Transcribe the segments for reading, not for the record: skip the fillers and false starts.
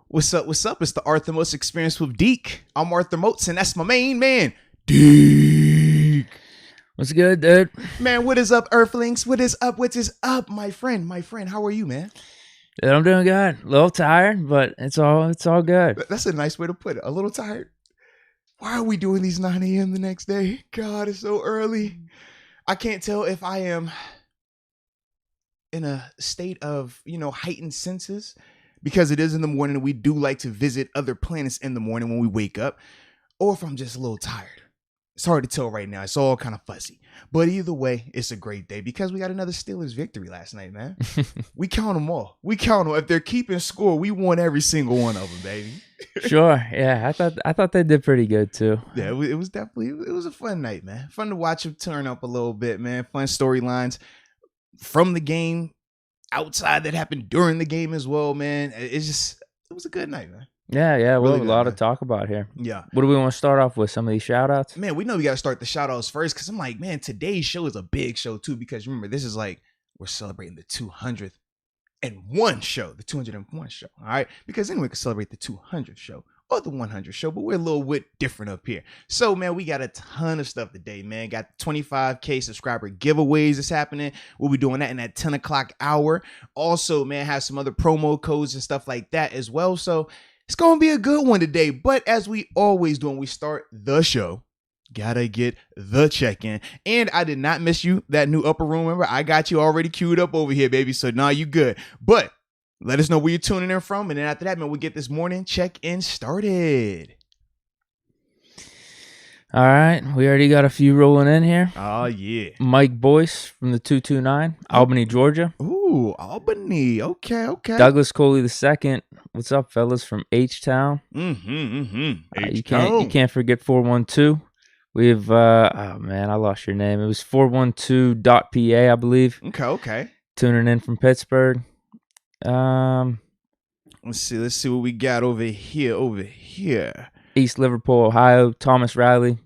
What's up? What's up? It's the Arthur Moats Experience with Deke. I'm Arthur Moats, and that's my main man, Deke. What's good, dude? Man, what is up, Earthlings? What is up? What is up, my friend? My friend, how are you, man? Dude, I'm doing good. A little tired, but it's all good. That's a nice way to put it. A little tired. Why are we doing these 9 a.m. the next day? God, it's so early. I can't tell if I am in a state of, heightened senses, because it is in the morning and we do like to visit other planets in the morning when we wake up, or if I'm just a little tired. It's hard to tell right now. It's all kind of fuzzy. But either way, it's a great day because we got another Steelers victory last night, man. We count them all. We count them. If they're keeping score, we won every single one of them, baby. Sure. Yeah, I thought they did pretty good too. Yeah, it was definitely, it was a fun night, man. Fun to watch them turn up a little bit, man. Fun storylines from the game, outside that happened during the game as well, man. It was a good night, man. Yeah. We'll Really have a good, lot man. to talk about here. Yeah. What do we want to start off with? Some of these shout outs? Man, we know we got to start the shout outs first because I'm like, man, today's show is a big show too, because remember, this is like, we're celebrating the 201 show, the 201 show. All right. Because then we can celebrate the 200th show or the 100th show, but we're a little bit different up here. So, man, we got a ton of stuff today, man. Got 25K subscriber giveaways that's happening. We'll be doing that in that 10 o'clock hour. Also, man, have some other promo codes and stuff like that as well. So it's going to be a good one today. But as we always do when we start the show, gotta get the check-in. And I did not miss you, that new upper room. Remember, I got you already queued up over here, baby. So now you good. But let us know where you're tuning in from. And then after that, man, we'll get this morning check-in started. All right. We already got a few rolling in here. Oh, yeah. Mike Boyce from the 229, Albany, Georgia. Ooh, Albany. Okay. Douglas Coley II. What's up, fellas, from H-Town? You can't forget 412. We have, oh man, I lost your name. It was 412.pa, I believe. Okay. Tuning in from Pittsburgh. Let's see what we got over here. East Liverpool, Ohio, Thomas Riley.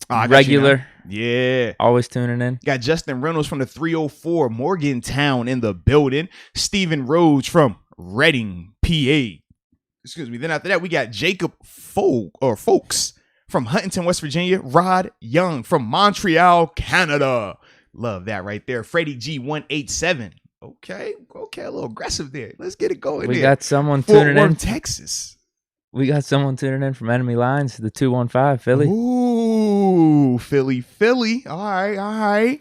I got Regular. Yeah. Always tuning in. Got Justin Reynolds from the 304 Morgantown in the building. Stephen Rhodes from Reading, PA. Excuse me. Then after that, we got Jacob Folks from Huntington, West Virginia. Rod Young from Montreal, Canada. Love that right there. Freddie G187. Okay, a little aggressive there. Let's get it going. We got someone tuning in. Texas. We got someone tuning in from Enemy Lines, the 215, Philly. Ooh, Philly. All right.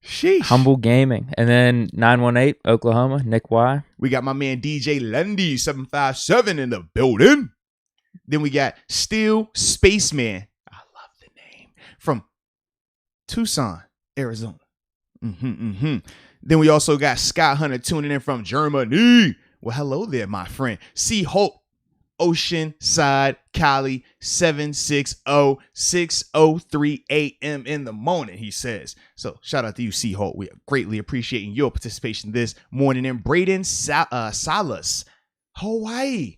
Sheesh. Humble Gaming. And then 918, Oklahoma, Nick Y. We got my man DJ Lundy, 757 in the building. Then we got Steel Spaceman. I love the name. From Tucson, Arizona. Then we also got Scott Hunter tuning in from Germany. Well, hello there, my friend. C. Hope, Oceanside, Cali, 760-603 a.m. in the morning, he says. So shout out to you, C. Hope. We are greatly appreciating your participation this morning. And Braden Salas, Hawaii.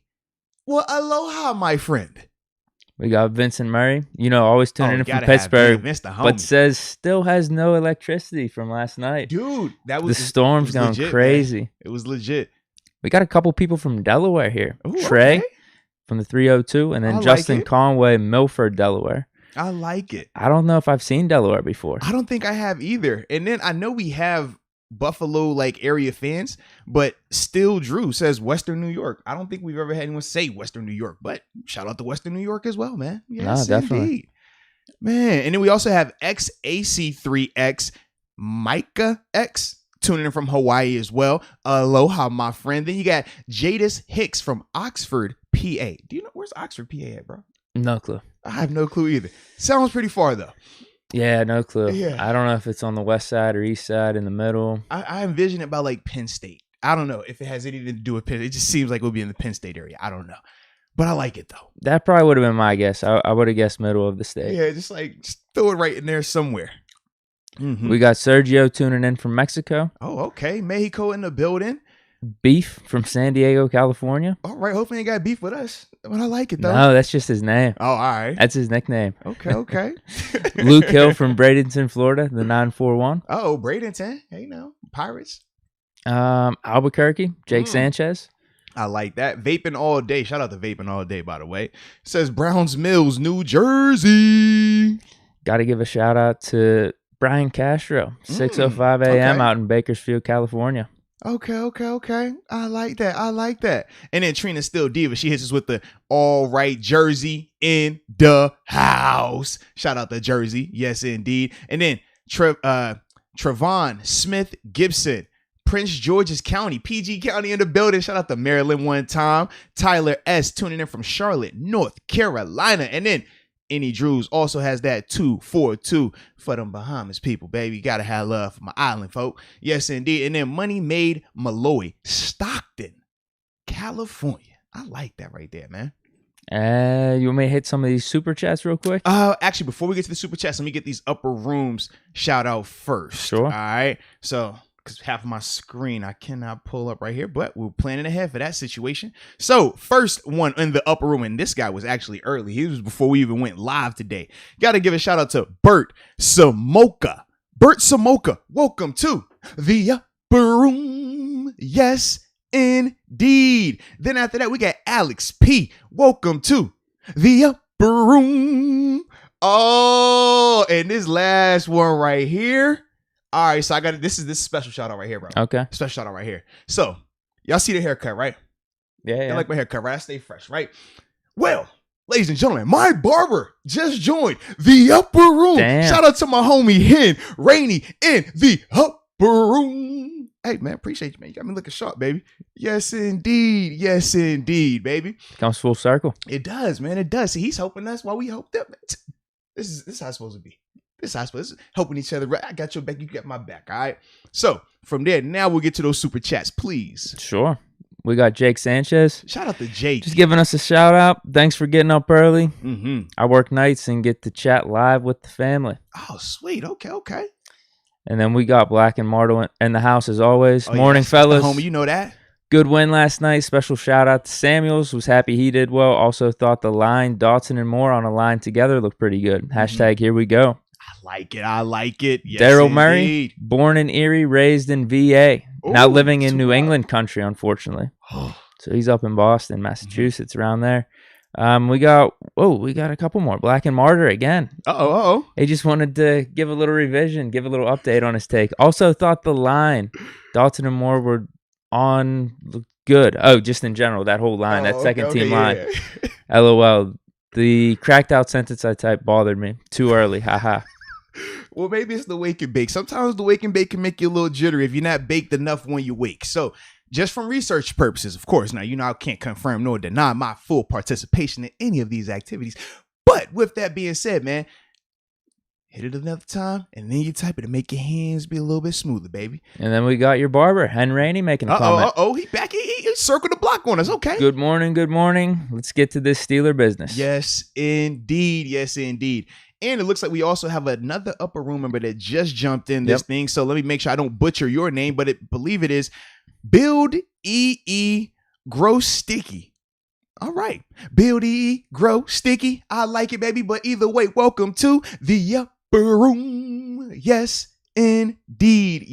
Well, aloha, my friend. We got Vincent Murray, always tuning in from Gotta Pittsburgh, Vince, the homie. but says still has no electricity from last night. Dude, that was the storm's going legit, crazy. Man. It was legit. We got a couple people from Delaware here. Ooh, Trey okay. From the 302, and then I Justin like it. Conway, Milford, Delaware. I like it. I don't know if I've seen Delaware before. I don't think I have either. And then I know we have Buffalo area fans, but Still Drew says Western New York. I don't think we've ever had anyone say Western New York, but shout out to Western New York as well, man. Yes, definitely. Indeed. Man, and then we also have XAC3X Micah X tuning in from Hawaii as well. Aloha, my friend. Then you got Jadis Hicks from Oxford, PA. Do you know where's Oxford, PA at, bro? No clue. I have no clue either. Sounds pretty far though. Yeah, no clue. Yeah. I don't know if it's on the west side or east side, in the middle. I envision it by like Penn State. I don't know if it has anything to do with Penn. It just seems like it would be in the Penn State area. I don't know. But I like it though. That probably would have been my guess. I would have guessed middle of the state. Yeah, just throw it right in there somewhere. We got Sergio tuning in from Mexico. Oh, okay. Mexico in the building. Beef from San Diego, California. All right. Hopefully, you got beef with us. But I like it though. No, that's just his name. Oh, all right. That's his nickname. Okay. Luke Hill from Bradenton, Florida, the 941. Oh, Bradenton. Hey, now Pirates. Albuquerque, Jake Sanchez. I like that. Vaping all day. Shout out to Vaping all day, by the way. It says Browns Mills, New Jersey. Got to give a shout out to Brian Castro, 6:05 a.m. out in Bakersfield, California. Okay. I like that. And then Trina Still Diva, she hits us with the all right Jersey in the house. Shout out to Jersey. Yes, indeed. And then Trevon Smith Gibson, Prince George's County, PG County in the building. Shout out to Maryland one time. Tyler S. tuning in from Charlotte, North Carolina. And then Any Drews also has that 242 for them Bahamas people, baby. Gotta have love for my island folk. Yes, indeed. And then Money Made Malloy, Stockton, California. I like that right there, man. You want me to hit some of these super chats real quick? Actually, before we get to the super chats, let me get these upper rooms shout out first. Sure. All right. So, because half of my screen I cannot pull up right here, but we're planning ahead for that situation. So, first one in the upper room, and this guy was actually early. He was before we even went live today. Got to give a shout out to Bert Samoka. Bert Samoka, welcome to the upper room. Yes, indeed. Then after that, we got Alex P. Welcome to the upper room. Oh, and this last one right here. All right, so I got this is this special shout out right here, bro. Okay. Special shout out right here. So, y'all see the haircut, right? Yeah. I like my haircut, right? I stay fresh, right? Well, ladies and gentlemen, my barber just joined the upper room. Damn. Shout out to my homie Hen Rainey in the upper room. Hey, man, appreciate you, man. You got me looking sharp, baby. Yes, indeed. Yes, indeed, baby. Comes full circle. It does, man. It does. See, he's helping us while we help them. This is how it's supposed to be. This is helping each other. I got your back. You got my back. All right. So from there, now we'll get to those super chats, please. Sure. We got Jake Sanchez. Shout out to Jake. Just giving us a shout out. Thanks for getting up early. Mm-hmm. I work nights and get to chat live with the family. Oh, sweet. Okay. And then we got Black and Martle in the house as always. Oh, Morning, yes. fellas. Homie, you know that. Good win last night. Special shout out to Samuels. Was happy he did well. Also thought the line, Dotson and Moore on a line together looked pretty good. Hashtag here we go. I like it. Yes, Daryl Murray, born in Erie, raised in VA. Now living in New England country, unfortunately. So he's up in Boston, Massachusetts, around there. We got a couple more. Black and Martyr again. He just wanted to give a little revision, give a little update on his take. Also thought the line, Dotson and Moore were on good. Oh, just in general, that whole line, that second team line. Yeah. LOL. The cracked out sentence I typed bothered me. Too early. Haha. Well, maybe it's the wake and bake. Sometimes the wake and bake can make you a little jittery if you're not baked enough when you wake. So just from research purposes, of course. Now, I can't confirm nor deny my full participation in any of these activities. But with that being said, man, hit it another time, and then you type it to make your hands be a little bit smoother, baby. And then we got your barber, Hen Rainey, making a comment. He back. He circled the block on us. Okay. Good morning. Let's get to this Steeler business. Yes, indeed. And it looks like we also have another upper room member that just jumped in this thing. So let me make sure I don't butcher your name, but believe it is Build EE Grow Sticky. All right. Build EE Grow Sticky. I like it, baby. But either way, welcome to the upper room. Yes, indeed.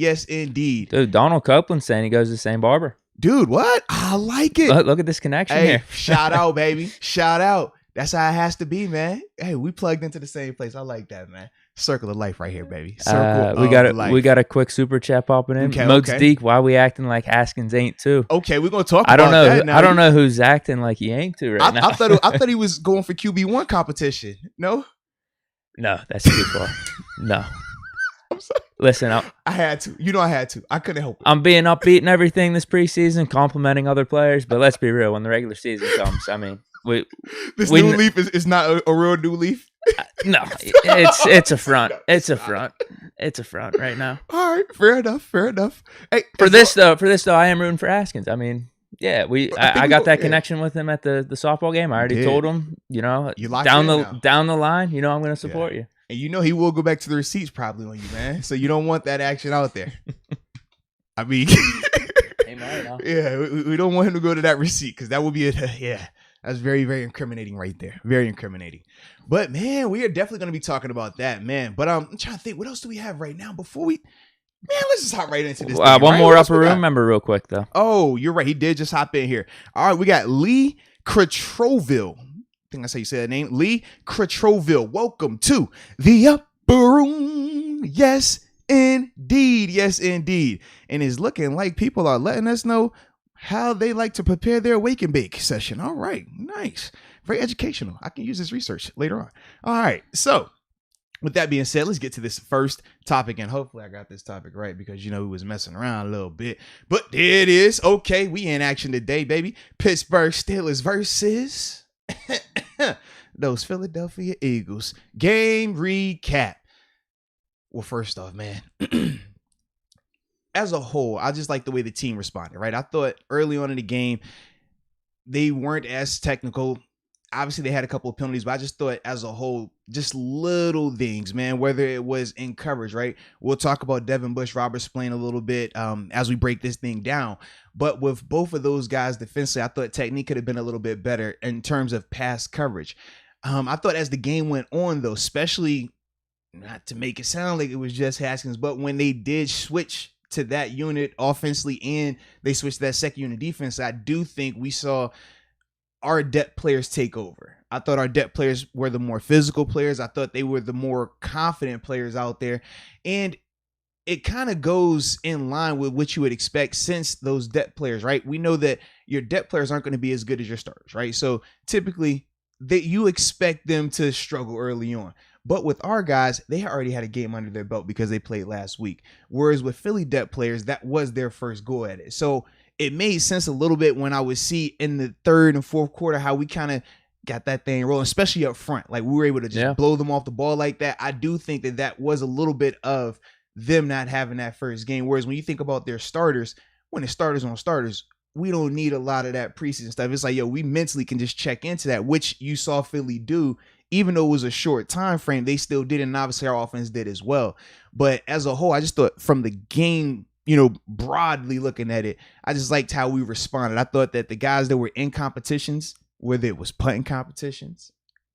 Dude, Donald Copeland saying he goes to the same barber. Dude, what? I like it. Look at this connection here. Shout out, baby. Shout out. That's how it has to be, man. Hey, we plugged into the same place. I like that, man. Circle of life right here, baby. Circle of life. We got a quick super chat popping in. Moats Deke, why we acting like Haskins ain't too? Okay, we're gonna talk about that now. I don't know who's acting like he ain't too right now. I thought he was going for QB1 competition. No, that's too far. No. I'm sorry. Listen, I had to. I had to. I couldn't help it. I'm being upbeat and everything this preseason, complimenting other players, but let's be real. When the regular season comes, I mean, this new leaf is not a real new leaf. No, it's a front. It's a front. It's a front right now. All right, fair enough. Hey, for this though, I am rooting for Haskins. I mean, yeah, I got that connection with him at the softball game. I already told him, down the line, I'm going to support you. And he will go back to the receipts probably on you, man. So you don't want that action out there. I mean, yeah, we don't want him to go to that receipt because that would be that's very, very incriminating right there. Very incriminating. But man, we are definitely going to be talking about that, man. But I'm trying to think, what else do we have right now before we Man, let's just hop right into this. One more upper room member real quick, though. Oh, you're right. He did just hop in here. All right, we got Lee Cretroville. I think that's how you say that name. Lee Cretroville. Welcome to the upper room. Yes, indeed. Yes, indeed. And it's looking like people are letting us know how they like to prepare their wake and bake session. All right, nice. Very educational. I can use this research later on. All right, so with that being said, let's get to this first topic, and hopefully I got this topic right because, we was messing around a little bit, but there it is. Okay, we in action today, baby. Pittsburgh Steelers versus those Philadelphia Eagles. Game recap. Well, first off, man, as a whole, I just like the way the team responded, right? I thought early on in the game, they weren't as technical. Obviously, they had a couple of penalties, but I just thought as a whole, just little things, man, whether it was in coverage, right? We'll talk about Devin Bush, Robert Spillane a little bit as we break this thing down. But with both of those guys defensively, I thought technique could have been a little bit better in terms of pass coverage. I thought as the game went on, though, especially not to make it sound like it was just Haskins, but when they did switch to that unit offensively and they switched to that second unit defense, I do think we saw our depth players take over. I thought our depth players were the more physical players. I thought they were the more confident players out there. And it kind of goes in line with what you would expect since those depth players, right? We know that your depth players aren't going to be as good as your starters, right? So typically you expect them to struggle early on. But with our guys, they already had a game under their belt because they played last week. Whereas with Philly depth players, that was their first go at it. So it made sense a little bit when I would see in the third and fourth quarter how we kind of got that thing rolling, especially up front. Like we were able to just blow them off the ball like that. I do think that was a little bit of them not having that first game. Whereas when you think about their starters, when it's starters on starters, we don't need a lot of that preseason stuff. It's like, we mentally can just check into that, which you saw Philly do. Even though it was a short time frame, they still did it, and obviously our offense did as well. But as a whole, I just thought from the game, broadly looking at it, I just liked how we responded. I thought that the guys that were in competitions, whether it was punting competitions,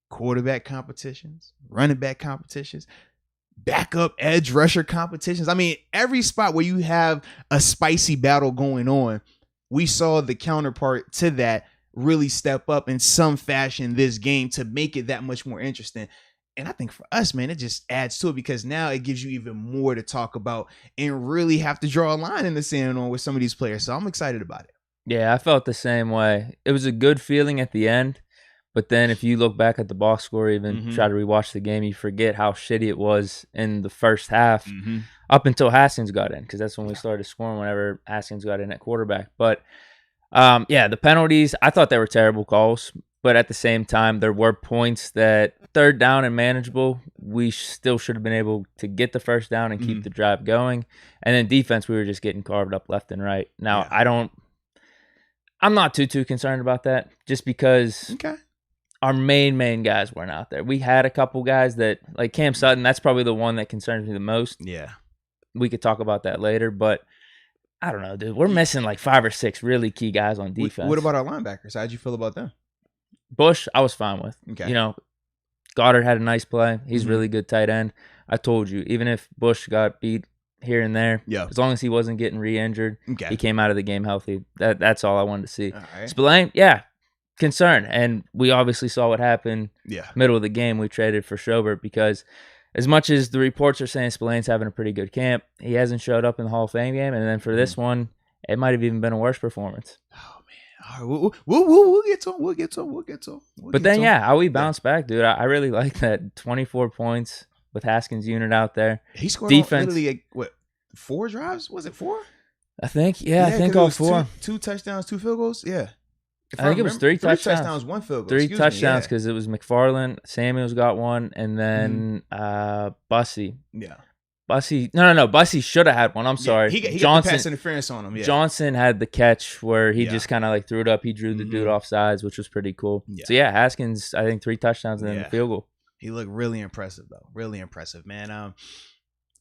quarterback competitions, running back competitions, backup edge rusher competitions, I mean, every spot where you have a spicy battle going on, we saw the counterpart to that really step up in some fashion this game to make it that much more interesting. And I think for us, man, it just adds to it because now it gives you even more to talk about and really have to draw a line in the sand on with some of these players. So I'm excited about it. Yeah, I felt the same way. It was a good feeling at the end, but then if you look back at the box score, even try to rewatch the game, you forget how shitty it was in the first half up until Haskins got in, because that's when we started scoring whenever Haskins got in at quarterback. But the penalties, I thought they were terrible calls, but at the same time, there were points that third down and manageable, we still should have been able to get the first down and keep the drive going. And then defense, we were just getting carved up left and right. Now, I'm not too concerned about that, just because our main guys weren't out there. We had a couple guys that, like Cam Sutton, that's probably the one that concerns me the most. Yeah. We could talk about that later, but I don't know, dude. We're missing like 5 or 6 really key guys on defense. What about our linebackers? How'd you feel about them? Bush, I was fine with. Okay. Goddard had a nice play. He's really good tight end. I told you, even if Bush got beat here and there, as long as he wasn't getting re-injured, he came out of the game healthy. That's all I wanted to see. All right. Spillane, concern. And we obviously saw what happened middle of the game. We traded for Schobert because as much as the reports are saying Spillane's having a pretty good camp, he hasn't showed up in the Hall of Fame game. And then for this one, it might have even been a worse performance. Oh, man. All right, we'll get to him. But then, how we bounce back, dude. I really like that 24 points with Haskins' unit out there. He scored literally, 4 drives? Was it 4? I think, I think all 4. Two touchdowns, 2 field goals? Yeah. I think it was 3 touchdowns. 3 touchdowns, 1 field goal. 3 touchdowns because it was McFarland, Samuels got 1, and then Bussy. Yeah. Bussy. No. Bussy should have had 1. I'm sorry. He got the pass interference on him. Yeah. Johnson had the catch where he just kind of like threw it up. He drew the dude off sides, which was pretty cool. Yeah. So Haskins, I think 3 touchdowns and then the field goal. He looked really impressive though. Really impressive, man.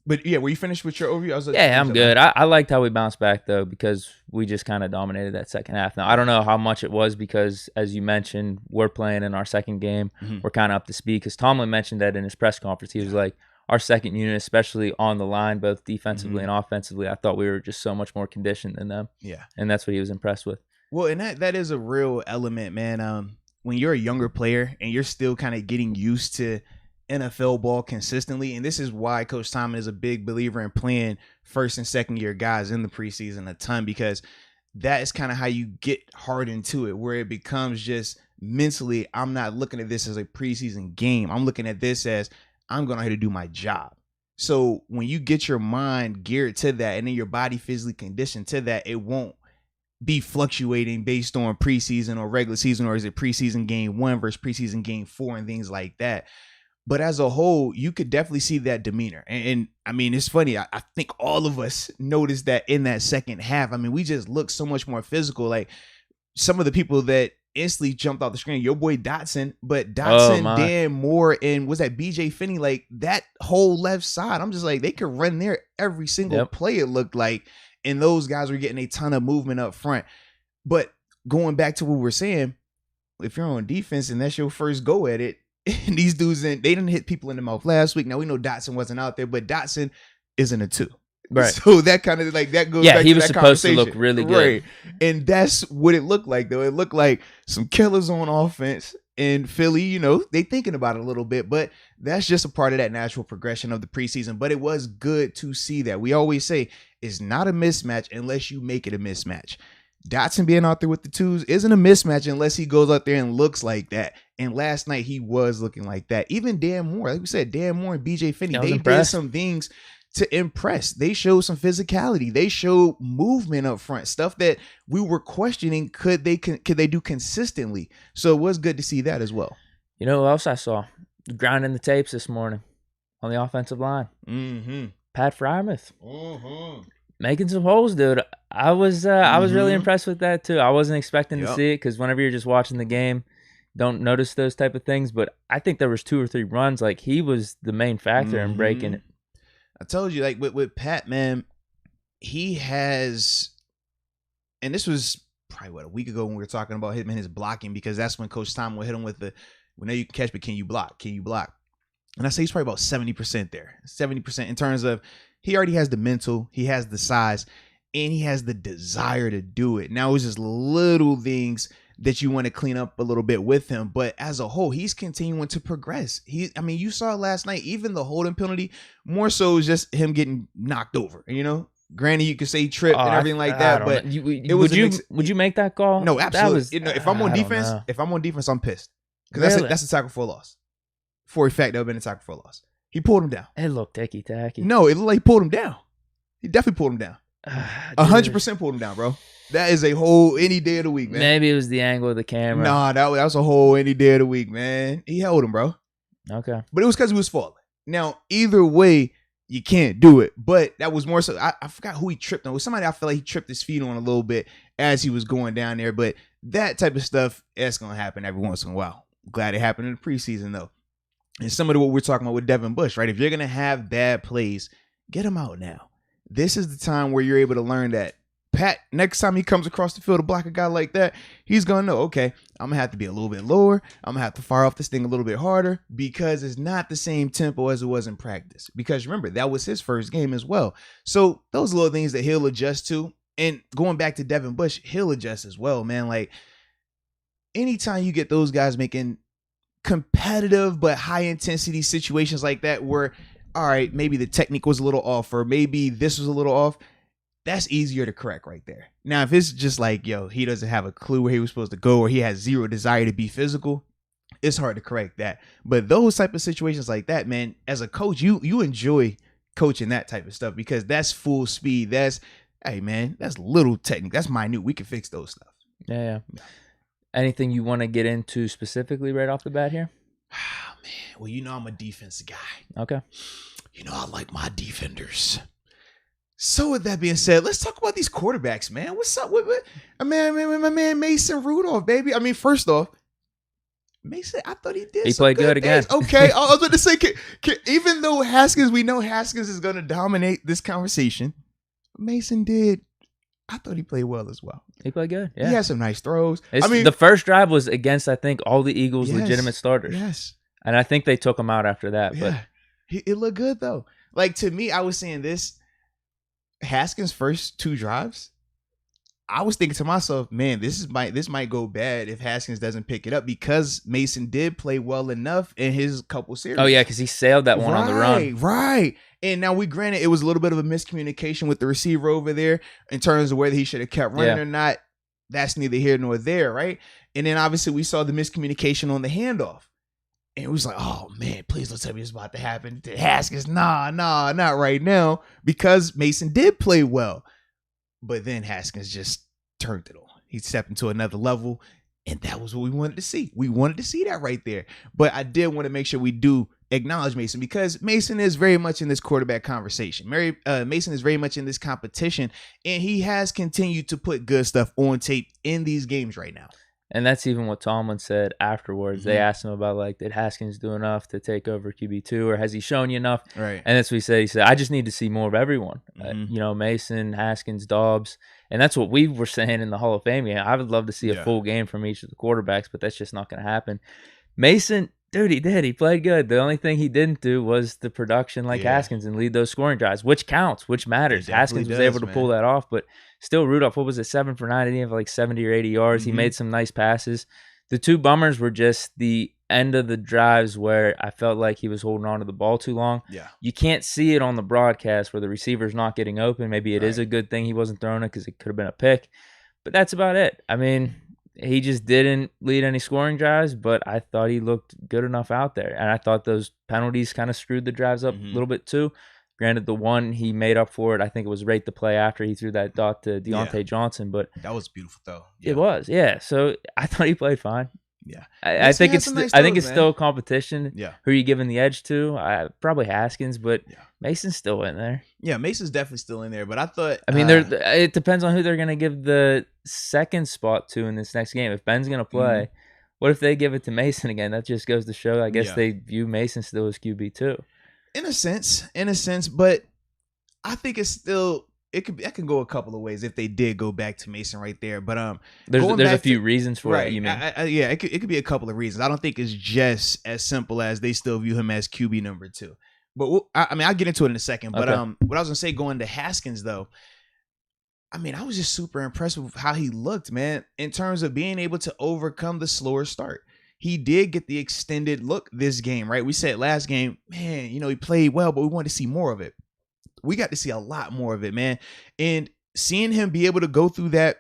But were you finished with your overview? I'm good. I liked how we bounced back though, because we just kind of dominated that second half. Now I don't know how much it was because, as you mentioned, we're playing in our second game. We're kind of up to speed because Tomlin mentioned that in his press conference. He was like, our second unit, especially on the line, both defensively and offensively. I thought we were just so much more conditioned than them. Yeah. And that's what he was impressed with. Well, and that is a real element, man. When you're a younger player and you're still kind of getting used to NFL ball consistently, and this is why Coach Tomlin is a big believer in playing first and second year guys in the preseason a ton, because that is kind of how you get hardened to it, where it becomes just mentally, I'm not looking at this as a preseason game. I'm looking at this as I'm going to have to do my job. So when you get your mind geared to that and then your body physically conditioned to that, it won't be fluctuating based on preseason or regular season, or is it preseason game 1 versus preseason game 4 and things like that. But as a whole, you could definitely see that demeanor. And I mean, it's funny. I think all of us noticed that in that second half. I mean, we just looked so much more physical. Like some of the people that instantly jumped off the screen, your boy Dotson, but Dotson, Dan Moore, and was that BJ Finney, like that whole left side. I'm just like, they could run there every single play, it looked like. And those guys were getting a ton of movement up front. But going back to what we're saying, if you're on defense and that's your first go at it, and these dudes, they didn't hit people in the mouth last week. Now we know Dotson wasn't out there, but Dotson isn't a 2. Right. So that kind of like that goes back he to was that supposed to look really good. Right. And that's what it looked like, though. It looked like some killers on offense. And Philly, you know, they thinking about it a little bit, but that's just a part of that natural progression of the preseason. But it was good to see that. We always say it's not a mismatch unless you make it a mismatch. Dotson being out there with the 2s isn't a mismatch unless he goes out there and looks like that. And last night he was looking like that. Even Dan Moore, like we said, Dan Moore and BJ Finney, they did some things to impress. They showed some physicality. They showed movement up front, stuff that we were questioning could they do consistently. So it was good to see that as well. You know who else I saw grinding the tapes this morning on the offensive line? Pat Frymouth. Making some holes, dude. I was really impressed with that too. I wasn't expecting to see it because whenever you're just watching the game, don't notice those type of things. But I think there was 2 or 3 runs. Like he was the main factor in breaking it. I told you, like with Pat, man, he has, and this was probably a week ago when we were talking about him and his blocking, because that's when Coach Tom will hit him with we know you can catch, but can you block? Can you block? And I say he's probably about 70% there, 70% in terms of he already has the mental, he has the size, and he has the desire to do it. Now it's just little things that you want to clean up a little bit with him. But as a whole, he's continuing to progress. You saw last night, even the holding penalty, more so is just him getting knocked over. You know, granted, you could say he tripped and everything like that, but would you make that call? No, absolutely. If I'm on defense, I'm pissed. Because that's a tackle for a loss. For a fact, that would have been a tackle for a loss. He pulled him down. It looked ticky-tacky. No, it looked like he pulled him down. He definitely pulled him down. 100% pulled him down, bro. That is a whole any day of the week, man. Maybe it was the angle of the camera. Nah, that was a whole any day of the week, man. He held him, bro. Okay. But it was because he was falling. Now, either way, you can't do it. But that was more so, I forgot who he tripped on. It was somebody I feel like he tripped his feet on a little bit as he was going down there. But that type of stuff, that's going to happen every once in a while. I'm glad it happened in the preseason, though. And some of what we're talking about with Devin Bush, right? If you're going to have bad plays, get them out now. This is the time where you're able to learn that Pat, next time he comes across the field to block a guy like that, he's going to know, okay, I'm going to have to be a little bit lower. I'm going to have to fire off this thing a little bit harder because it's not the same tempo as it was in practice. Because remember, that was his first game as well. So those little things that he'll adjust to. And going back to Devin Bush, he'll adjust as well, man. Like, anytime you get those guys making competitive but high-intensity situations like that where, all right, maybe the technique was a little off or maybe this was a little off, that's easier to correct right there. Now, if it's just like, yo, he doesn't have a clue where he was supposed to go or he has zero desire to be physical, it's hard to correct that. But those type of situations like that, man, as a coach, you enjoy coaching that type of stuff because that's full speed. That's, hey, man, that's little technique. That's minute. We can fix those stuff. Yeah. Anything you want to get into specifically right off the bat here? Oh, man. Well, you know I'm a defense guy. Okay. You know I like my defenders. So with that being said, let's talk about these quarterbacks, man. What's up with my man Mason Rudolph, baby? I mean, first off, Mason, I thought he did. He played good again. Okay, I was going to say, even though we know Haskins is going to dominate this conversation, Mason did. I thought he played well as well. He played good. Yeah, he had some nice throws. The first drive was against, I think, all the Eagles' legitimate starters. Yes, and I think they took him out after that. Yeah. But It looked good though. Like to me, I was saying this. Haskins' first 2 drives, I was thinking to myself, man, this might go bad if Haskins doesn't pick it up because Mason did play well enough in his couple series. Oh yeah, because he sailed that one on the run. Right. And now granted it was a little bit of a miscommunication with the receiver over there in terms of whether he should have kept running or not. That's neither here nor there, right? And then obviously we saw the miscommunication on the handoff. And it was like, oh man, please don't tell me it's about to happen to Haskins. Nah, not right now. Because Mason did play well. But then Haskins just turned it on. He stepped into another level. And that was what we wanted to see. We wanted to see that right there. But I did want to make sure we do acknowledge Mason because Mason is very much in this quarterback conversation. Mason is very much in this competition. And he has continued to put good stuff on tape in these games right now. And that's even what Tomlin said afterwards. Mm-hmm. They asked him about, like, did Haskins do enough to take over QB2 or has he shown you enough? Right. And that's what he said. He said, I just need to see more of everyone. Mm-hmm. Mason, Haskins, Dobbs. And that's what we were saying in the Hall of Fame game. I would love to see a full game from each of the quarterbacks, but that's just not going to happen. Mason, dude, he did. He played good. The only thing he didn't do was the production like Haskins and lead those scoring drives, which counts, which matters. Haskins was able to pull that off, but still, Rudolph, what was it, 7 for 9? Didn't he have like 70 or 80 yards? He made some nice passes. The 2 bummers were just the end of the drives where I felt like he was holding on to the ball too long. Yeah. You can't see it on the broadcast where the receiver's not getting open. Maybe it is a good thing he wasn't throwing it because it could have been a pick. But that's about it. I mean, he just didn't lead any scoring drives, but I thought he looked good enough out there. And I thought those penalties kind of screwed the drives up a little bit too. Granted, the one he made up for it, I think it was right the play after he threw that dot to Deontay Johnson. But that was beautiful, though. Yeah. It was, So I thought he played fine. Yeah, I think it's still a competition. Yeah, who are you giving the edge to? Probably Haskins, but Mason's still in there. Yeah, Mason's definitely still in there. But I thought, I mean, it depends on who they're going to give the second spot to in this next game. If Ben's going to play, what if they give it to Mason again? That just goes to show. I guess they view Mason still as QB too. In a sense, but I think it's still. It can go a couple of ways if they did go back to Mason right there. But there's a few reasons for it. You mean? It could be a couple of reasons. I don't think it's just as simple as they still view him as QB number 2. But I'll get into it in a second. But what I was gonna say, going to Haskins though, I mean, I was just super impressed with how he looked, man, in terms of being able to overcome the slower start. He did get the extended look this game, right? We said last game, man, he played well, but we wanted to see more of it. We got to see a lot more of it, man. And seeing him be able to go through that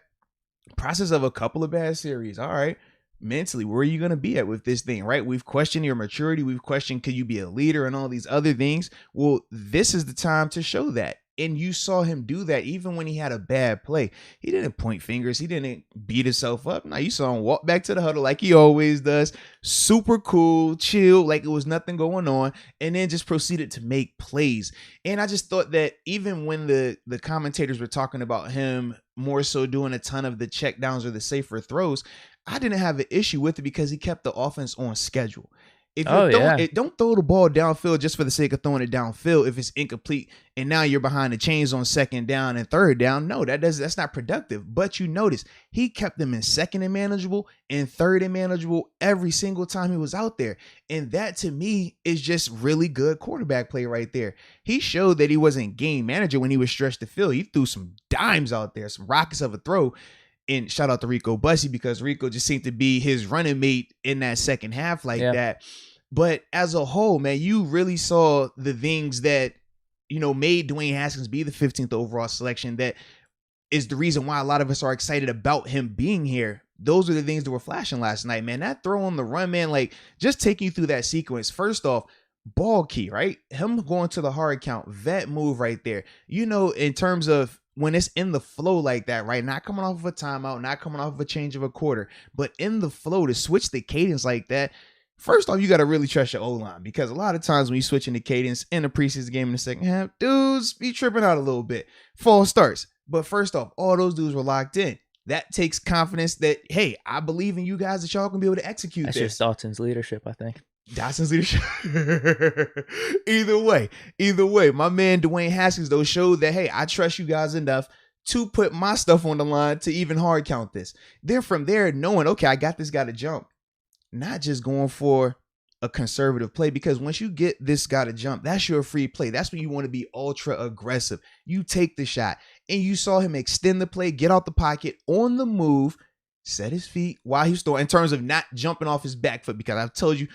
process of a couple of bad series. All right, mentally, where are you going to be at with this thing, right? We've questioned your maturity. We've questioned, could you be a leader and all these other things? Well, this is the time to show that. And you saw him do that even when he had a bad play. He didn't point fingers. He didn't beat himself up. No, you saw him walk back to the huddle like he always does. Super cool, chill, like it was nothing going on. And then just proceeded to make plays. And I just thought that even when the commentators were talking about him more so doing a ton of the checkdowns or the safer throws, I didn't have an issue with it because he kept the offense on schedule. If don't throw the ball downfield just for the sake of throwing it downfield if it's incomplete and now you're behind the chains on second down and third down. No, that's not productive. But you notice he kept them in second and manageable and third and manageable every single time he was out there. And that to me is just really good quarterback play right there. He showed that he wasn't game manager when he was stretched the field. He threw some dimes out there, some rockets of a throw. And shout out to Rico Bussey because Rico just seemed to be his running mate in that second half like that. But as a whole, man, you really saw the things that, made Dwayne Haskins be the 15th overall selection. That is the reason why a lot of us are excited about him being here. Those are the things that were flashing last night, man. That throw on the run, man, like just taking you through that sequence. First off, ball key, right? Him going to the hard count, that move right there. In terms of when it's in the flow like that, right? Not coming off of a timeout, not coming off of a change of a quarter, but in the flow to switch the cadence like that. First off, you got to really trust your O-line because a lot of times when you switch into cadence in a preseason game in the second half, dudes be tripping out a little bit. False starts. But first off, all those dudes were locked in. That takes confidence that, hey, I believe in you guys that y'all can be able to execute this. That's just Dalton's leadership, I think. Dotson's leadership. Either way, my man Dwayne Haskins, though, showed that, hey, I trust you guys enough to put my stuff on the line to even hard count this. Then from there, knowing, okay, I got this guy to jump. Not just going for a conservative play, because once you get this guy to jump, that's your free play. That's when you want to be ultra aggressive. You take the shot, and you saw him extend the play, get out the pocket on the move, set his feet while he's throwing, in terms of not jumping off his back foot, because I've told you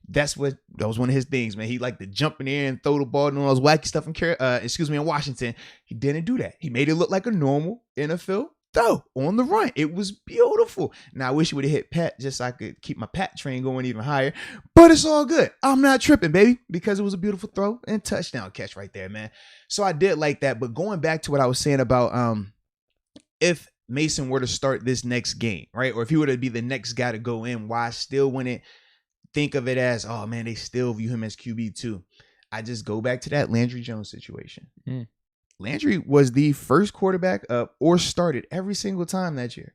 that was one of his things, man. He liked to jump in the air and throw the ball and all those wacky stuff in Washington. He didn't do that. He made it look like a normal NFL throw on the run. It was beautiful. Now I wish he would have hit Pat just so I could keep my Pat train going even higher, but it's all good. I'm not tripping, baby, because it was a beautiful throw and touchdown catch right there, man. So I did like that. But going back to what I was saying about if Mason were to start this next game, right, or if he were to be the next guy to go in, why I still wouldn't think of it as, oh man, they still view him as QB2. I just go back to that Landry Jones situation. Landry was the first quarterback up or started every single time that year.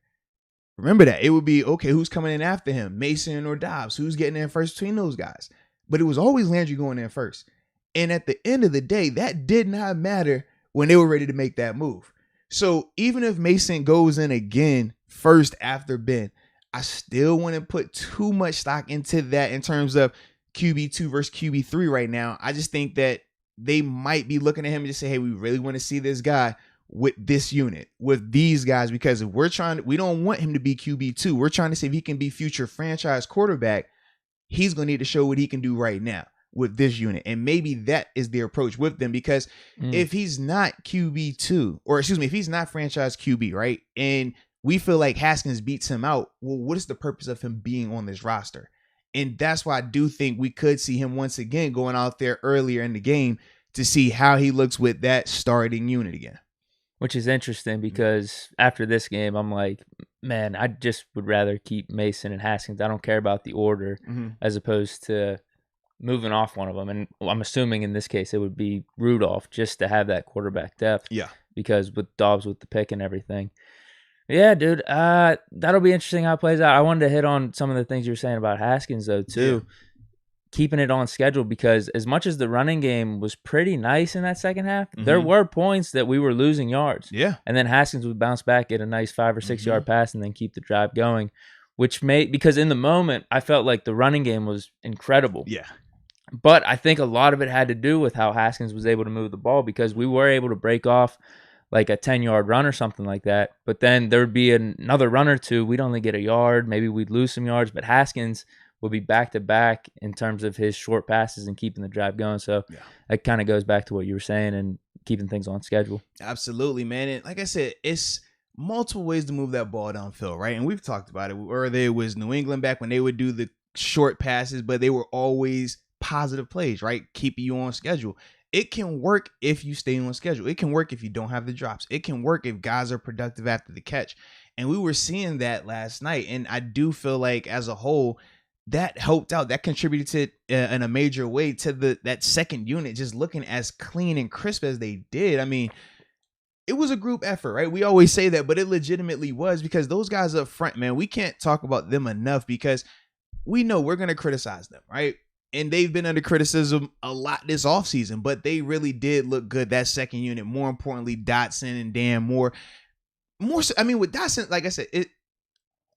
Remember that. It would be, okay, who's coming in after him? Mason or Dobbs? Who's getting in first between those guys? But it was always Landry going in first. And at the end of the day, that did not matter when they were ready to make that move. So even if Mason goes in again first after Ben, I still wouldn't put too much stock into that in terms of QB2 versus QB3 right now. I just think that they might be looking at him and just say, hey, we really want to see this guy with this unit, with these guys, because if we don't want him to be QB2. We're trying to see if he can be future franchise quarterback. He's going to need to show what he can do right now with this unit. And maybe that is the approach with them, because if he's not QB2, or excuse me, if he's not franchise QB, right, and we feel like Haskins beats him out, well, what is the purpose of him being on this roster? And that's why I do think we could see him once again going out there earlier in the game to see how he looks with that starting unit again. Which is interesting, because after this game, I'm like, man, I just would rather keep Mason and Haskins. I don't care about the order as opposed to moving off one of them. And I'm assuming in this case it would be Rudolph, just to have that quarterback depth. Yeah. Because with Dobbs with the pick and everything. Yeah, dude. That'll be interesting how it plays out. I wanted to hit on some of the things you were saying about Haskins, though, too. Yeah. Keeping it on schedule, because as much as the running game was pretty nice in that second half, there were points that we were losing yards. Yeah. And then Haskins would bounce back, get a nice 5 or 6 yard pass, and then keep the drive going, which because in the moment, I felt like the running game was incredible. Yeah. But I think a lot of it had to do with how Haskins was able to move the ball, because we were able to break off like a 10-yard run or something like that. But then there would be another run or two. We'd only get a yard. Maybe we'd lose some yards. But Haskins would be back-to-back in terms of his short passes and keeping the drive going. So that kind of goes back to what you were saying and keeping things on schedule. Absolutely, man. And like I said, it's multiple ways to move that ball downfield, right? And we've talked about it. Or there was New England back when they would do the short passes, but they were always positive plays, right? Keeping you on schedule. It can work if you stay on schedule. It can work if you don't have the drops. It can work if guys are productive after the catch. And we were seeing that last night. And I do feel like as a whole, that helped out. That contributed to in a major way to that second unit just looking as clean and crisp as they did. I mean, it was a group effort, right? We always say that, but it legitimately was, because those guys up front, man, we can't talk about them enough, because we know we're going to criticize them, right? And they've been under criticism a lot this offseason, but they really did look good, that second unit. More importantly, Dotson and Dan Moore. I mean, with Dotson, like I said,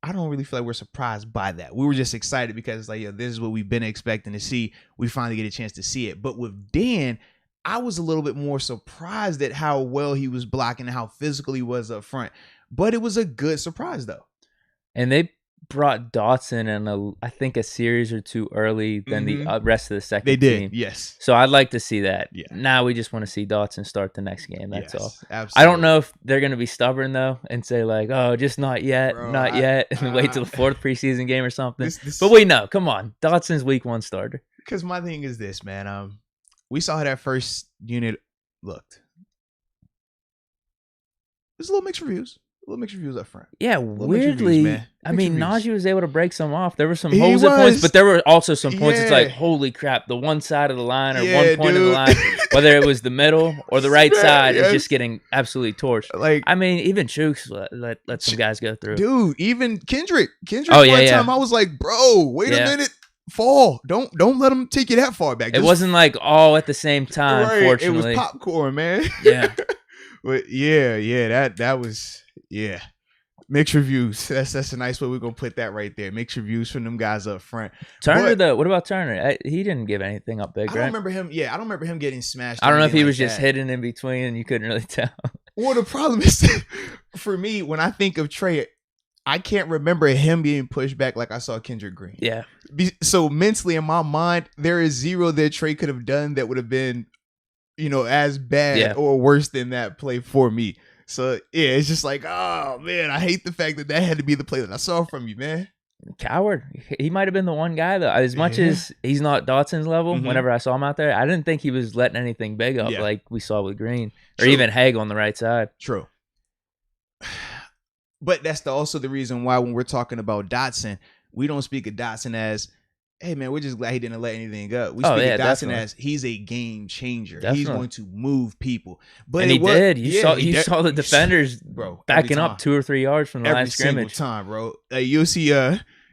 I don't really feel like we're surprised by that. We were just excited because it's like, this is what we've been expecting to see. We finally get a chance to see it. But with Dan, I was a little bit more surprised at how well he was blocking and how physical he was up front. But it was a good surprise, though. And they brought Dotson in I think a series or two early than the rest of the second team. They did, yes. So I'd like to see that. Yeah. Now we just want to see Dotson start the next game. That's all. Absolutely. I don't know if they're going to be stubborn, though, and say like, oh, just not yet, and wait till the fourth preseason game or something. But we know. Come on. Dotson's week 1 starter. Because my thing is this, man. We saw how that first unit looked. There's a little mixed reviews. Up front. Yeah, weirdly, reviews, I mean, Najee was able to break some off. There were some holes at points, but there were also some points. It's like, holy crap, the one side of the line or one point of the line, whether it was the middle or the right side, is just getting absolutely torched. Like, I mean, even Chooks let some guys go through. Dude, even Kendrick. Time I was like, bro, wait a minute. Fall. Don't let them take you that far back. It wasn't like all at the same time, fortunately. It was popcorn, man. Yeah. But that was Mixed reviews. That's a nice way we're gonna put that right there. Mixed reviews from them guys up front. Turner, though, what about Turner? He didn't give anything up big, I don't remember him. Yeah, I don't remember him getting smashed. I don't know if he was just hidden in between and you couldn't really tell. Well, the problem is for me, when I think of Trey, I can't remember him being pushed back like I saw Kendrick Green. Yeah. So mentally in my mind, there is zero that Trey could have done that would have been, as bad or worse than that play for me. So, yeah, it's just like, oh, man, I hate the fact that had to be the play that I saw from you, man. Coward. He might have been the one guy, though. As much as he's not Dotson's level, whenever I saw him out there, I didn't think he was letting anything big up like we saw with Green. Or even Haig on the right side. True. But that's also the reason why when we're talking about Dotson, we don't speak of Dotson as, hey, man, we're just glad he didn't let anything up. We speak of Dotson as he's a game changer. Definitely. He's going to move people. But and he did. You saw the defenders backing up 2 or 3 yards from the line of scrimmage. Every single time, bro. You'll see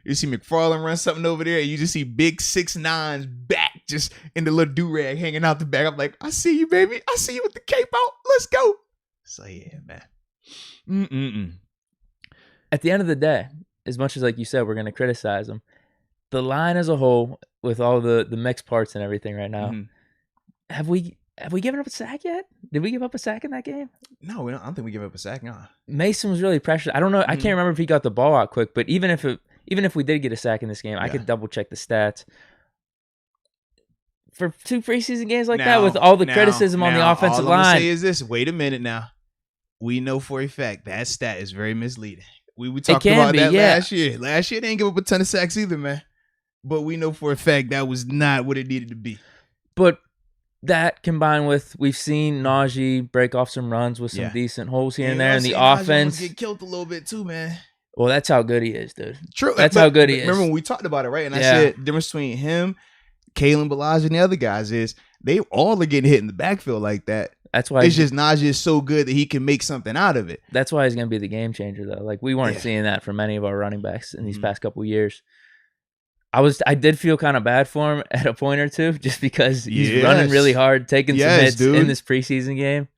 McFarland run something over there, and you just see big 6'9" back just in the little do-rag hanging out the back. I'm like, I see you, baby. I see you with the cape out. Let's go. So, yeah, man. At the end of the day, as much as, like you said, we're going to criticize him, the line as a whole, with all the mixed parts and everything right now, have we given up a sack yet? Did we give up a sack in that game? No, I don't think we gave up a sack. No. Mason was really pressured. I don't know. I can't remember if he got the ball out quick, but even if we did get a sack in this game, I could double check the stats. For 2 preseason games like that, with all the criticism on the offensive line, all I'm gonna say is this: wait a minute now. We know for a fact that stat is very misleading. We talked about that last year. Last year they didn't give up a ton of sacks either, man. But we know for a fact that was not what it needed to be. But that combined with we've seen Najee break off some runs with some decent holes here and there, and the offense get killed a little bit too, man. Well, that's how good he is, dude. True, that's how good he is. Remember when we talked about it, right? And I said the difference between him, Kalen Ballage, and the other guys is they all are getting hit in the backfield like that. That's why it's just Najee is so good that he can make something out of it. That's why he's going to be the game changer, though. Like we weren't seeing that from many of our running backs in these past couple of years. I did feel kind of bad for him at a point or two, just because he's running really hard, taking some hits in this preseason game.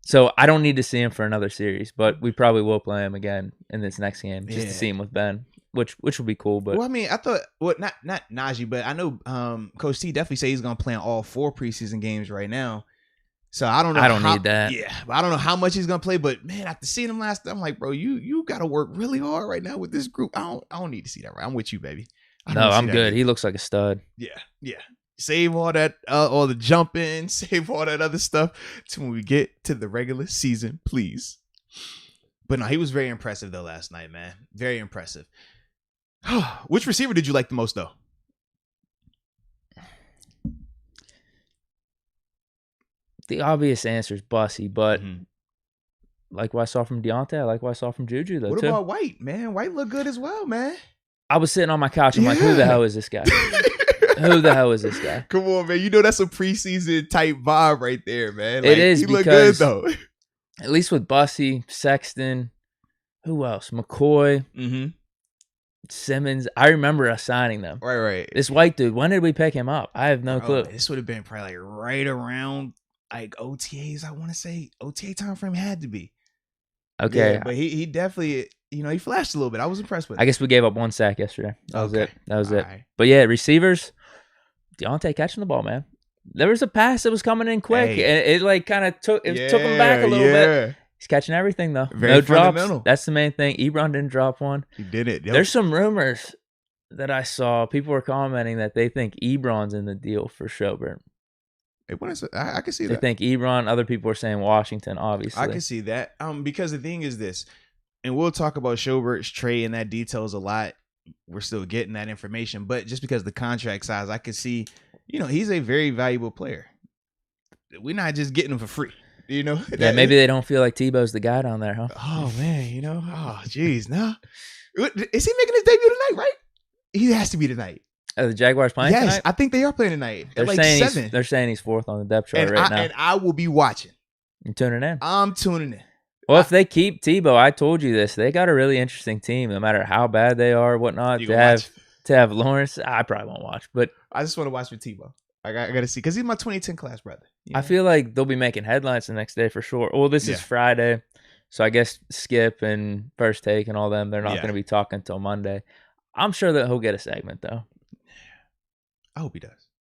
So I don't need to see him for another series, but we probably will play him again in this next game just to see him with Ben, which will be cool. But well, I mean, I thought not Najee, but I know Coach T definitely said he's going to play in all 4 preseason games right now. So I don't know. I don't need that. Yeah, but I don't know how much he's gonna play. But man, after seeing him last, I'm like, bro, you got to work really hard right now with this group. I don't need to see that. Right, I'm with you, baby. No, I'm good. He looks like a stud. Yeah. Save all that, all the jumping, save all that other stuff to when we get to the regular season, please. But no, he was very impressive though last night, man. Very impressive. Which receiver did you like the most though? The obvious answer is Bussy, but like what I saw from Deontay, I like what I saw from Juju, though, What about White, man? White looked good as well, man. I was sitting on my couch. I'm like, who the hell is this guy? Who the hell is this guy? Come on, man. You know that's a preseason type vibe right there, man. Like, it is, he because looked good, though. At least with Bussy, Sexton, who else? McCoy, Simmons. I remember us signing them. Right. This White dude, when did we pick him up? I have no clue. This would have been probably like right around like OTAs, I want to say. OTA time frame had to be. Okay. Yeah, but he definitely, he flashed a little bit. I was impressed with it. I guess we gave up 1 sack yesterday. That was it. Right. But yeah, receivers, Deontay catching the ball, man. There was a pass that was coming in quick, and it like kind of took him back a little bit. He's catching everything, though. Very no drops. That's the main thing. Ebron didn't drop one. He did it. Yep. There's some rumors that I saw. People were commenting that they think Ebron's in the deal for Schobert. I can see that. They think Ebron. Other people are saying Washington, obviously. I can see that. Because the thing is this, and we'll talk about Schobert's trade and that details a lot. We're still getting that information, but just because of the contract size, I could see, he's a very valuable player. We're not just getting him for free, Yeah, maybe they don't feel like Tebow's the guy down there, huh? Oh man, oh geez, no. Is he making his debut tonight? Right? He has to be tonight. Are the Jaguars playing tonight? Yes, I think they are playing tonight. They're like saying 7. They're saying he's 4th on the depth chart now. And I will be watching. You tuning in? I'm tuning in. Well, if they keep Tebow, I told you this. They got a really interesting team, no matter how bad they are, whatnot. To have Lawrence, I probably won't watch, but I just want to watch for Tebow. I got to see because he's my 2010 class brother. I feel like they'll be making headlines the next day for sure. Well, this is Friday, So I guess Skip and First Take and all them, they're not going to be talking until Monday. I'm sure that he'll get a segment, though. I hope he does.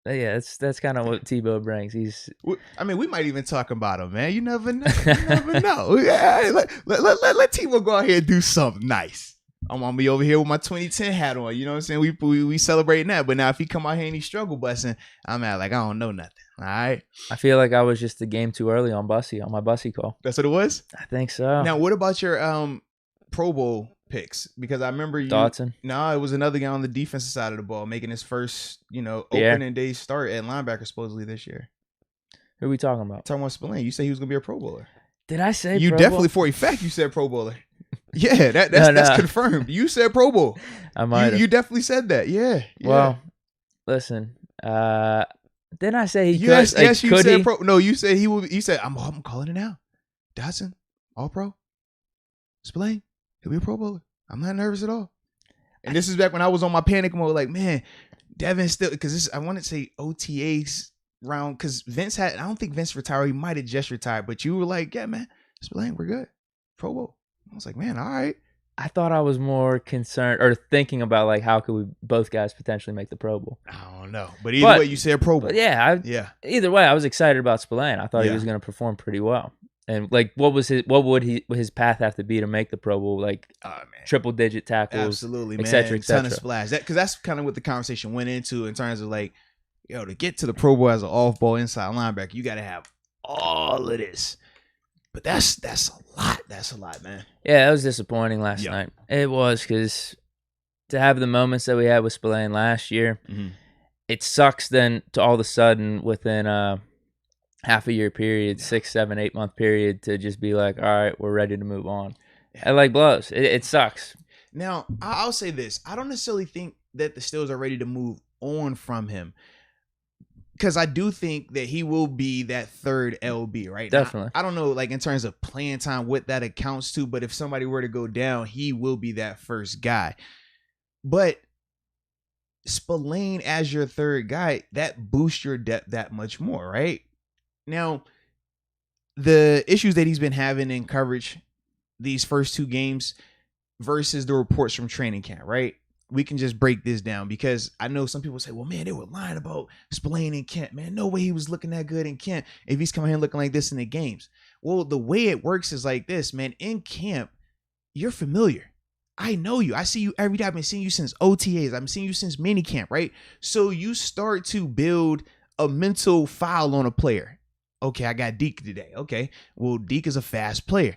Yeah, that's kind of what Tebow brings. We might even talk about him, man. You never know. Let Tebow go out here and do something nice. I'm gonna be over here with my 2010 hat on. You know what I'm saying? We celebrating that. But now if he come out here and he struggle busting, I'm at like I don't know nothing. All right. I feel like I was just a game too early on my Bussy call. That's what it was? I think so. Now what about your Pro Bowl picks? Because I remember you Dotson. No, it was another guy on the defensive side of the ball making his first, opening day start at linebacker supposedly this year. Who are we talking about? Talking about Spillane. You said he was gonna be a Pro Bowler. Did I say you Pro definitely Bowl? for a fact you said Pro Bowler. Yeah, that's confirmed. You said Pro Bowl. I might. You definitely said that. Yeah. Well, listen. Didn't I say he yes, could? Yes, you could said he? Pro. No, you said he will. You said I'm calling it now. Dotson, All Pro. Spillane, he'll be a Pro Bowler. I'm not nervous at all. And this is back when I was on my panic mode. Like, man, Devin still because I want to say OTAs round because Vince I don't think Vince retired. He might have just retired, but you were like, yeah, man, Spillane, we're good. Pro Bowl. I was like, man, all right. I thought I was more concerned or thinking about like how could we both guys potentially make the Pro Bowl. I don't know, but either way, you said Pro Bowl. Yeah, Either way, I was excited about Spillane. I thought he was going to perform pretty well. And like, what would his path have to be to make the Pro Bowl? Like, triple digit tackles, absolutely, man, et cetera. Ton of splash. Because that's kind of what the conversation went into in terms of like, to get to the Pro Bowl as an off ball inside linebacker, you got to have all of this. But that's a lot. That's a lot, man. Yeah, it was disappointing last night. It was because to have the moments that we had with Spillane last year, it sucks then to all of a sudden within half a year period, 6, 7, 8 month period to just be like, all right, we're ready to move on. It like blows. It sucks. Now, I'll say this. I don't necessarily think that the Steelers are ready to move on from him. Because I do think that he will be that third LB, right? Definitely. Now, I don't know, like in terms of playing time, what that accounts to, but if somebody were to go down, he will be that first guy. But Spillane as your third guy, that boosts your depth that much more, right? Now, the issues that he's been having in coverage these first 2 games versus the reports from training camp, right? We can just break this down because I know some people say, well, man, they were lying about Spillane and Kent. Man, no way he was looking that good in Kent if he's coming here looking like this in the games. Well, the way it works is like this, man. In camp, you're familiar. I know you. I see you every day. I've been seeing you since OTAs. I've been seeing you since minicamp, right? So you start to build a mental file on a player. Okay, I got Deke today. Okay, well, Deke is a fast player,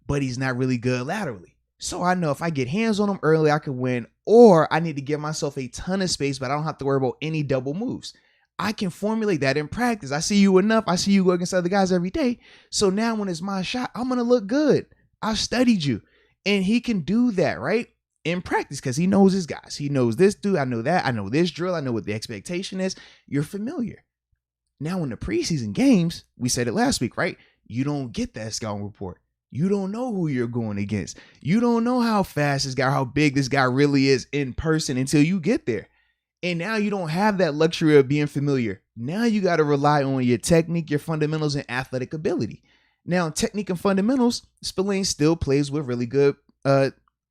but he's not really good laterally. So I know if I get hands on him early, I can win, or I need to give myself a ton of space, but I don't have to worry about any double moves. I can formulate that in practice. I see you enough. I see you go against other guys every day. So now when it's my shot, I'm going to look good. I've studied you. And he can do that, right? In practice, because he knows his guys. He knows this dude. I know that. I know this drill. I know what the expectation is. You're familiar. Now in the preseason games, we said it last week, right? You don't get that scouting report. You don't know who you're going against. You don't know how fast this guy, how big this guy really is in person until you get there. And now you don't have that luxury of being familiar. Now you got to rely on your technique, your fundamentals, and athletic ability. Now, technique and fundamentals, Spillane still plays with really good.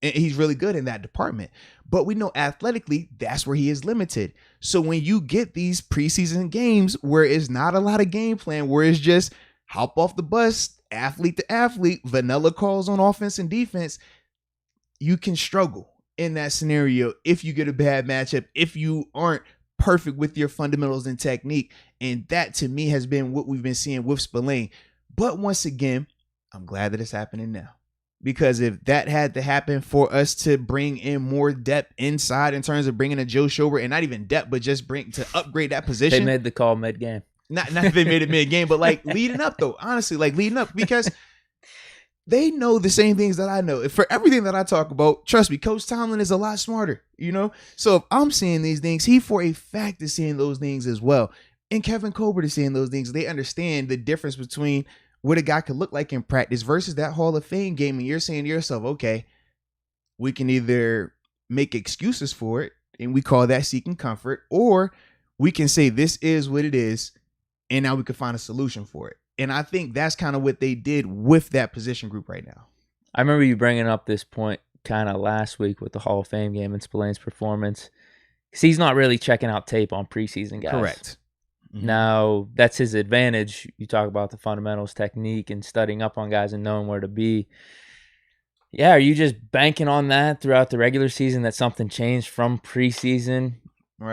He's really good in that department. But we know athletically, that's where he is limited. So when you get these preseason games where it's not a lot of game plan, where it's just hop off the bus, athlete to athlete, vanilla calls on offense and defense, you can struggle in that scenario if you get a bad matchup, if you aren't perfect with your fundamentals and technique. And that to me has been what we've been seeing with Spillane. But once again, I'm glad that it's happening now. Because if that had to happen for us to bring in more depth inside in terms of bringing a Joe Schobert, and not even depth, but just to upgrade that position. They made the call mid-game. Not that they made it mid-game, but like leading up though, honestly, like leading up, because they know the same things that I know. For everything that I talk about, trust me, Coach Tomlin is a lot smarter, So if I'm seeing these things, he for a fact is seeing those things as well. And Kevin Colbert is seeing those things. They understand the difference between what a guy could look like in practice versus that Hall of Fame game. And you're saying to yourself, okay, we can either make excuses for it, and we call that seeking comfort, or we can say this is what it is, and now we can find a solution for it. And I think that's kind of what they did with that position group right now. I remember you bringing up this point kind of last week with the Hall of Fame game and Spillane's performance. Because he's not really checking out tape on preseason guys. Correct. Mm-hmm. Now, that's his advantage. You talk about the fundamentals, technique, and studying up on guys and knowing where to be. Yeah, are you just banking on that throughout the regular season that something changed from preseason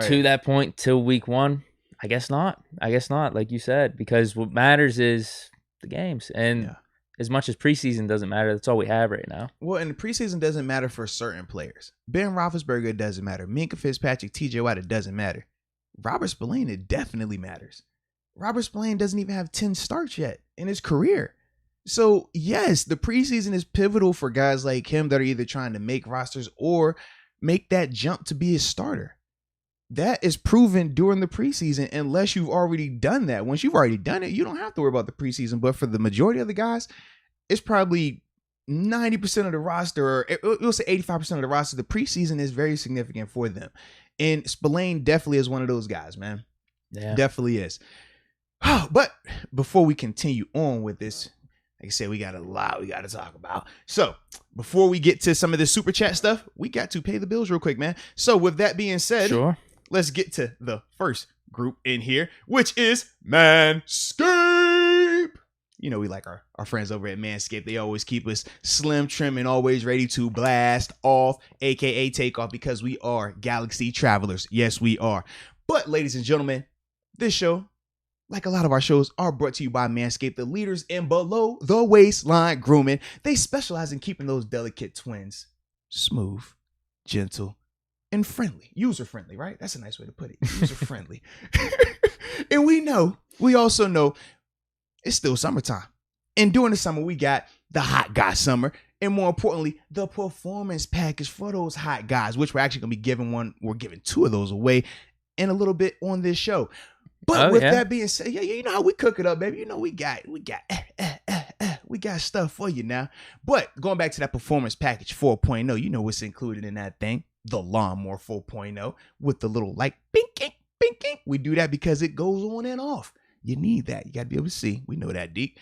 to that point till week 1? I guess not. Like you said, because what matters is the games. And as much as preseason doesn't matter, that's all we have right now. Well, and the preseason doesn't matter for certain players. Ben Roethlisberger, it doesn't matter. Minkah Fitzpatrick, TJ Watt, it doesn't matter. Robert Spillane, it definitely matters. Robert Spillane doesn't even have 10 starts yet in his career. So, yes, the preseason is pivotal for guys like him that are either trying to make rosters or make that jump to be a starter. That is proven during the preseason unless you've already done that. Once you've already done it, you don't have to worry about the preseason. But for the majority of the guys, it's probably 90% of the roster, or we'll say 85% of the roster. The preseason is very significant for them. And Spillane definitely is one of those guys, man. Yeah. Definitely is. But before we continue on with this, like I said, we got a lot we got to talk about. So before we get to some of the super chat stuff, we got to pay the bills real quick, man. So with that being said, let's get to the first group in here, which is Manscaped. You know, we like our friends over at Manscaped. They always keep us slim, trim, and always ready to blast off, aka take off, because we are galaxy travelers. Yes, we are. But ladies and gentlemen, this show, like a lot of our shows, are brought to you by Manscaped, the leaders in below the waistline grooming. They specialize in keeping those delicate twins smooth, gentle, and friendly. User-friendly, right? That's a nice way to put it. User-friendly. And we also know it's still summertime. And during the summer, we got the hot guy summer. And more importantly, the performance package for those hot guys, which we're actually going to be giving 2 of those away in a little bit on this show. But that being said, you know how we cook it up, baby. You know we got stuff for you now. But going back to that performance package 4.0, you know what's included in that thing? The Lawnmower 4.0 with the little like binking. We do that because it goes on and off. You need that. You got to be able to see. We know that, Deke.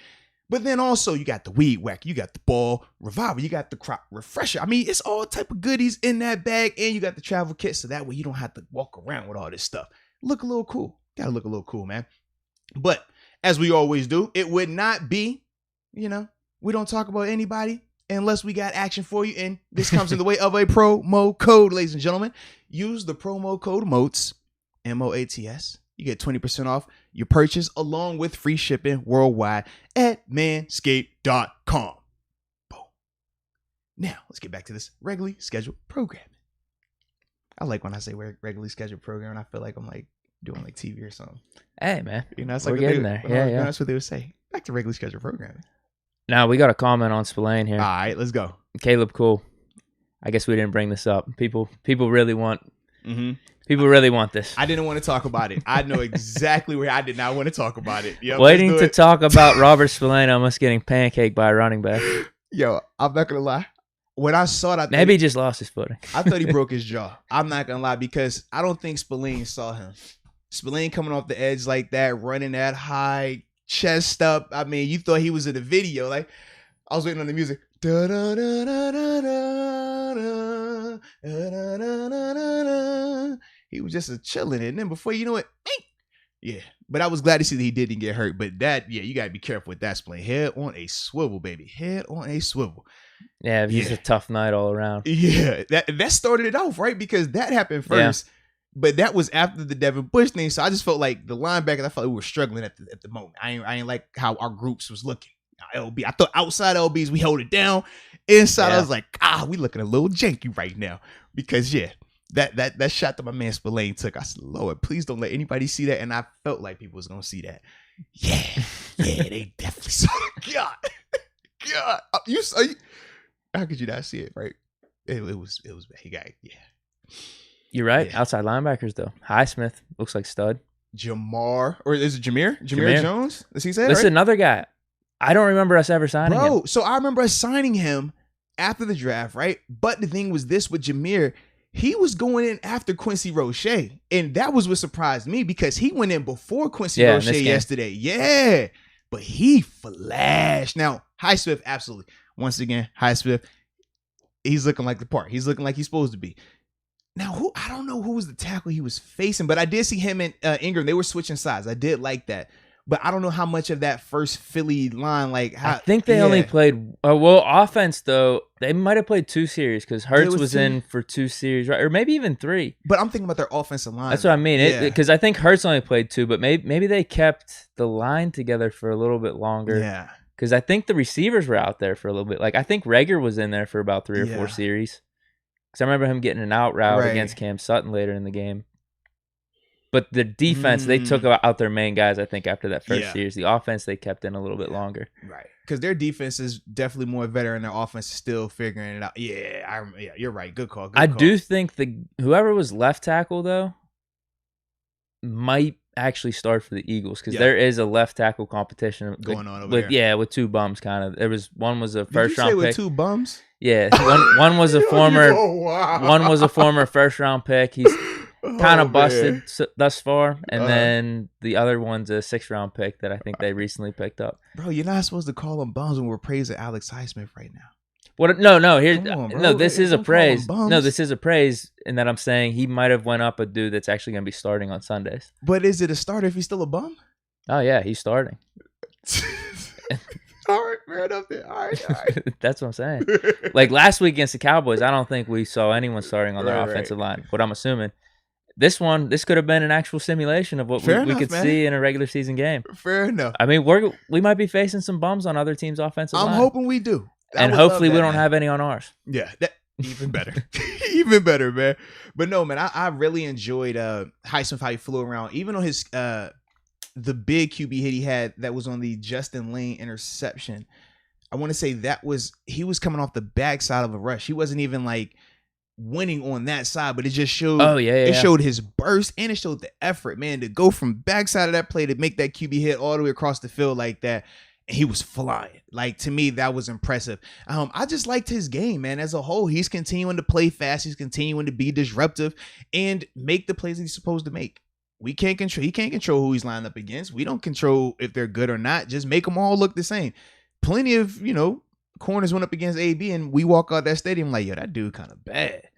But then also you got the Weed Whacker, you got the Ball Reviver, you got the Crop Refresher. I mean, it's all type of goodies in that bag, and you got the travel kit, so that way you don't have to walk around with all this stuff. Look a little cool. Gotta look a little cool, man. But as we always do, it would not be, we don't talk about anybody unless we got action for you. And this comes in the way of a promo code, ladies and gentlemen. Use the promo code Moats, MOATS. You get 20% off your purchase along with free shipping worldwide at manscaped.com. Boom. Now, let's get back to this regularly scheduled programming. I like when I say regularly scheduled programming. I feel like I'm like doing like TV or something. Hey, man. It's like we're getting there. Yeah. That's what they would say. Back to regularly scheduled programming. Now, we got a comment on Spillane here. All right, let's go. Caleb Cool. I guess we didn't bring this up. People really want... People really want this. I didn't want to talk about it. I know exactly where I did not want to talk about it. Yep, waiting to talk about Robert Spillane almost getting pancaked by a running back. Yo, I'm not going to lie. When I saw that, maybe he just lost his footing. I thought he broke his jaw. I'm not going to lie, because I don't think Spillane saw him. Spillane coming off the edge like that, running that high, chest up. I mean, you thought he was in a video. Like, I was waiting on the music. Da, da, da, da, da, da, da, da, da, da. He was just chilling, and then before you know it, yeah. But I was glad to see that he didn't get hurt. But you gotta be careful with that Spillane. Head on a swivel, baby. Head on a swivel. Yeah, it was a tough night all around. Yeah, that started it off, right? Because that happened first. Yeah. But that was after the Devin Bush thing. So I just felt like the linebackers, I felt like we were struggling at the moment. I ain't like how our groups was looking. LB, I thought outside LBs we held it down. Inside, I was like, we looking a little janky right now. Because that shot that my man Spillane took, I said, Lord, please don't let anybody see that. And I felt like people was gonna see that. Yeah, they definitely saw it. God, you how could you not see it? Right? It was bad. He got You're right. Yeah. Outside linebackers though, Highsmith looks like stud. Jamar, or is it Jameer Jones? Does he say? This is another guy. I don't remember us ever signing him. So I remember us signing him after the draft, right? But the thing was this with Jameer, he was going in after Quincy Roche. And that was what surprised me, because he went in before Quincy Roche yesterday. Yeah. But he flashed. Now, Highsmith, absolutely. once again, Highsmith, he's looking like the part. He's looking like he's supposed to be. Now, I don't know who was the tackle he was facing, but I did see him and Ingram. They were switching sides. I did like that. But I don't know how much of that first Philly line, like how, I think they only played offense though. They might have played 2 series because Hurts was in for 2 series, right? Or maybe even 3. But I'm thinking about their offensive line. That's what I mean. Because I think Hurts only played 2, but maybe they kept the line together for a little bit longer. Yeah. Because I think the receivers were out there for a little bit. Like I think Rager was in there for about 3 or 4 series. Because I remember him getting an out route against Cam Sutton later in the game. But the defense, they took out their main guys, I think, after that first series. The offense, they kept in a little bit longer. Right. Because their defense is definitely more veteran. Their offense is still figuring it out. Yeah, you're right. Good call. I do think whoever was left tackle, though, might actually start for the Eagles. Because there is a left tackle competition going on over there. Yeah, with 2 bums, kind of. One was a first-round pick. With 2 bums? Yeah. One was a former one was a former first-round pick. He's kind of busted thus far, and then the other one's a 6th-round pick that I think they recently picked up. Bro, you're not supposed to call them bums when we're praising Alex Highsmith right now. What? No. This is a praise. No, this is a praise in that I'm saying he might have went up a dude that's actually going to be starting on Sundays. But is it a starter if he's still a bum? Oh yeah, he's starting. All right, fair enough there. All right. That's what I'm saying. Like last week against the Cowboys, I don't think we saw anyone starting on their offensive line. What I'm assuming. This could have been an actual simulation of what we could see in a regular season game. Fair enough. I mean, we might be facing some bums on other teams' offensive line. I'm hoping we do. And hopefully we don't have any on ours. Yeah, even better. Even better, man. But no, man, I really enjoyed Highsmith, how he flew around. Even on his the big QB hit he had that was on the Justin Lane interception. I want to say he was coming off the backside of a rush. He wasn't even like winning on that side, but it just showed it showed his burst and it showed the effort, man, to go from backside of that play to make that QB hit all the way across the field like that. And he was flying. Like, to me, that was impressive. I just liked his game, man, as a whole. He's continuing to play fast. He's continuing to be disruptive and make the plays that he's supposed to make. He can't control who he's lined up against. We don't control if they're good or not. Just make them all look the same. Plenty of, corners went up against AB and we walk out that stadium like, yo, that dude kind of bad.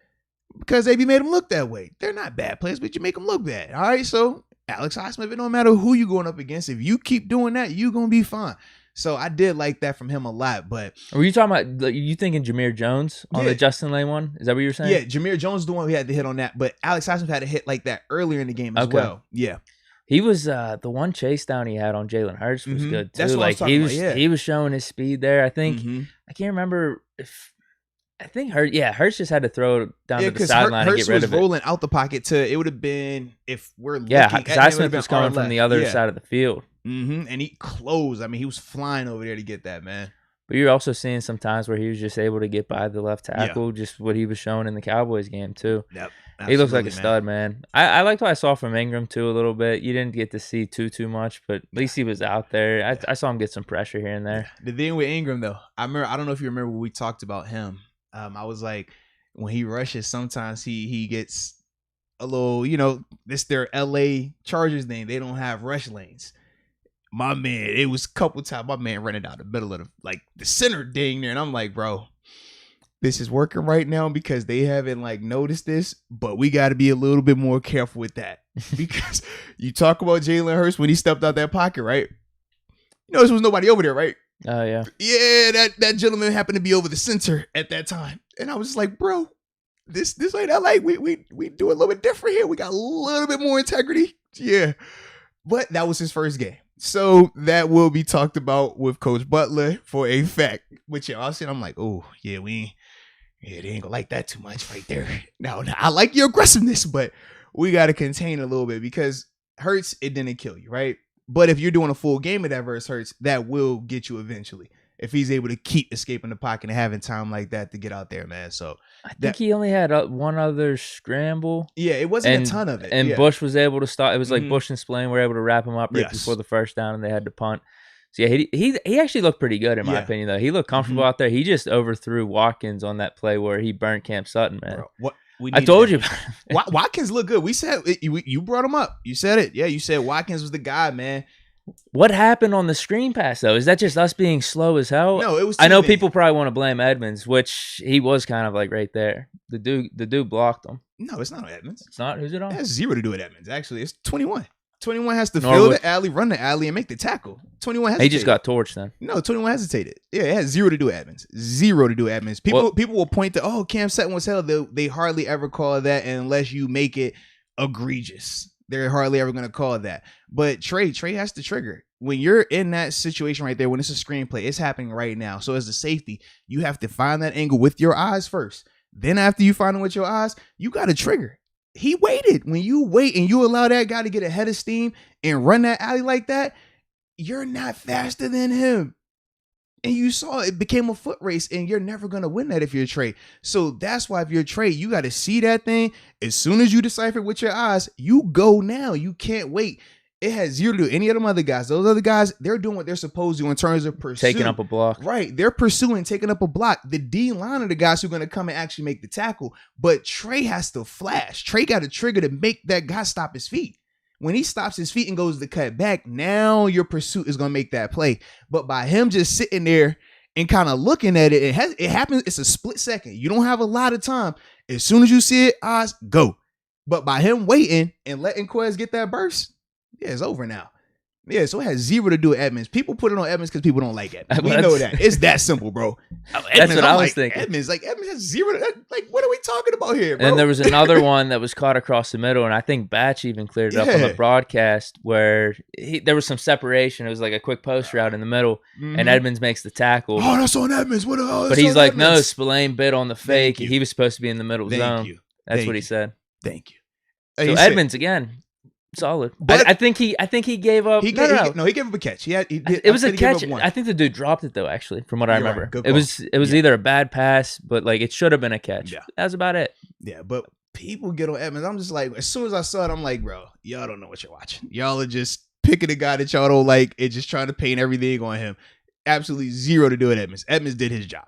Because AB made him look that way. They're not bad players, but you make them look bad. All right, so Alex Highsmith, it don't matter who you going up against. If you keep doing that, you're going to be fine. So I did like that from him a lot. But were you talking about, you thinking Jameer Jones on the Justin Lane one? Is that what you were saying? Yeah, Jameer Jones is the one who had the hit on that. But Alex Highsmith had a hit like that earlier in the game as well. Yeah. He was the one chase down he had on Jalen Hurts was good too. That's what like he was showing his speed there. I think I can't remember if Hurts just had to throw it down to the sideline and get rid of it. Hurts was rolling out the pocket it would have been, if we're looking at Highsmith was coming from the other side of the field. And he closed. I mean, he was flying over there to get that, man. But you're also seeing some times where he was just able to get by the left tackle, just what he was showing in the Cowboys game too. Yep. He looks like a stud, man. I liked what I saw from Ingram too a little bit. You didn't get to see too much, but at least he was out there. I saw him get some pressure here and there. The thing with Ingram though, I don't know if you remember when we talked about him. I was like, when he rushes, sometimes he gets a little, this their LA Chargers thing. They don't have rush lanes. My man, it was a couple times, my man running down the middle of the center dang there. And I'm like, bro, this is working right now because they haven't noticed this, but we got to be a little bit more careful with that. Because you talk about Jalen Hurts when he stepped out that pocket, right? This was nobody over there, right? Oh, yeah. Yeah, that gentleman happened to be over the center at that time. And I was just like, bro, this ain't LA. We do a little bit different here. We got a little bit more integrity. Yeah. But that was his first game. So that will be talked about with Coach Butler for a fact. But yeah, I'm like, oh, yeah, they ain't gonna like that too much right there. Now, I like your aggressiveness, but we got to contain a little bit because Hurts, it didn't kill you, right? But if you're doing a full game of that versus Hurts, that will get you eventually. If he's able to keep escaping the pocket and having time like that to get out there, man. So I think he only had one other scramble. Yeah, it wasn't a ton of it. And Bush was able to stop. It was like Bush and Spillane were able to wrap him up right before the first down, and they had to punt. So yeah, he actually looked pretty good in my opinion, though. He looked comfortable out there. He just overthrew Watkins on that play where he burnt Cam Sutton, man. Bro, what? I told you. Watkins looked good. We said you brought him up. You said it. Yeah, you said Watkins was the guy, man. What happened on the screen pass, though? Is that just us being slow as hell? No, it was. I know people probably want to blame Edmonds, which he was kind of like right there. The dude blocked him. No, it's not Edmonds. It's not. Who's it on? It has 0 to do with Edmonds. Actually, it's 21. 21 has to fill the alley, run the alley, and make the tackle. 21 hesitated. He just got torched then. No, 21 hesitated. Yeah, it has 0 to do with Edmonds. 0 to do with Edmonds. People will point to, Cam Sutton was held. They hardly ever call that unless you make it egregious. They're hardly ever going to call it that. But Trey has to trigger. When you're in that situation right there, when it's a screenplay, it's happening right now. So as a safety, you have to find that angle with your eyes first. Then after you find it with your eyes, you got to trigger. He waited. When you wait and you allow that guy to get ahead of steam and run that alley like that, you're not faster than him. And you saw it became a foot race, and you're never going to win that if you're Trey. So that's why if you're Trey, you got to see that thing. As soon as you decipher it with your eyes, you go now. You can't wait. It has 0 to do any of them other guys. Those other guys, they're doing what they're supposed to in terms of pursuit. Taking up a block. Right. They're pursuing, taking up a block. The D-line are the guys who are going to come and actually make the tackle. But Trey has to flash. Trey got a trigger to make that guy stop his feet. When he stops his feet and goes to cut back, now your pursuit is going to make that play. But by him just sitting there and kind of looking at it, it happens. It's a split second. You don't have a lot of time. As soon as you see it, eyes go. But by him waiting and letting Quez get that burst, yeah, it's over now. Yeah, so it has 0 to do with Edmonds. People put it on Edmonds because people don't like Edmonds. We know that. It's that simple, bro. That's what I was thinking. Edmonds has 0 to, like, what are we talking about here, bro? And there was another one that was caught across the middle, and I think Batch even cleared it up on the broadcast where there was some separation. It was like a quick post route in the middle, and Edmonds makes the tackle. Oh, that's on Edmonds. But he's like, no, Spillane bit on the fake. He was supposed to be in the middle zone. That's what he said. Thank you. So Edmonds, again, solid. But I think he gave up. He gave up a catch. It was a catch. I think the dude dropped it though. Actually, from what I remember, it was either a bad pass, but like it should have been a catch. Yeah. That was about it. Yeah, but people get on Edmonds. I'm just like, as soon as I saw it, I'm like, bro, y'all don't know what you're watching. Y'all are just picking a guy that y'all don't like and just trying to paint everything on him. Absolutely 0 to do with Edmonds. Edmonds did his job.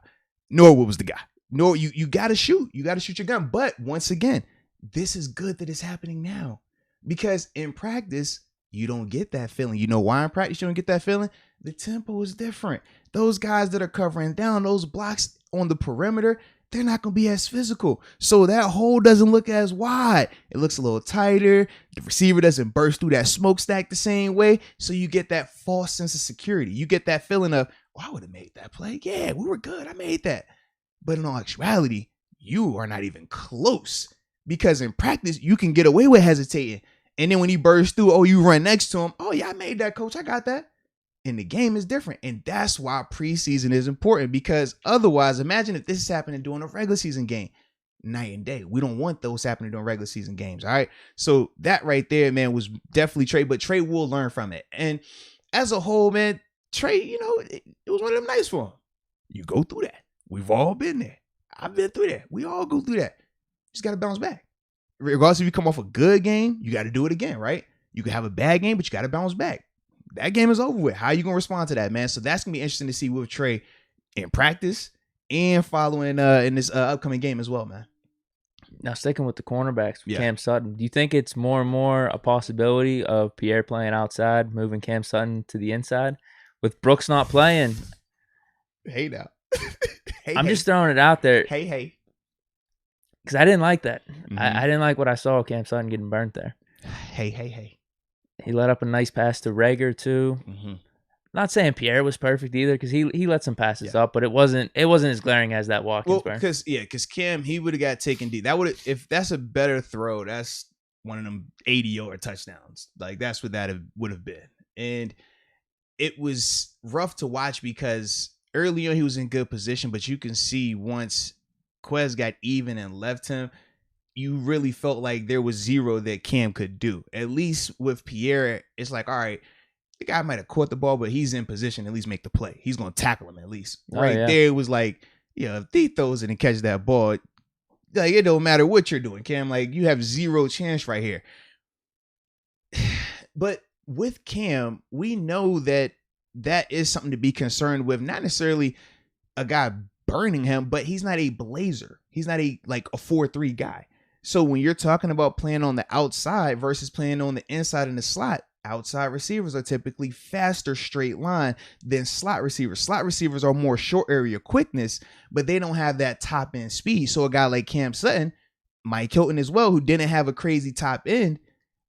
Norwood was the guy. No, you got to shoot. You got to shoot your gun. But once again, this is good that it's happening now. Because in practice, you don't get that feeling. You know why in practice you don't get that feeling? The tempo is different. Those guys that are covering down, those blocks on the perimeter, they're not going to be as physical. So that hole doesn't look as wide. It looks a little tighter. The receiver doesn't burst through that smokestack the same way. So you get that false sense of security. You get that feeling of, I would have made that play. Yeah, we were good. I made that. But in all actuality, you are not even close. Because in practice, you can get away with hesitating. And then when he bursts through, you run next to him. Oh, yeah, I made that, coach. I got that. And the game is different. And that's why preseason is important. Because otherwise, imagine if this is happening during a regular season game. Night and day. We don't want those happening during regular season games. All right. So that right there, man, was definitely Trey. But Trey will learn from it. And as a whole, man, Trey, it was one of them nights for him. You go through that. We've all been there. I've been through that. We all go through that. Just got to bounce back. Regardless if you come off a good game, you got to do it again, right? You can have a bad game, but you got to bounce back. That game is over with. How are you going to respond to that, man? So that's going to be interesting to see with Trey in practice and following in this upcoming game as well, man. Now, sticking with the cornerbacks, with Cam Sutton, do you think it's more and more a possibility of Pierre playing outside, moving Cam Sutton to the inside? With Brooks not playing. Hey, now. I'm just throwing it out there. Hey. Because I didn't like that. Mm-hmm. I didn't like what I saw of Cam Sutton getting burnt there. Hey. He let up a nice pass to Rager, too. Mm-hmm. Not saying Pierre was perfect either, because he let some passes up, but it wasn't as glaring as that Watkins burn. Because Cam, he would have got taken deep. That would, if that's a better throw, that's one of them 80-yard touchdowns. Like, that's what that would have been. And it was rough to watch because early on he was in good position, but you can see once Quez got even and left him, you really felt like there was 0 that Cam could do. At least with Pierre, it's like, all right, the guy might have caught the ball, but he's in position to at least make the play. He's going to tackle him at least. There, it was like, if he throws it and catches that ball, like, it don't matter what you're doing, Cam. Like, you have 0 chance right here. But with Cam, we know that is something to be concerned with. Not necessarily a guy burning him, but he's not a blazer. He's not a 4-3 guy. So when you're talking about playing on the outside versus playing on the inside in the slot, outside receivers are typically faster straight line than slot receivers. Slot receivers are more short area quickness, but they don't have that top end speed. So a guy like Cam Sutton, Mike Hilton as well, who didn't have a crazy top end,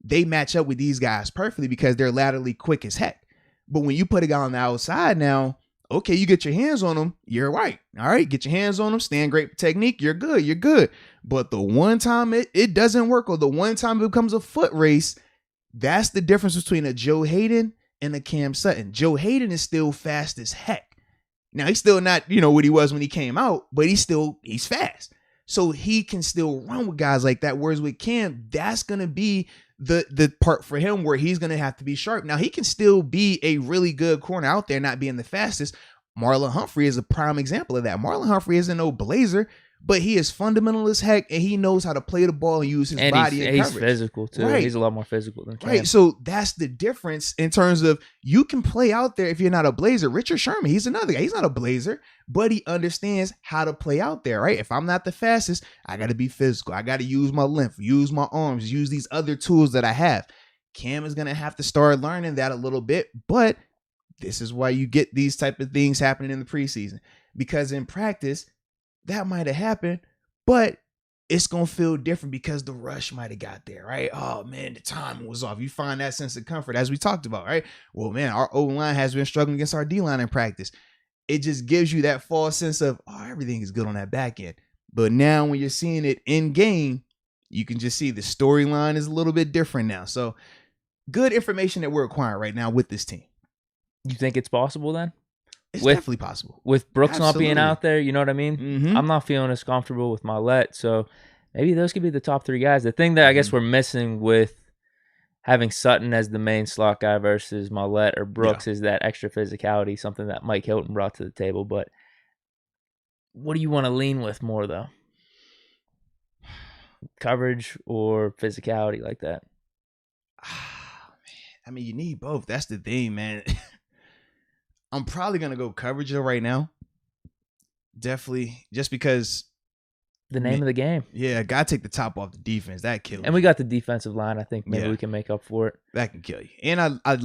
they match up with these guys perfectly because they're laterally quick as heck. But when you put a guy on the outside now, okay, you get your hands on them, you're right. All right, get your hands on them, stand great technique, you're good. But the one time it doesn't work, or the one time it becomes a foot race, that's the difference between a Joe Hayden and a Cam Sutton. Joe Hayden is still fast as heck. Now, he's still not, what he was when he came out, but he's fast. So he can still run with guys like that. Whereas with Cam, that's going to be the part for him where he's going to have to be sharp. Now, he can still be a really good corner out there, not being the fastest. Marlon Humphrey is a prime example of that. Marlon Humphrey isn't no blazer, but he is fundamental as heck, and he knows how to play the ball and use his body and coverage. He's physical, too. Right. He's a lot more physical than Cam. Right, so that's the difference in terms of you can play out there if you're not a blazer. Richard Sherman, he's another guy. He's not a blazer, but he understands how to play out there, right? If I'm not the fastest, I got to be physical. I got to use my length, use my arms, use these other tools that I have. Cam is going to have to start learning that a little bit, but this is why you get these type of things happening in the preseason, because in practice, that might have happened, but it's going to feel different because the rush might have got there, right? Oh, man, the timing was off. You find that sense of comfort, as we talked about, right? Well, man, our O-line has been struggling against our D-line in practice. It just gives you that false sense of, everything is good on that back end. But now when you're seeing it in game, you can just see the storyline is a little bit different now. So good information that we're acquiring right now with this team. You think it's possible then? It's definitely possible. With Brooks not being out there, you know what I mean? Mm-hmm. I'm not feeling as comfortable with Mollett, so maybe those could be the top three guys. The thing that I guess we're missing with having Sutton as the main slot guy versus Mollett or Brooks is that extra physicality, something that Mike Hilton brought to the table. But what do you want to lean with more, though? Coverage or physicality like that? I mean, you need both. That's the thing, man. I'm probably going to go coverage though right now. Definitely. Just because. The name of the game. Yeah, got to take the top off the defense. That kills And we got the defensive line. I think maybe we can make up for it. That can kill you. And I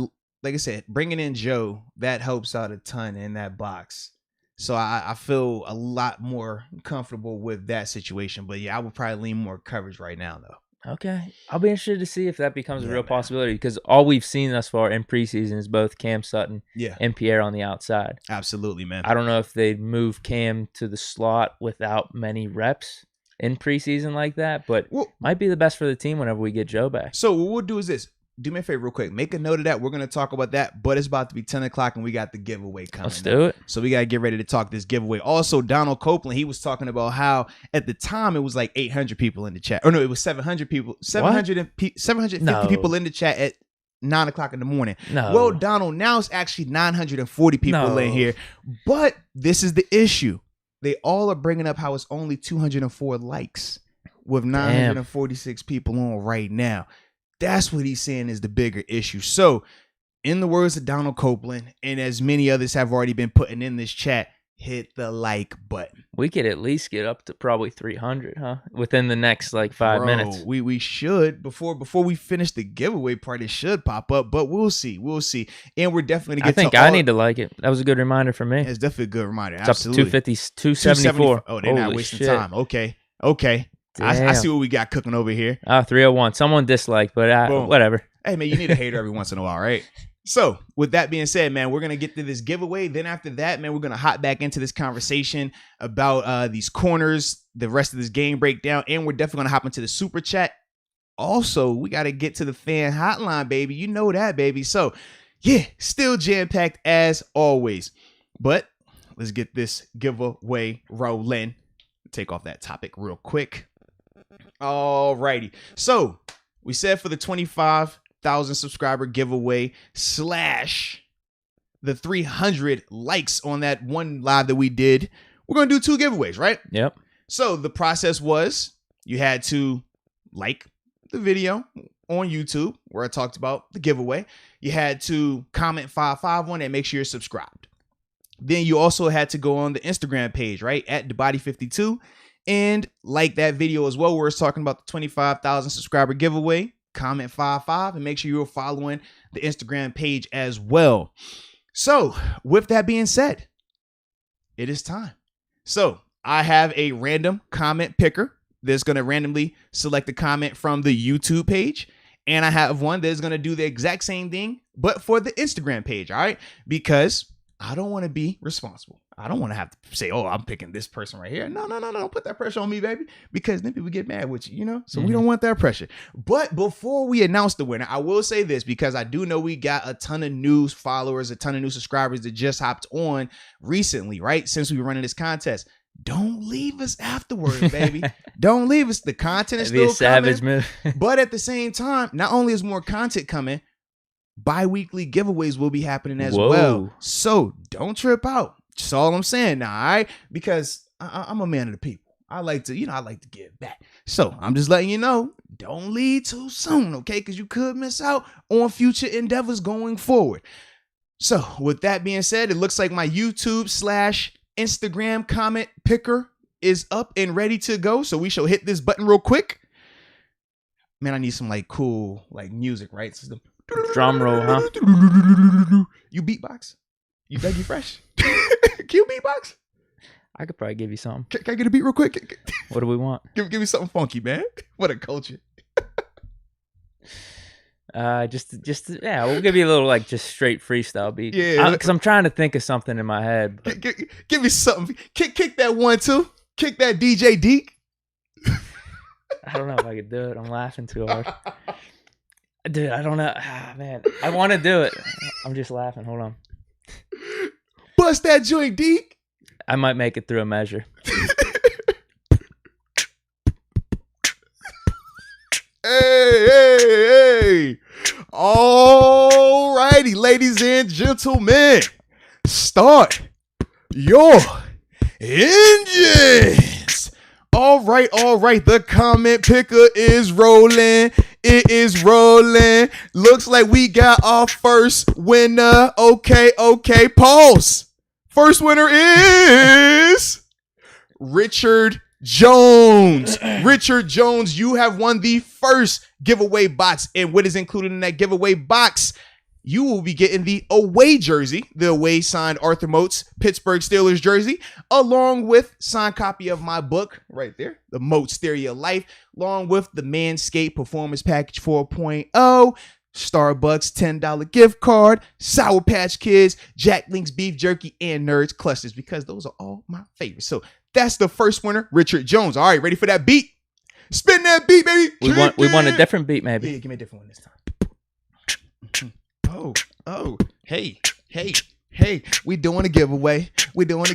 like I said, bringing in Joe, that helps out a ton in that box. So I feel a lot more comfortable with that situation. But yeah, I would probably lean more coverage right now though. Okay. I'll be interested to see if that becomes a real possibility, because all we've seen thus far in preseason is both Cam Sutton and Pierre on the outside. Absolutely, man. I don't know if they'd move Cam to the slot without many reps in preseason like that, but might be the best for the team whenever we get Joe back. So what we'll do is this. Do me a favor real quick. Make a note of that. We're going to talk about that, but it's about to be 10 o'clock and we got the giveaway coming. Let's do it. So we got to get ready to talk this giveaway. Also, Donald Copeland, he was talking about how at the time it was like 800 people in the chat. Or no, it was 700 people. 750 people in the chat at 9 o'clock in the morning. No. Well, Donald, now it's actually 940 people in here. But this is the issue. They all are bringing up how it's only 204 likes with 946 people on right now. That's what he's saying is the bigger issue. So, in the words of Donald Copeland, and as many others have already been putting in this chat, hit the like button. We could at least get up to probably 300, huh? Within the next 5 minutes. We should. Before we finish the giveaway part, it should pop up, but we'll see. And we're definitely going to get I need to like it. That was a good reminder for me. It's definitely a good reminder. It's Absolutely. Up to 274. Oh, they're not wasting time. Okay. I see what we got cooking over here. 301. Someone disliked, but whatever. Hey, man, you need a hater every once in a while, right? So, with that being said, man, we're going to get to this giveaway. Then after that, man, we're going to hop back into this conversation about these corners, the rest of this game breakdown, and we're definitely going to hop into the super chat. Also, we got to get to the fan hotline, baby. You know that, baby. So, yeah, still jam-packed as always. But let's get this giveaway rolling. Take off that topic real quick. All righty. So we said for the 25,000 subscriber giveaway / the 300 likes on that one live that we did, we're going to do 2 giveaways, right? Yep. So the process was you had to like the video on YouTube where I talked about the giveaway. You had to comment 551 and make sure you're subscribed. Then you also had to go on the Instagram page, right? At TheBody52. And like that video as well, where it's talking about the 25,000 subscriber giveaway. comment 55, and make sure you're following the Instagram page as well. So with that being said, it is time. So I have a random comment picker that's going to randomly select a comment from the YouTube page. And I have one that's going to do the exact same thing, but for the Instagram page. All right. Because I don't want to be responsible. I don't want to have to say, oh, I'm picking this person right here. No. Don't put that pressure on me, baby. Because then people get mad with you, So we don't want that pressure. But before we announce the winner, I will say this, because I do know we got a ton of new followers, a ton of new subscribers that just hopped on recently, right? Since we were running this contest. Don't leave us afterwards, baby. Don't leave us. The content is still savage coming. Move. But at the same time, not only is more content coming, bi-weekly giveaways will be happening as well. So don't trip out. That's all I'm saying now, all right? Because I'm a man of the people. I like to give back. So I'm just letting you know, don't leave too soon, okay? Because you could miss out on future endeavors going forward. So with that being said, it looks like my YouTube/Instagram comment picker is up and ready to go. So we shall hit this button real quick. Man, I need some cool music, right? So drum roll, huh? You beatbox? You Dougie Fresh? Can you beatbox? I could probably give you something. Can I get a beat real quick? What do we want? Give me something funky, man. What a culture. We'll give you a little just straight freestyle beat. Yeah, because I'm trying to think of something in my head. But... Give me something. Kick that 1-2. Kick that DJ Deke. I don't know if I could do it. I'm laughing too hard. Dude, I don't know. Man, I want to do it. I'm just laughing. Hold on. Bust that joint, Deke. I might make it through a measure. Hey. All righty, ladies and gentlemen. Start your engines. All right. The comment picker is rolling. It is rolling. Looks like we got our first winner. Okay. Pause. First winner is Richard Jones. Richard Jones, you have won the first giveaway box. And what is included in that giveaway box? You will be getting the away jersey, the away signed Arthur Moats Pittsburgh Steelers jersey, along with signed copy of my book right there, The Moats Theory of Life, along with the Manscaped Performance Package 4.0, Starbucks $10 gift card, Sour Patch Kids, Jack Link's Beef Jerky, and Nerds Clusters, because those are all my favorites. So that's the first winner, Richard Jones. All right, ready for that beat? Spin that beat, baby. We want a different beat, maybe. Yeah, give me a different one this time. Oh, hey, we doing a giveaway. We got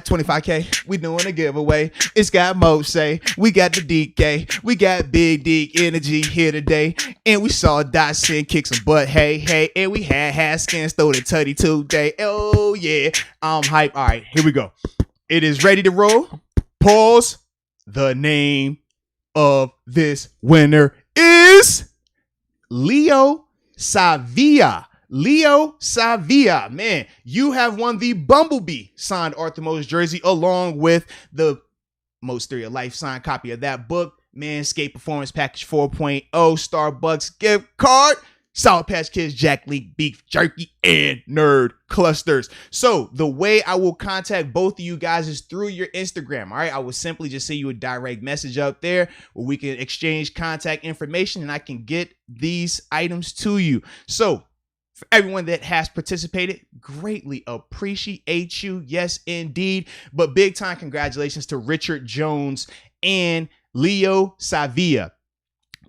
25K. We doing a giveaway. It's got Moats, we got the Deke, we got Big Deke Energy here today. And we saw Dotson kick some butt, hey. And we had Haskins throw the tutty today. Oh, yeah, I'm hype. All right, here we go. It is ready to roll. Pause. The name of this winner is Leo Savia. Man, you have won the Bumblebee signed Arthur Moats jersey, along with the Moats Theory of Life signed copy of that book, Manscaped Performance Package 4.0, Starbucks gift card, Sour Patch Kids, Jack Link Beef Jerky, and Nerd Clusters. So the way I will contact both of you guys is through your Instagram. All right, I will simply just send you a direct message up there where we can exchange contact information and I can get these items to you. So for everyone that has participated, greatly appreciate you. Yes, indeed. But big time congratulations to Richard Jones and Leo Savia.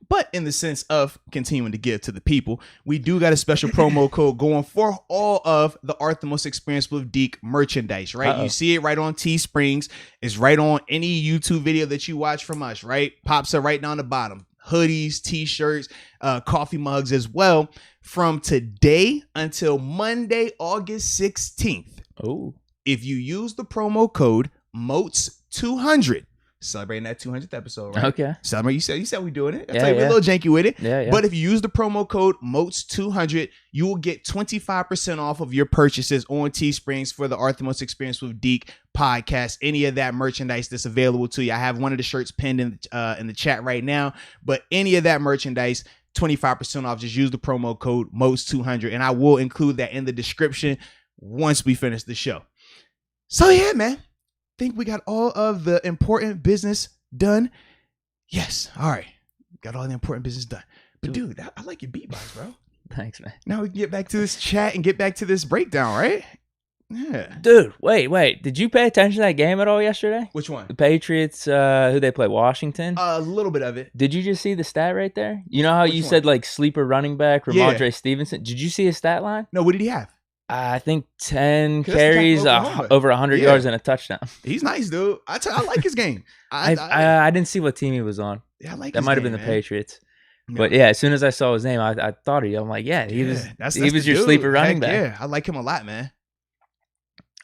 But in the sense of continuing to give to the people, we do got a special promo code going for all of the Arthur Moats Experience with Deke merchandise, right? You see it right on Teesprings. It's right on any YouTube video that you watch from us, right? Pops up right down the bottom. Hoodies, t-shirts, coffee mugs as well. From today until Monday, August 16th. Oh. If you use the promo code MOATS200, celebrating that 200th episode, right? Okay. Celebrate. You said we doing it. I Yeah, tell you, we're a little janky with it. Yeah. But if you use the promo code Moats200, you will get 25% off of your purchases on Teesprings for the Arthemos Experience with Deke podcast. Any of that merchandise that's available to you. I have one of the shirts pinned in the chat right now. But any of that merchandise, 25% off. Just use the promo code Moats200, and I will include that in the description once we finish the show. So yeah, man. Think we got all of the important business done? Yes. All right. Got all the important business done. But dude, I like your beatbox, bro. Thanks, man. Now we can get back to this chat and get back to this breakdown, right? Yeah. Dude, wait. Did you pay attention to that game at all yesterday? Which one? The Patriots, who they play, Washington? A little bit of it. Did you just see the stat right there? You know how Which you one? said like sleeper running back, Ramondre Yeah. Stevenson? Did you see his stat line? No, what did he have? I think 10 'Cause that's the carries, guy from Oklahoma. over 100 Yeah. yards and a touchdown. He's nice, dude. I like his game. I didn't see what team he was on. Yeah, I like That his might have game, been the man. Patriots. No. But yeah, as soon as I saw his name, I thought of you. I'm like, yeah, he was That's he was the your dude. sleeper running Heck back. Yeah, I like him a lot, man.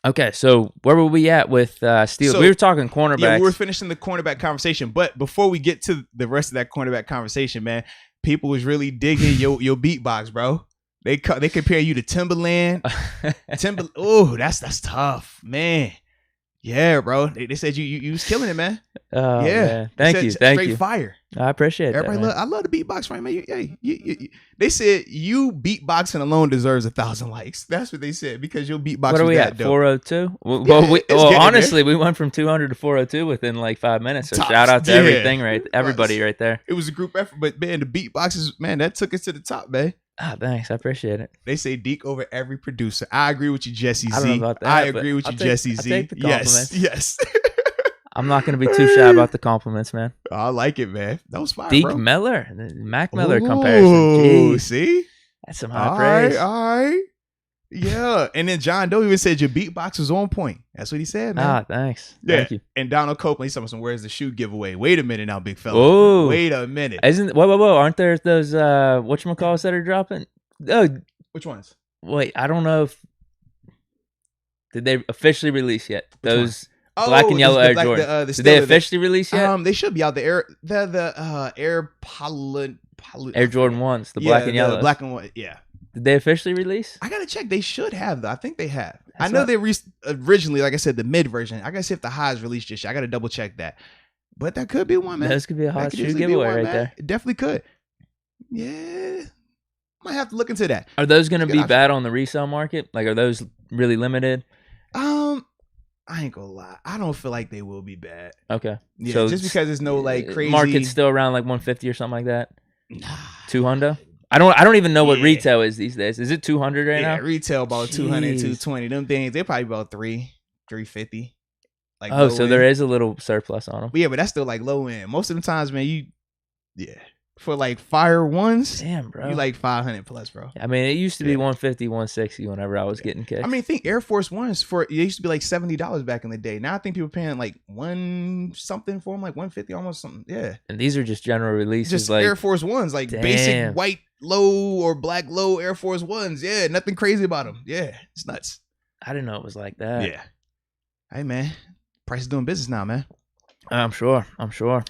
Okay, so where were we at with Steele? So- We were talking cornerbacks. Yeah, we were finishing the cornerback conversation, but before we get to the rest of that cornerback conversation, man, people was really digging your beatbox, bro. They compare you to Timberland. Oh, that's tough, man. Yeah, bro. They said you was killing it, man. Oh, Yeah. man. Thank you. Straight fire. I appreciate Everybody that. Man. I love the beatbox, right, man? They said you beatboxing alone deserves 1,000 likes. That's what they said because your beatbox What are was we that at? dope. 402? Well, it's getting honestly, we went from 200 to 402 within like 5 minutes. So Tops. shout out to Yeah. everybody right there. It was a group effort, but man, the beatboxes, man, that took us to the top, man. Ah, thanks. I appreciate it. They say Deke over every producer. I agree with you, Jesse Z. I don't know about that, I but agree with you, I'll take- Jesse I'll Z. take the Yes, compliments. yes. I'm not going to be too shy about the compliments, man. I like it, man. That was fire, Deke bro. Miller, the Mac Miller Ooh, comparison. Jeez, see? that's some high All praise. right. Yeah. And then John Doe even said your beatbox was on point. That's what he said, man. Ah, thanks. Yeah. Thank you. And Donald Copeland, he's talking some where's the shoe giveaway. Wait a minute now, big fella. Whoa. Wait a minute. Whoa. Aren't there those, whatchamacalls that are dropping? Oh, Which ones? wait. I don't know if. Did they officially release yet? Which Those black and yellow Air Jordan. Did they officially release yet? They should be out. The Air Pollen Air Jordan 1s, the black and yellow. Black and white. Yeah. Did they officially release? I gotta check. They should have though. I think they have. That's I know not- they originally, like I said, the mid version. I gotta see if the highs released just yet. I gotta double check that. But that could be one, man. Those could be a That hot could shoe easily be giveaway one, right man. there. It definitely could. Yeah. Might have to look into that. Are those going to Good be option. bad on the resale market? Like, are those really limited? I ain't gonna lie. I don't feel like they will be bad. Okay. Yeah, So just because there's no like crazy market's still around like 150 or something like that. Nah. 200. I don't even know what Yeah. retail is these days. Is it 200 right Yeah, now? retail about 200, Jeez. 220. Them things, they're probably about 350. Like Oh, low so end. there is a little surplus on them. But yeah, but that's still like low end. Most of the times, man, for like fire ones, Damn, bro. you like 500 plus, bro. I mean, it used to be Yeah. 150, 160 whenever I was getting kicks. I mean, think Air Force Ones it used to be like $70 back in the day. Now I think people are paying like one something for them, like 150, almost something. Yeah, and these are just general releases. just like Air Force Ones, like damn. basic white low or black low Air Force Ones. Yeah, nothing crazy about them. Yeah, it's nuts. I didn't know it was like that. Yeah. Hey man, Price is doing business now, man. I'm sure.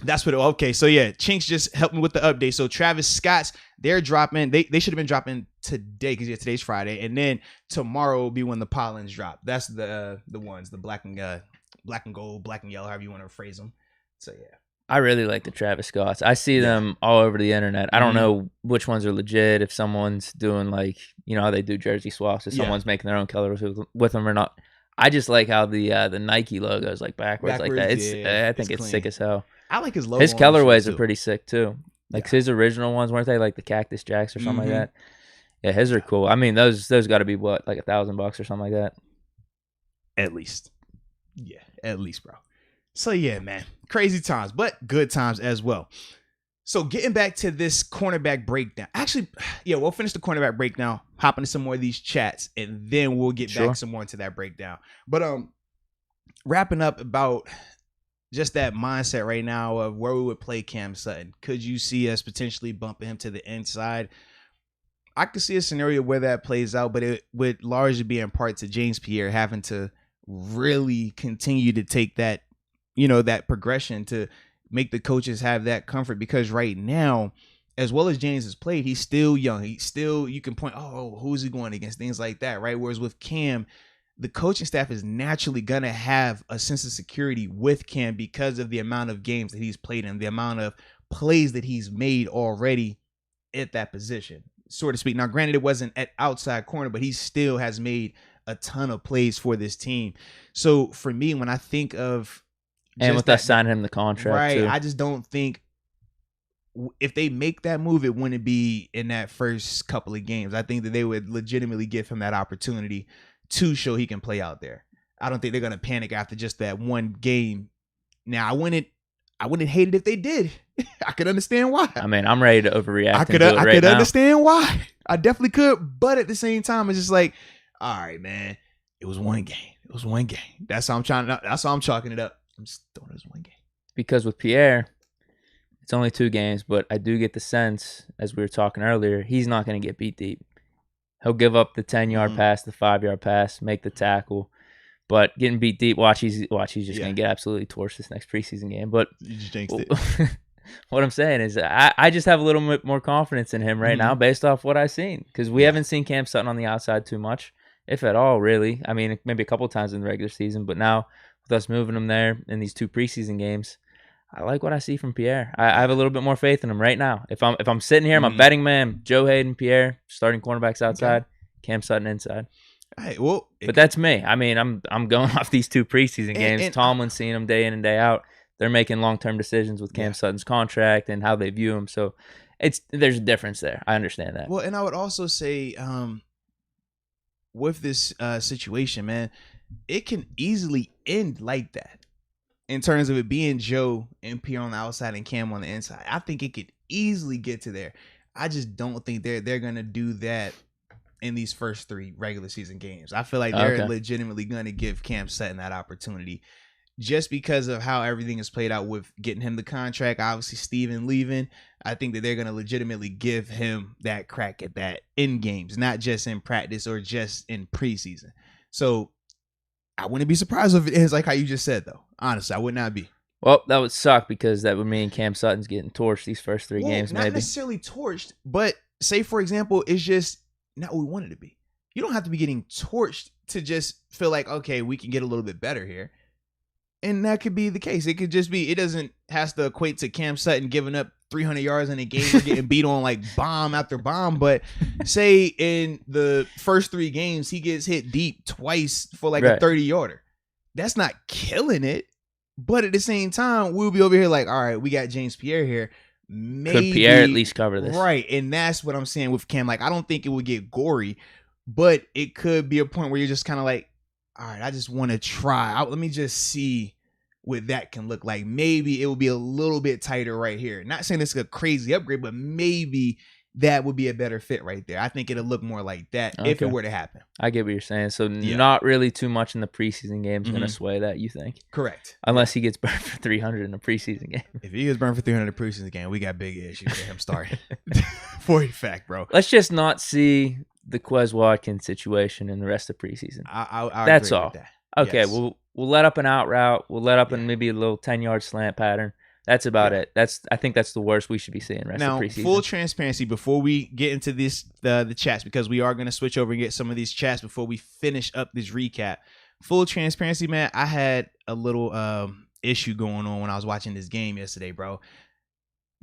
That's what. Okay, so yeah, Chinks just helped me with the update. So Travis Scott's, they're dropping. They should have been dropping today because today's Friday, and then tomorrow will be when the pollens drop. That's the ones, the black and gold, black and yellow, however you want to phrase them. So yeah, I really like the Travis Scotts. I see them all over the internet. I don't know which ones are legit. If someone's doing like, you know how they do jersey swaps, if someone's making their own colors with them or not. I just like how the Nike logo is like backwards like that. I think it's sick as hell. I like his logo. His on the colorways shoes, are too. pretty sick too. Like his original ones, weren't they? Like the Cactus Jacks or something like that. Yeah, his are cool. I mean, those got to be what, like $1,000 or something like that. At least. Yeah, at least, bro. So yeah, man. Crazy times, but good times as well. So getting back to this cornerback breakdown. Actually, yeah, we'll finish the cornerback breakdown, hop into some more of these chats, and then we'll get back some more into that breakdown. But wrapping up about just that mindset right now of where we would play Cam Sutton. Could you see us potentially bumping him to the inside? I could see a scenario where that plays out, but it would largely be in part to James Pierre having to really continue to take that that progression to make the coaches have that comfort, because right now, as well as James has played, he's still young. He's still, you can point, who's he going against? Things like that, right? Whereas with Cam, the coaching staff is naturally going to have a sense of security with Cam because of the amount of games that he's played and the amount of plays that he's made already at that position, so to speak. Now, granted, it wasn't at outside corner, but he still has made a ton of plays for this team. So for me, when I think of and with us signing him the contract, right, too. I just don't think if they make that move, it wouldn't be in that first couple of games. I think that they would legitimately give him that opportunity to show he can play out there. I don't think they're going to panic after just that one game. Now, I wouldn't hate it if they did. I could understand why. I mean, I'm ready to overreact. I could understand why. I definitely could. But at the same time, it's just like, all right, man, it was one game. It was one game. That's how I'm chalking it up. I'm just throwing it as one game. Because with Pierre, it's only 2 games, but I do get the sense, as we were talking earlier, he's not going to get beat deep. He'll give up the 10-yard pass, the 5-yard pass, make the tackle. But getting beat deep, watch, he's just going to get absolutely torched this next preseason game. But you just jinxed it. What I'm saying is I just have a little bit more confidence in him right now based off what I've seen. Because we haven't seen Cam Sutton on the outside too much, if at all, really. I mean, maybe a couple times in the regular season. But now, with us moving him there in these 2 preseason games, I like what I see from Pierre. I have a little bit more faith in him right now. If I'm sitting here, I'm a betting man. Joe Hayden, Pierre, starting cornerbacks outside, Cam Sutton inside. All right, well, but that's me. I mean, I'm going off these 2 preseason games. Tomlin's seeing them day in and day out. They're making long-term decisions with Cam Sutton's contract and how they view him. So there's a difference there. I understand that. Well, and I would also say with this situation, man, it can easily end like that. In terms of it being Joe and Pierre on the outside and Cam on the inside, I think it could easily get to there. I just don't think they're gonna do that in these first 3 regular season games. I feel like they're legitimately gonna give Cam Sutton that opportunity, just because of how everything is played out with getting him the contract. Obviously, Steven leaving. I think that they're gonna legitimately give him that crack at that in games, not just in practice or just in preseason. So I wouldn't be surprised if it ends like how you just said, though. Honestly, I would not be. Well, that would suck, because that would mean Cam Sutton's getting torched these first 3 games, not maybe. Necessarily torched, but say, for example, it's just not what we want it to be. You don't have to be getting torched to just feel like, okay, we can get a little bit better here. And that could be the case. It could just be, it doesn't has to equate to Cam Sutton giving up 300 yards in a game or getting beat on like bomb after bomb. But say in the first 3 games, he gets hit deep twice for like a 30-yarder. That's not killing it. But at the same time, we'll be over here like, all right, we got James Pierre here. Maybe, could Pierre at least cover this? Right. And that's what I'm saying with Cam. Like, I don't think it would get gory, but it could be a point where you're just kind of like, all right, I just want to try. Let me just see what that can look like. Maybe it will be a little bit tighter right here. Not saying it's a crazy upgrade, but maybe that would be a better fit right there. I think it'll look more like that if it were to happen. I get what you're saying. So not really too much in the preseason games going to sway that, you think? Correct. Unless he gets burned for 300 in a preseason game. If he gets burned for 300 in a preseason game, we got big issues with him starting. For a fact, bro. Let's just not see the Quez Watkins situation in the rest of preseason. That's agree all. With that. Okay, yes. we'll let up an out route. We'll let up in maybe a little 10-yard slant pattern. That's about it. I think that's the worst we should be seeing rest of preseason. Full transparency before we get into this the chats, because we are going to switch over and get some of these chats before we finish up this recap. Full transparency, man, I had a little issue going on when I was watching this game yesterday, bro.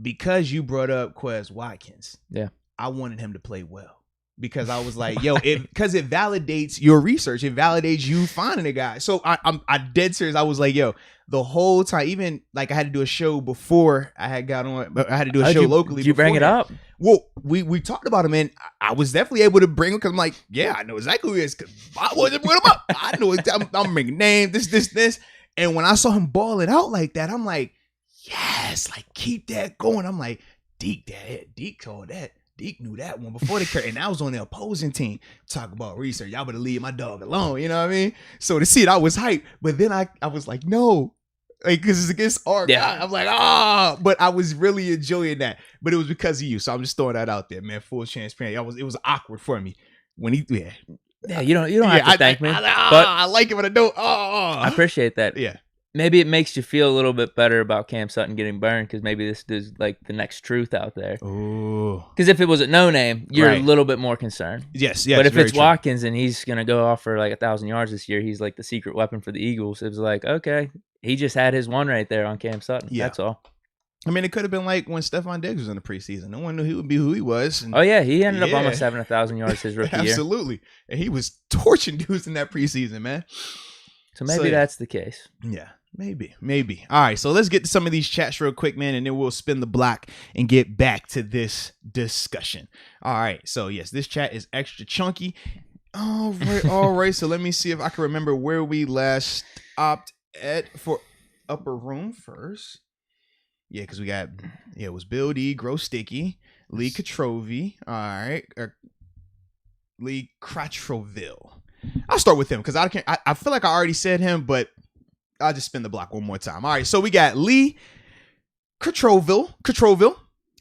Because you brought up Quez Watkins. Yeah. I wanted him to play well. Because I was like, yo, because it validates your research. It validates you finding a guy. So I'm dead serious. I was like, yo, the whole time, even like I had to do a show before I had got on. I had to do a show locally. Did you bring it up? Well, we talked about him, and I was definitely able to bring him because I'm like, yeah, I know exactly who he is. Because I wasn't bring him up. I know I'm bringing names, this. And when I saw him balling out like that, I'm like, yes, like keep that going. I'm like, Deke told that. Deke knew that one before the curtain. And I was on the opposing team. Talk about research. Y'all better leave my dog alone. You know what I mean? So to see it, I was hyped. But then I was like, no. Like, because it's against our guy. I'm like, but I was really enjoying that. But it was because of you. So I'm just throwing that out there, man. Full transparent. It was awkward for me. When you don't have to thank me. But I like it, but I don't. I appreciate that. Yeah. maybe it makes you feel a little bit better about Cam Sutton getting burned because maybe this is like the next truth out there. Ooh. Because if it was a no name, you're a little bit more concerned. Yes. But if it's Watkins and he's going to go off for like 1,000 yards this year, he's like the secret weapon for the Eagles. It was like, okay, he just had his one right there on Cam Sutton. Yeah. That's all. I mean, it could have been like when Stephon Diggs was in the preseason. No one knew he would be who he was. And he ended up almost having 1,000 yards his rookie year. Absolutely. And he was torching dudes in that preseason, man. So maybe that's the case. Yeah, maybe. All right, so let's get to some of these chats real quick, man, and then we'll spin the block and get back to this discussion. All right, so yes, this chat is extra chunky. All right. So let me see if I can remember where we last stopped at for upper room first. Yeah, because we got, it was Bill D, Grow Sticky, Lee Catrovi. All right. Lee Crotroville. I'll start with him because I feel like I already said him, but I'll just spin the block one more time. All right. So we got Lee Cotroville.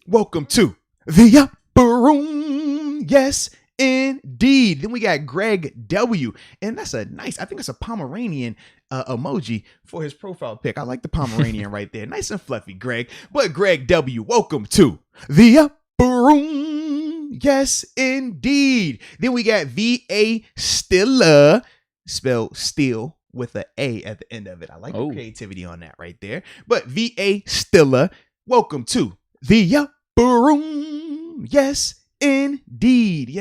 Welcome to the upper room. Yes, indeed. Then we got Greg W. And that's I think it's a Pomeranian emoji for his profile pic. I like the Pomeranian right there. Nice and fluffy, Greg. But Greg W., welcome to the upper room. Yes, indeed. Then we got V.A. Stiller, spelled still with an A at the end of it. I like the creativity on that right there. But V.A. Stiller, welcome to the upper room. Yes, indeed.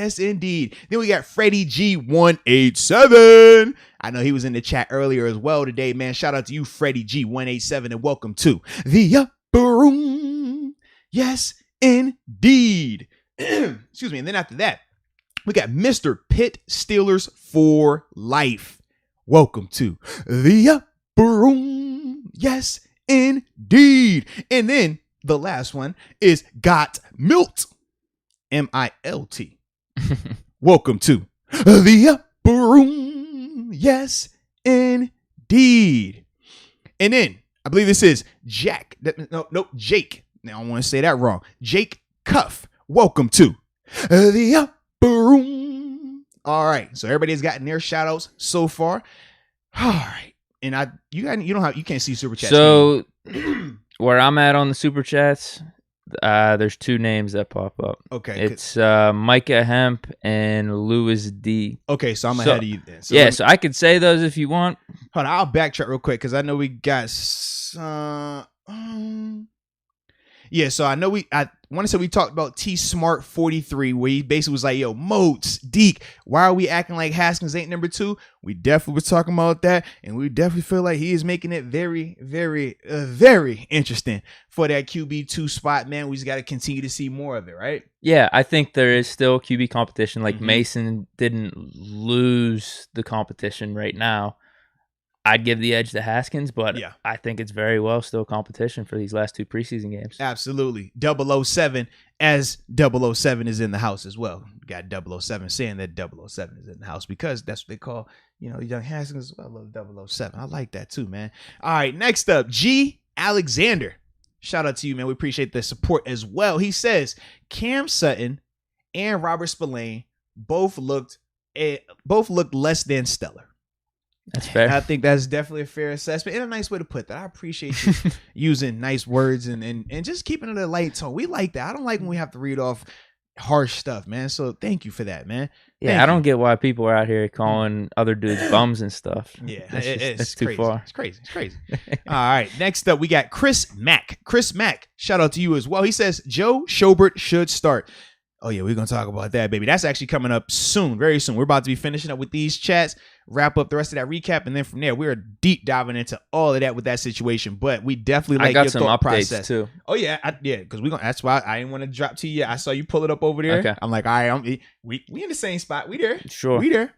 Then we got Freddie G187. I know he was in the chat earlier as well today, man. Shout out to you, Freddie G187, and welcome to the upper room. Yes, indeed. Excuse me. And then after that, we got Mr. Pitt Steelers for life. Welcome to the upper room. Yes, indeed. And then the last one is Got Milt. Milt. Welcome to the upper room. Yes, indeed. And then I believe this is Jake. Now I want to say that wrong. Jake Cuff. Welcome to the upper room. All right. So everybody's gotten their shout outs so far. All right. And you can't see super chats. So where I'm at on the super chats, there's two names that pop up. Okay. It's Micah Hemp and Louis D. Okay, so I'm ahead of you then. So I could say those if you want. Hold on, I'll backtrack real quick because I know we got so I know I want to say we talked about T Smart 43 where he basically was like, yo, Moats, Deke, why are we acting like Haskins ain't number 2? We definitely were talking about that, and we definitely feel like he is making it very, very, very interesting for that QB2 spot, man. We just got to continue to see more of it, right? Yeah, I think there is still QB competition. Like Mason didn't lose the competition right now. I'd give the edge to Haskins, but I think it's very well still competition for these last two preseason games. Absolutely. 007 as 007 is in the house as well. Got 007 saying that 007 is in the house because that's what they call, young Haskins. I love 007. I like that too, man. All right, next up, G. Alexander. Shout out to you, man. We appreciate the support as well. He says Cam Sutton and Robert Spillane both looked less than stellar. That's fair. I think that's definitely a fair assessment and a nice way to put that. I appreciate you using nice words and just keeping it a light tone. We like that. I don't like when we have to read off harsh stuff, man. So thank you for that, man. Yeah, I don't get why people are out here calling other dudes bums and stuff. Yeah, it's too crazy. far. It's crazy. All right, next up we got Chris Mack. Chris Mack, shout out to you as well. He says Joe Schobert should start. Oh yeah, we're gonna talk about that, baby. That's actually coming up soon, very soon. We're about to be finishing up with these chats, wrap up the rest of that recap, and then from there we're deep diving into all of that with that situation. But we definitely like your thought process too. Oh yeah, because that's why I didn't want to drop to you. I saw you pull it up over there. Okay. I'm like, all right, we in the same spot. We there. Sure. We there.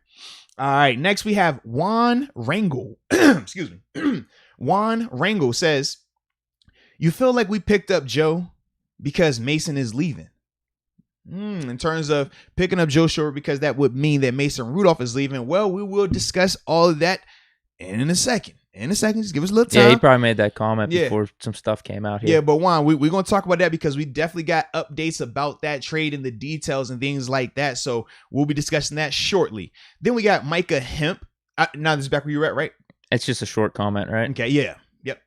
All right. Next we have Juan Rangel. Excuse me. Juan Rangel says, "You feel like we picked up Joe because Mason is leaving." In terms of picking up Joe Schobert because that would mean that Mason Rudolph is leaving. Well, we will discuss all of that in a second. Just give us a little time. Yeah, he probably made that comment before some stuff came out here. Yeah, but Juan, we're going to talk about that because we definitely got updates about that trade and the details and things like that. So we'll be discussing that shortly. Then we got Micah Hemp. Now this is back where you're at, right? It's just a short comment, right? Okay, yeah. Yep.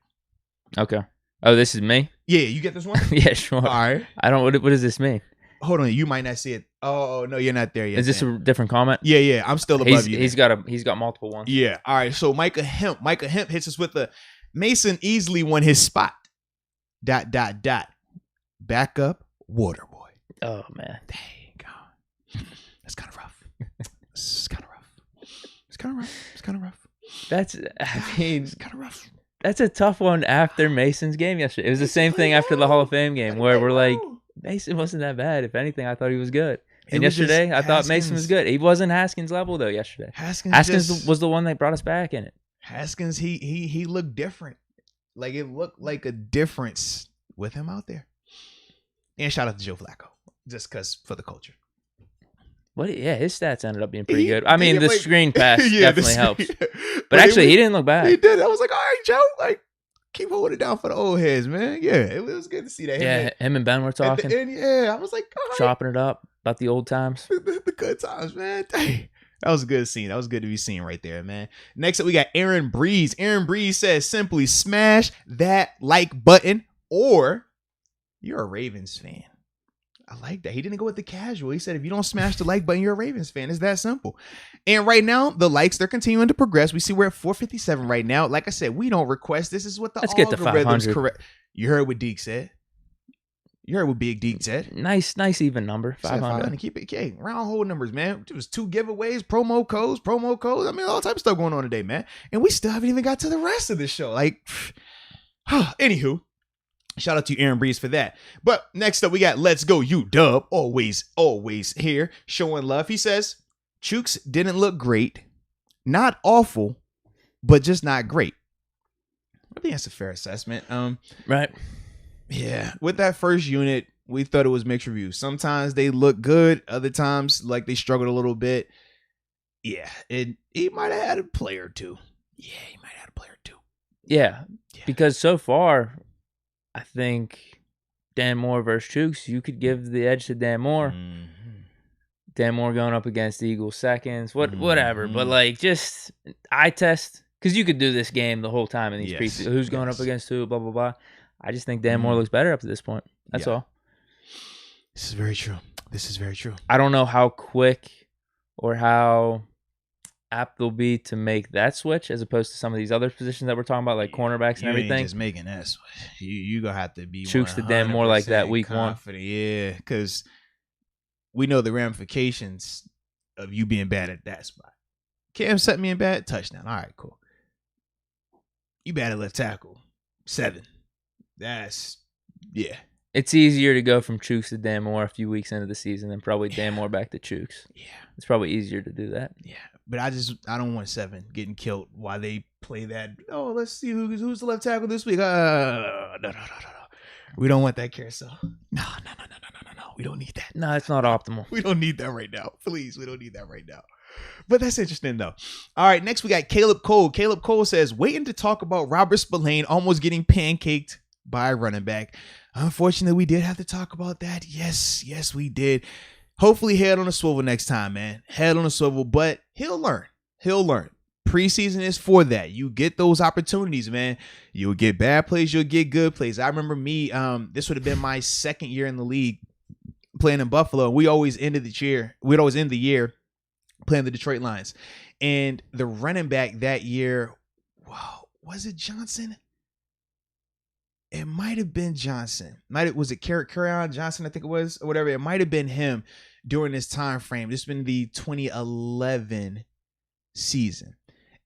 Okay. Oh, this is me? Yeah, you get this one? Yeah, sure. All right. I don't, what does this mean? Hold on, you might not see it. Oh, no, you're not there yet. Is this a different comment? Yeah, I'm still above you. He's got multiple ones. Yeah. All right, so Micah Hemp hits us with Mason easily won his spot. ... Backup water boy. Oh, man. Dang God. That's kind of rough. It's kind of rough. That's, I mean, it's kind of rough. That's a tough one after Mason's game yesterday. It was the same thing after the Hall of Fame game where we're like, Mason wasn't that bad. If anything, I thought he was good. And yesterday, I thought Mason was good. He wasn't Haskins level though. Yesterday, Haskins was the one that brought us back in it. Haskins, he looked different. Like it looked like a difference with him out there. And shout out to Joe Flacco, just because for the culture. Yeah, his stats ended up being pretty good. I mean, the screen pass definitely helps. But actually, he didn't look bad. He did. I was like, all right, Joe, like keep holding it down for the old heads, man. Yeah, it was good to see that. Him and Ben were talking. I was like, all right. Chopping it up about the old times. The good times, man. Dang. That was a good scene. That was good to be seen right there, man. Next up, we got Aaron Breeze. Aaron Breeze says, simply smash that like button or you're a Ravens fan. I like that. He didn't go with the casual. He said, if you don't smash the like button, you're a Ravens fan. It's that simple. And right now, the likes, they're continuing to progress. We see we're at 457 right now. Like I said, we don't request. This is what the algorithm's correct. You heard what Deke said. You heard what Big Deke said. Nice even number. 500. Keep it, okay, round whole numbers, man. It was 2 giveaways, promo codes. I mean, all type of stuff going on today, man. And we still haven't even got to the rest of the show. Like, anywho. Shout out to Aaron Breeze for that. But next up, we got Let's Go UW. Always here, showing love. He says, Chooks didn't look great. Not awful, but just not great. I think that's a fair assessment. Right. Yeah. With that first unit, we thought it was mixed reviews. Sometimes they look good. Other times, like they struggled a little bit. Yeah. He might have had a player or two. Yeah. Because so far, I think Dan Moore versus Chooks, you could give the edge to Dan Moore. Mm-hmm. Dan Moore going up against the Eagles seconds, whatever. But like just eye test, because you could do this game the whole time in these preseason. Who's going up against who, blah, blah, blah. I just think Dan Moore looks better up to this point. That's all. This is very true. I don't know how quick or how apt they'll be to make that switch as opposed to some of these other positions that we're talking about, like cornerbacks and everything. Ain't just making that switch. You gonna have to be Chooks to Dan Moore like that week confident. 1. Yeah, because we know the ramifications of you being bad at that spot. Cam set me in bad touchdown. All right, cool. You bad at left tackle. 7. It's easier to go from Chooks to Dan Moore a few weeks into the season than probably Dan Moore back to Chooks. Yeah. It's probably easier to do that. Yeah. But I don't want 7 getting killed while they play that. Oh, let's see who's the left tackle this week. No. We don't want that carousel. No. We don't need that. No, it's not optimal. We don't need that right now. Please, we don't need that right now. But that's interesting, though. All right, next we got Caleb Cole. Caleb Cole says, waiting to talk about Robert Spillane almost getting pancaked by a running back. Unfortunately, we did have to talk about that. Yes, we did. Hopefully, head on a swivel next time, man. Head on a swivel, but he'll learn. Preseason is for that. You get those opportunities, man. You'll get bad plays. You'll get good plays. I remember me, this would have been my second year in the league playing in Buffalo. We'd always end the year playing the Detroit Lions. And the running back that year, wow, was it Johnson? It might have been Johnson. Was it Kerryon Johnson? I think it was, or whatever. It might have been him during this time frame. This has been the 2011 season.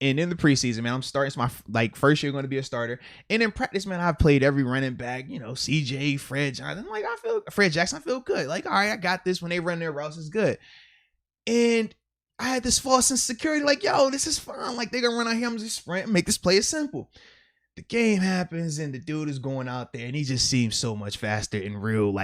And in the preseason, man, I'm starting. It's my first year going to be a starter. And in practice, man, I've played every running back. CJ, Fred Johnson. Fred Jackson. I feel good. Like, all right, I got this. When they run their routes, it's good. And I had this false insecurity. Like, yo, this is fine. Like, they're gonna run out here. I'm just sprint and make this play as simple. The game happens and the dude is going out there and he just seems so much faster in real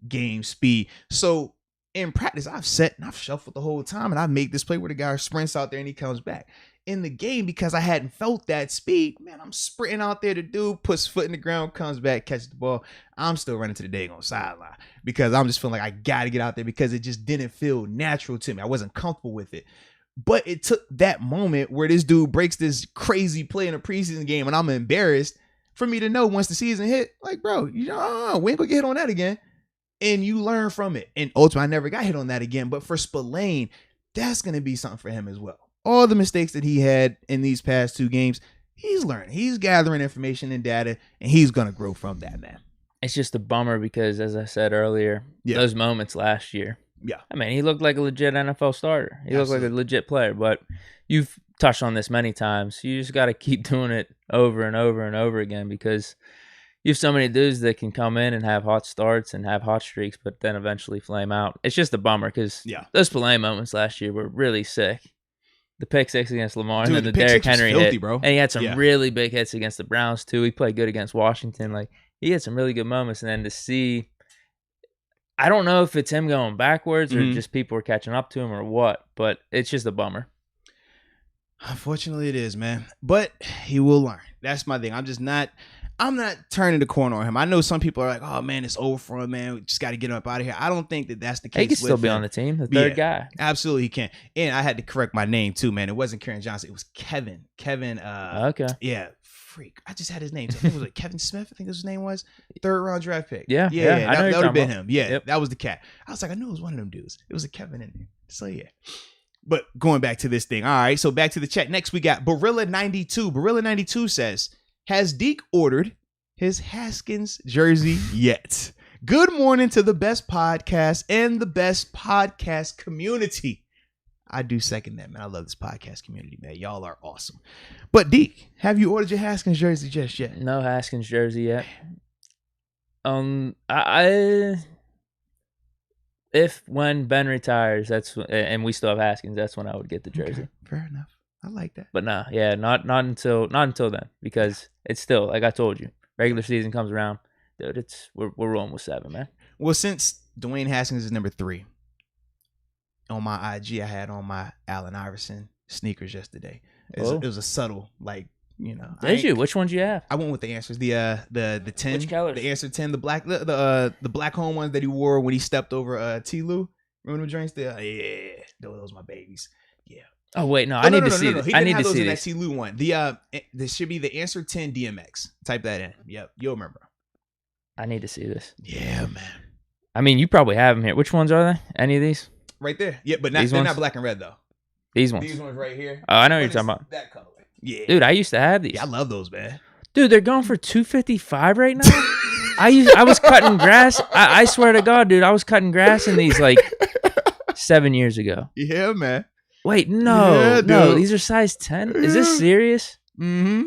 game speed. So in practice, I've set and I've shuffled the whole time and I make this play where the guy sprints out there and he comes back. In the game, because I hadn't felt that speed, man, I'm sprinting out there. The dude puts foot in the ground, comes back, catches the ball. I'm still running to the daggone sideline because I'm just feeling like I got to get out there because it just didn't feel natural to me. I wasn't comfortable with it. But it took that moment where this dude breaks this crazy play in a preseason game and I'm embarrassed for me to know once the season hit, like, bro, we ain't gonna get hit on that again. And you learn from it. And ultimately, I never got hit on that again. But for Spillane, that's going to be something for him as well. All the mistakes that he had in these past 2 games, he's learning. He's gathering information and data, and he's going to grow from that, man. It's just a bummer because, as I said earlier, those moments last year. Yeah. I mean, he looked like a legit NFL starter. He looked like a legit player. But you've touched on this many times. You just got to keep doing it over and over and over again because you have so many dudes that can come in and have hot starts and have hot streaks, but then eventually flame out. It's just a bummer because those Spillane moments last year were really sick. The pick 6 against Lamar, and then the Derrick Henry hit, bro. And he had some really big hits against the Browns too. He played good against Washington. Like, he had some really good moments, and then to see, I don't know if it's him going backwards or just people are catching up to him or what, but it's just a bummer. Unfortunately, it is, man. But he will learn. That's my thing. I'm not turning the corner on him. I know some people are like, oh, man, it's over for him, man. We just got to get him up out of here. I don't think that that's the case. He can still be on the team, the third guy. Absolutely, he can. And I had to correct my name, too, man. It wasn't Karen Johnson. It was Kevin. Okay. Yeah, freak. I just had his name. So I think it was like Kevin Smith, I think his name was. 3rd-round draft pick. Yeah. That would have been him. Yeah, that was the cat. I was like, I knew it was one of them dudes. It was a Kevin in there. So, yeah. But going back to this thing. All right, so back to the chat. Next, we got Barilla92. Barilla92 says, has Deke ordered his Haskins jersey yet? Good morning to the best podcast and the best podcast community. I do second that, man. I love this podcast community, man. Y'all are awesome. But Deke, have you ordered your Haskins jersey just yet? No Haskins jersey yet. When Ben retires, and we still have Haskins, that's when I would get the jersey. Okay, fair enough. I like that. But not until then, because it's still, like I told you, regular season comes around, dude. We're rolling with 7, man. Well, since Dwayne Haskins is number 3 on my IG, I had on my Allen Iverson sneakers yesterday. It was a subtle, like, you know. Did you? Which ones you have? I went with the answers. The 10. Which colors? The answer 10. The black the black home ones that he wore when he stepped over T. Lou. Remember the drinks there? Yeah, those my babies. Yeah. Oh wait, no, I need to see this. I need to see that T. Lou one. This should be the answer 10 DMX. Type that in. Yep, you'll remember. I need to see this. Yeah, man. I mean, you probably have them here. Which ones are they? Any of these? Right there. Yeah, but they're not black and red though. These ones. These ones right here. Oh, I know what you're talking about. That colorway. Yeah. Dude, I used to have these. Yeah, I love those, man. Dude, they're going for $255 right now. I was cutting grass. I swear to God, dude, I was cutting grass in these like 7 years ago. Yeah, man. Wait, no, these are size 10. Is this serious? Mm-hmm.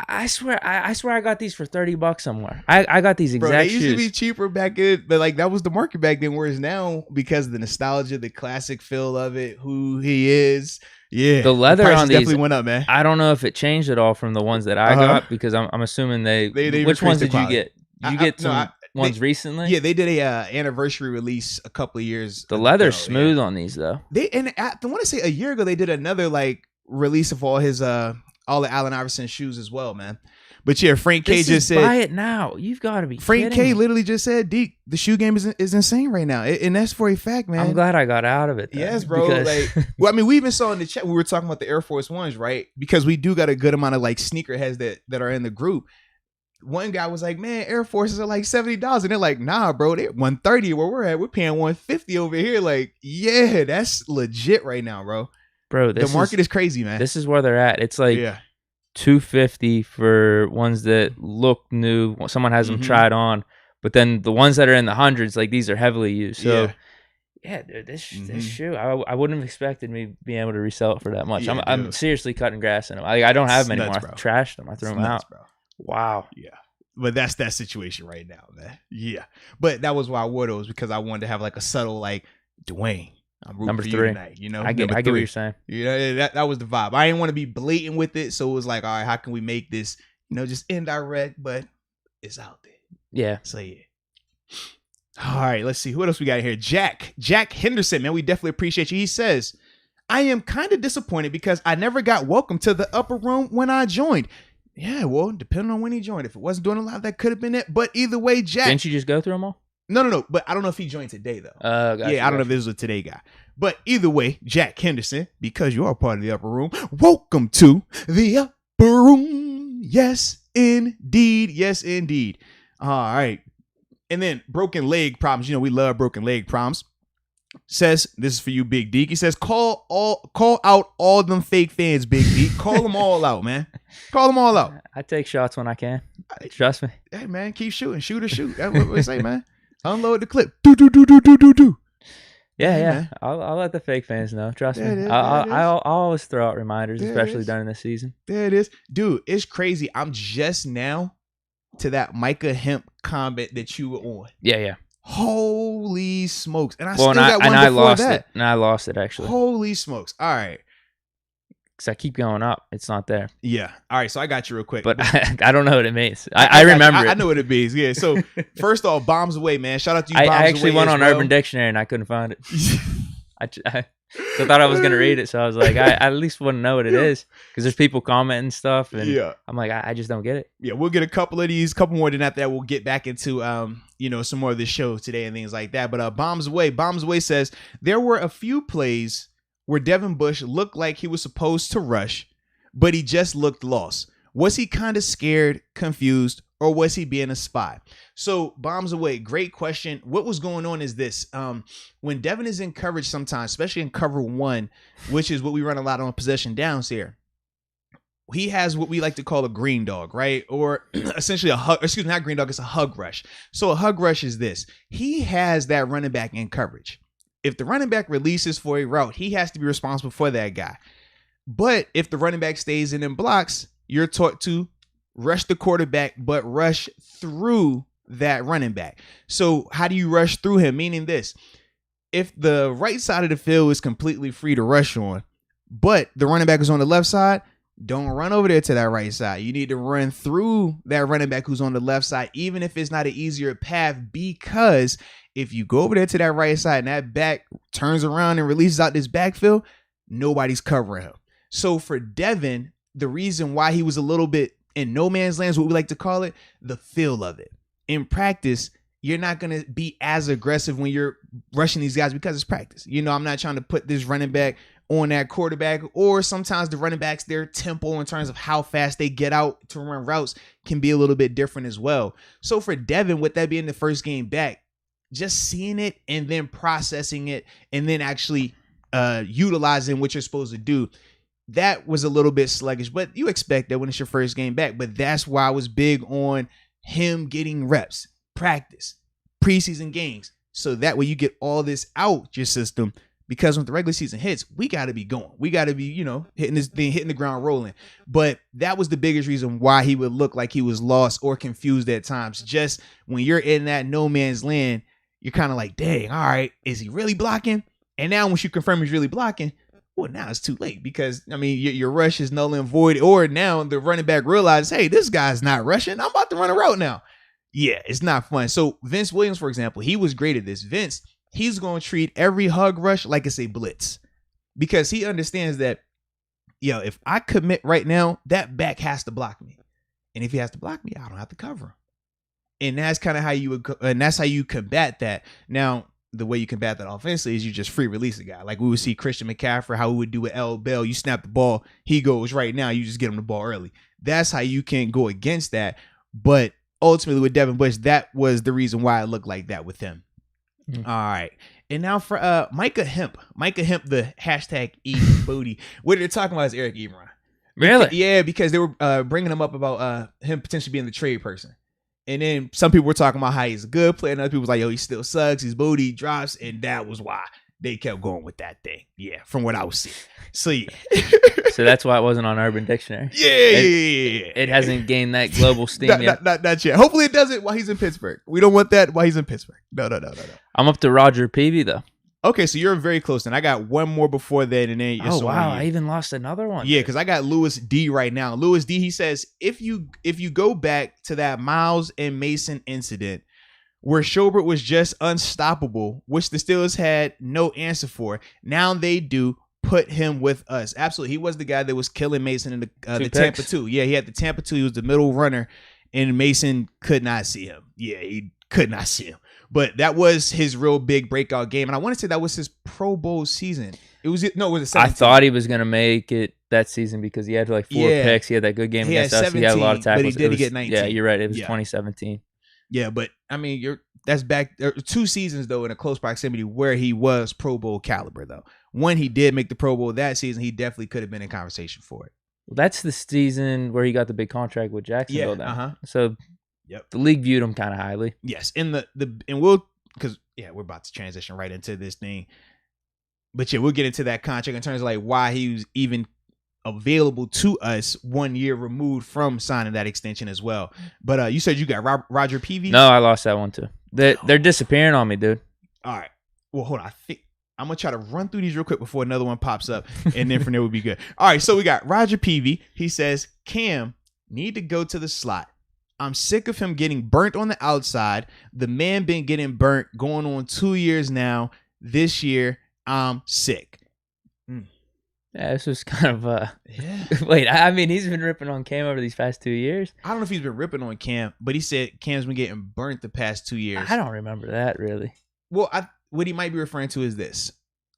I swear I got these for $30 somewhere. I got these exact shoes. They used to be cheaper back in, but like that was the market back then. Whereas now, because of the nostalgia, the classic feel of it, who he is, yeah, the leather on these definitely went up, man. I don't know if it changed at all from the ones that I got because I'm assuming they which ones did you get? Did you get some ones recently? Yeah, they did a anniversary release a couple of years. The leather's smooth on these though. I want to say a year ago they did another like release of all his all the Allen Iverson shoes as well, man. But yeah, Frank K just said, buy it now. You've got to be Frank kidding K me. literally just said, Deke, the shoe game is insane right now. And that's for a fact, man. I'm glad I got out of it. Then, yes, bro. Because... well, I mean, we even saw in the chat, we were talking about the Air Force Ones, right? Because we do got a good amount of like sneakerheads that are in the group. One guy was like, man, Air Forces are like $70. And they're like, nah, bro, they're $130 where we're at. We're paying $150 over here. Like, yeah, that's legit right now, bro. Bro, the market is crazy, man. This is where they're at. It's like $250 for ones that look new. Someone has them tried on, but then the ones that are in the hundreds, like these are heavily used. So yeah, dude, this shoe, I wouldn't have expected me being able to resell it for that much. Yeah, I'm seriously cutting grass in them. I don't have them anymore. I trashed them. I threw them out. Bro. Wow. Yeah. But that's that situation right now, man. Yeah. But that was why I wore those, because I wanted to have like a subtle like Dwayne. I'm rooting number for 3 you tonight, you know. I get what you're saying. You know, that was the vibe. I didn't want to be blatant with it, so it was like, all right, how can we make this, you know, just indirect, but it's out there. Yeah. So yeah. All right, let's see what else we got here. Jack Henderson, man, we definitely appreciate you. He says, I am kind of disappointed because I never got welcome to the upper room when I joined. Yeah, well, depending on when he joined. If it wasn't doing a live, that could have been it. But either way, Jack. Didn't you just go through them all? No. But I don't know if he joined today, though. Gotcha, I don't know if this was a today guy. But either way, Jack Henderson, because you are part of the upper room, welcome to the upper room. Yes, indeed. Yes, indeed. All right. And then broken leg problems. We love broken leg problems. Says, this is for you, Big Deke. He says, call out all them fake fans, Big Deke. Call them all out, man. Call them all out. I take shots when I can. Trust me. Hey, man, keep shooting. Shoot or shoot. That's what we say, man. Unload the clip. Do. Yeah. Man. I'll let the fake fans know. Trust me. I'll always throw out reminders, especially during this season. There it is. Dude, it's crazy. I'm just now to that Micah Hemp comment that you were on. Yeah. Holy smokes. And I still got one before that. And I lost it, actually. Holy smokes. All right. Because I keep going up. It's not there. Yeah. All right. So I got you real quick. But I don't know what it means. I remember it. I know what it means. Yeah. So first off, Bombs Away, man. Shout out to you, Bombs Away. I actually went on Urban Dictionary and I couldn't find it. I thought I was going to read it. So I was like, I at least want to know what it is. Because there's people commenting stuff. And I'm like, I just don't get it. Yeah. We'll get a couple of these, couple more than that. We'll get back into, some more of this show today and things like that. But Bombs Away says, there were a few plays where Devin Bush looked like he was supposed to rush, but he just looked lost. Was he kind of scared, confused, or was he being a spy? So, Bombs Away, great question. What was going on is this. When Devin is in coverage sometimes, especially in cover one, which is what we run a lot on possession downs here, he has what we like to call a green dog, right? Or essentially not green dog, it's a hug rush. So a hug rush is this. He has that running back in coverage. If the running back releases for a route, he has to be responsible for that guy. But if the running back stays in and blocks, you're taught to rush the quarterback, but rush through that running back. So how do you rush through him? Meaning this, if the right side of the field is completely free to rush on, but the running back is on the left side, don't run over there to that right side. You need to run through that running back who's on the left side, even if it's not an easier path, because if you go over there to that right side and that back turns around and releases out this backfield, nobody's covering him. So for Devin, the reason why he was a little bit in no man's land is what we like to call it, the feel of it. In practice, you're not going to be as aggressive when you're rushing these guys because it's practice. I'm not trying to put this running back on that quarterback, or sometimes the running backs, their tempo in terms of how fast they get out to run routes can be a little bit different as well. So for Devin, with that being the first game back, just seeing it and then processing it and then actually utilizing what you're supposed to do, that was a little bit sluggish, but you expect that when it's your first game back. But that's why I was big on him getting reps, practice, preseason games, so that way you get all this out your system. Because when the regular season hits, we got to be going. We got to be, hitting the ground rolling. But that was the biggest reason why he would look like he was lost or confused at times. Just when you're in that no man's land, you're kind of like, dang, all right, is he really blocking? And now once you confirm he's really blocking, well, now it's too late because, your rush is null and void. Or now the running back realizes, hey, this guy's not rushing. I'm about to run a route now. Yeah, it's not fun. So Vince Williams, for example, he was great at this. Vince, he's going to treat every hug rush like it's a blitz because he understands that, if I commit right now, that back has to block me. And if he has to block me, I don't have to cover him. And that's kind of how you combat that. Now, the way you combat that offensively is you just free release a guy. Like we would see Christian McCaffrey, how we would do with L. Bell. You snap the ball, he goes right now. You just get him the ball early. That's how you can go against that. But ultimately with Devin Bush, that was the reason why it looked like that with him. Mm-hmm. All right. And now for Micah Hemp, the hashtag eat booty. What they're talking about is Eric Ebron. Really? Yeah, because they were bringing him up about him potentially being the trade person. And then some people were talking about how he's a good player. And other people was like, yo, he still sucks. His booty drops. And that was why they kept going with that thing. Yeah, from what I was seeing. So, yeah. So that's why it wasn't on Urban Dictionary. Yeah. It hasn't gained that global steam yet. Not yet. Hopefully it does it while he's in Pittsburgh. We don't want that while he's in Pittsburgh. No. I'm up to Roger Peavy, though. Okay, so you're very close. And I got one more before that. And then wow. I even lost another one. Yeah, because I got Louis D right now. Louis D, he says, if you go back to that Miles and Mason incident where Schobert was just unstoppable, which the Steelers had no answer for, now they do. Put him with us. Absolutely. He was the guy that was killing Mason in the Tampa 2. Yeah, he had the Tampa 2. He was the middle runner, and Mason could not see him. Yeah, he could not see him. But that was his real big breakout game. And I want to say that was his Pro Bowl season. It was 17. I thought he was going to make it that season because he had like 4 picks. He had that good game against us. He had a lot of tackles. But he did get 19. Yeah, you're right. It was 2017. Yeah, but I mean, that's back 2 seasons though in a close proximity where he was Pro Bowl caliber though. When he did make the Pro Bowl that season, he definitely could have been in conversation for it. Well, that's the season where he got the big contract with Jacksonville. Yeah, So the league viewed him kind of highly. Yes, and we're about to transition right into this thing. But yeah, we'll get into that contract in terms of like why he was even available to us 1 year removed from signing that extension as well. But you said you got Roger Peavy? No, I lost that one too. They're disappearing on me, dude. All right. Well, hold on. I think I'm going to try to run through these real quick before another one pops up, and then from there we'll be good. All right, so we got Roger Peavy. He says, Cam, need to go to the slot. I'm sick of him getting burnt on the outside. The man been getting burnt going on 2 years now. This year, I'm sick. Yeah, this was kind of Wait, I mean, he's been ripping on Cam over these past 2 years. I don't know if he's been ripping on Cam, but he said Cam's been getting burnt the past 2 years. I don't remember that really. Well, what he might be referring to is this.